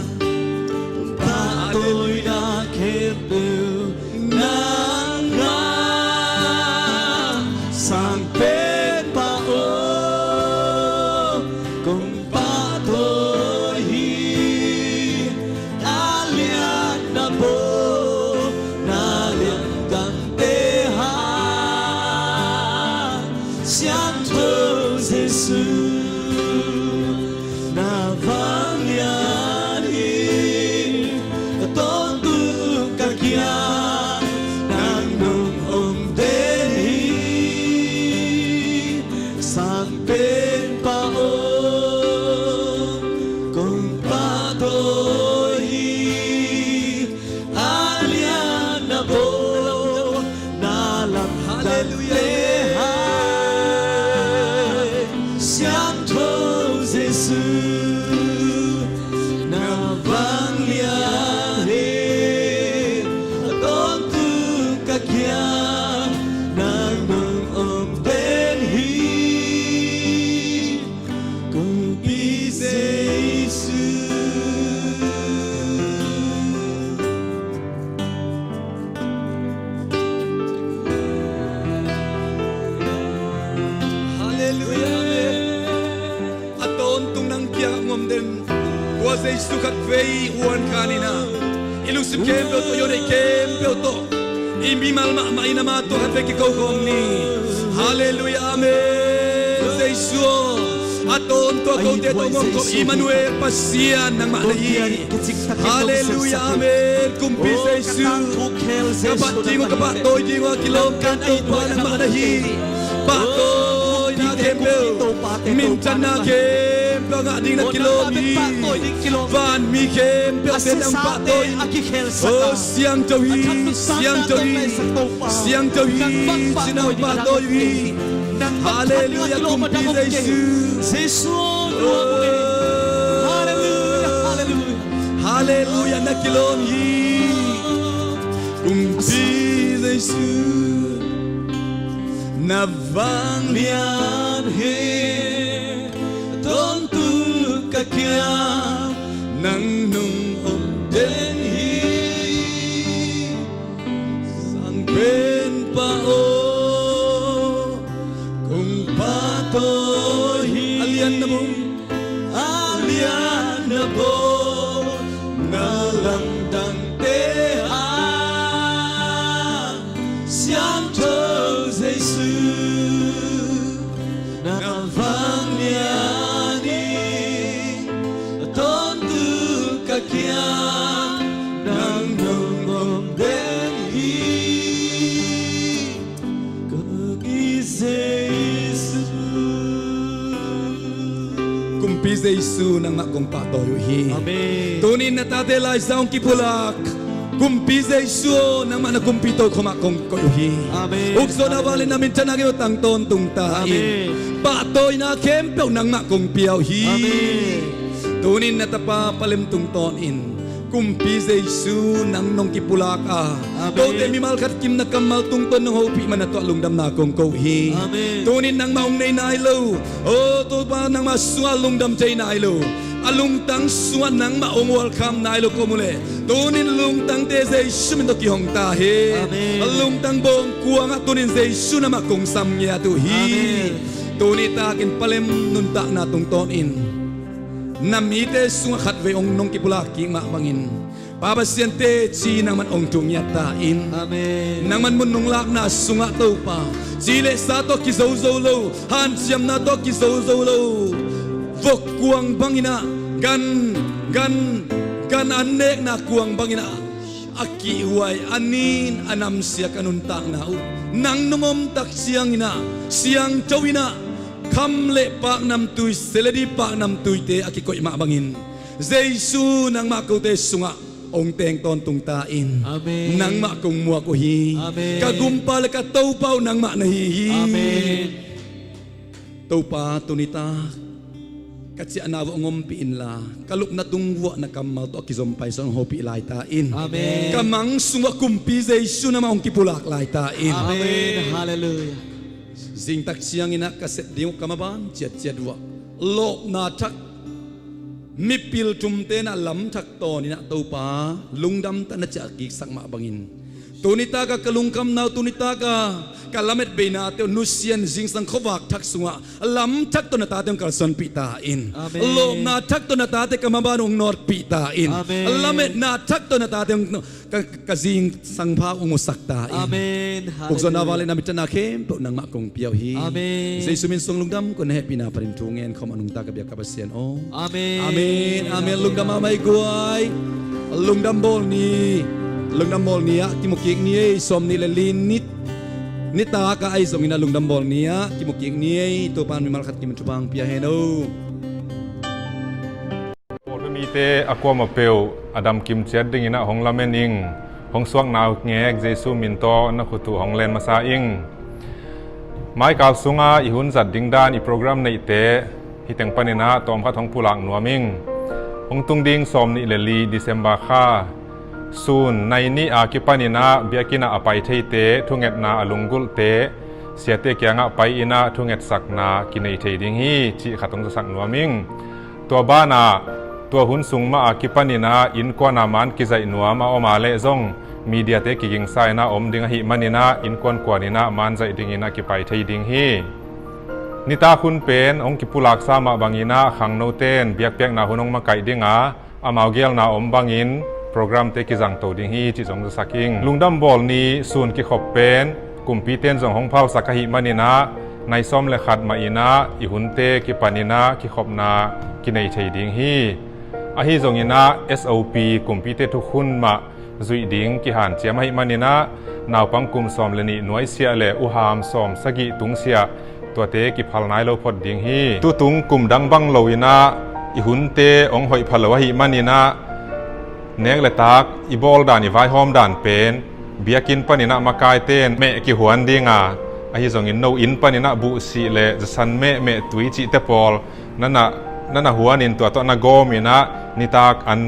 khen bêu na nga sang bên ba ô cùng ba tôi hi alian na bo sáng thơ Giêsu na vang lian hi tôn tu cả kia nang nung ông đến hi sang bên pa ôm cùng pa tôi hi alian na bo na lam hallelujah hai sáng thơ Giêsu na vang lian hi tôn tu cả kia nang nung ông đến hi cùng bi Giêsu. Hallelujah. Aton tung nang kia ngom dem. Wa Giêsu khat vei uan kanina. Ilusip kem pe to yore kem pe to. Imi mal ma ina ma to khat vei ki kau kom ni. Hallelujah. Amen. Giêsu. Aton to kau te to ngom ko Emmanuel pasian nang ma dai. Hallelujah. Amen. Kumpi Giêsu. Kapat jingo kapat toy jingo kilom kan to pa nang ma dai. Pa toy na kempel min chan na kempel nga ding na kilomi van mi kempel te nang pa toy oh siang tawi siang tawi siang tawi sinang pa toy wi hallelujah kumpi Giêsu hallelujah na kilomi kumpi Giêsu na vang lian he tôn tu cả kia nang nung ông đến hi sang bên pa ô cùng pa tôi hi alian na bo na lam dang te ha xiang thơ Giêsu na vang lian đi tôn tu cả kia nang nung ông đến hi kumpi Giêsu kumpi Giêsu nang ma kong pa toy hi amen tunin na ta te lai saung kipulak kumpi Giêsu nang mana kumpi to khoma kong ko hi amen ukso na wale na min chana ge tang ton tung ta amen pa toy na kem pe nang ma kong piao hi amen tunin na tapa palem tung ton in kumpi Giêsu nang nong kipulak a to te mi mal khat kim na kamal tung ton nong hopi man to lungdam na kong ko hi amen tunin nang maung nei nai lo o to pa nang ma sual lungdam chei nai lo alung tang suan nang ma ong welcome nai lo ko mule tunin lung tang te Giêsu min to ki hong ta he alung tang bong kuang tunin Giêsu na ma kong sam nya tu hi tunin ta kin palem nun ta na tung ton in namite sunga khat ve ong nong kipula ki ma bangin papasiente chi nang man ong tung ya ta in amen nang man mun nong lak na sunga to pa chile sa to ki zo zo lo han siam na to ki zo zo lo vok kuang bangina gan anek na kuang bangina aki huai anin anam sia kanun tak na u nang nongom tak siang ina siang chawina kham le pak nam tui seledi pak nam tui te aki koi ma bangin Giêsu nang ma ko te sunga ong teng ton tung ta in amen nang ma kong mua ko hi amen kagumpa le ka tau pau nang ma na hi amen tau pa tunita katsi anawa ngom pi in la kaluk na tungwa na kamal to kizom pai song hopi lai ta in amen kamang sunga kumpi Giêsu na maong kipulak lai ta in amen hallelujah zing tak siang ina kaset diu kamaban chet wa lok na thak mipil tum te na lam thak to ni na to pa lungdam ta na cha ki sak ma bangin tunita ka kalungkam naw tunita ka kalamet bina te nusian jing sang khowak thak sunga lam thak to na ta te kalson pita in lom na thak to na ta te kamabanong nor pita in lamet na thak to na ta te ka jing sang pha umusak ta in Amen. ukso na wale na mitana kem to nang ma kong piaw hi Amen. Jesus min song lungdam ko na happy na parin tungen khom anung ta ka biak ka pasien o Amen. amen amen lungdam amai guai lungdam bol ni lungdam bol ni kimukik ni som ni lelinit nita ka ay zong ina lungdam bol niya kimukik ni to pan mi malkhat kim tubang pia heno Pol mi te akwa ma peu Adam Kim Chiat ding ina hong lamen ing hong suak naw ngek Jesu min to na khutu hong len masa ing mai kal sunga I hun zat ding dan I program nei te hi teng panina tom khat hong pulang nuaming hong tung ding som ni leli December kha sun nai ni a ki panina biakina apai thei te thunget na alungul te siate kyanga pai ina thunget sakna kinei thei ding hi chi khatong sak nuaming to bana to hun sungma a ki panina in ko na man ki zai nuama o ma le zong media te ki ging sai na om ding hi manina in kon kwanina man zai ding ina ki pai thei ding hi nita khun pen ong ki pulak sama bangina khang no ten biak pek na hunong ma kai dinga amau gel na om bangin program te ki jang to ding hi chi jong saking lungdam bol ni sun ki khop pen kumpiten jong hong phau sakahi manina nai som le khat ma ina I hunte ki panina ki khopna ki nei thei ding hi a hi jong ina SOP kumpite thu khun ma zui ding ki han chiam hi manina naw pang kum som le ni noi sia le u ham som sagi tung sia to te ki phal nai lo phot ding hi tu tung kum dang bang lo ina I hunte ong hoi phalawa hi manina nek le tak I bol dan I vai hom dan pen biakin panina makai ten me ki huan dinga a hi zong in no in panina bu si le san me tui chi te pol nana huan in to na gomina nitak an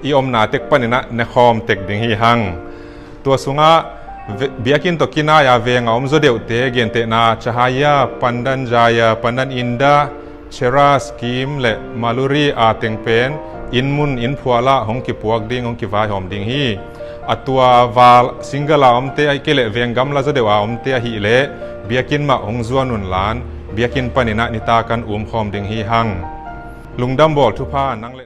I om na tek panina ne khom tek ding hi hang to sunga biakin to kinaya venga om zo deu te gen te na chahaya pandan jaya pandan inda chera scheme le maluri a teng pen inmun in phuala hong ki puak ding hong ki vai hom ding hi atua wal singala omte ai kele vengam la zadewa omte hi le biakin ma hong zuanun lan biakin panina nita kan khom ding hi hang lungdam bol thu pha nang le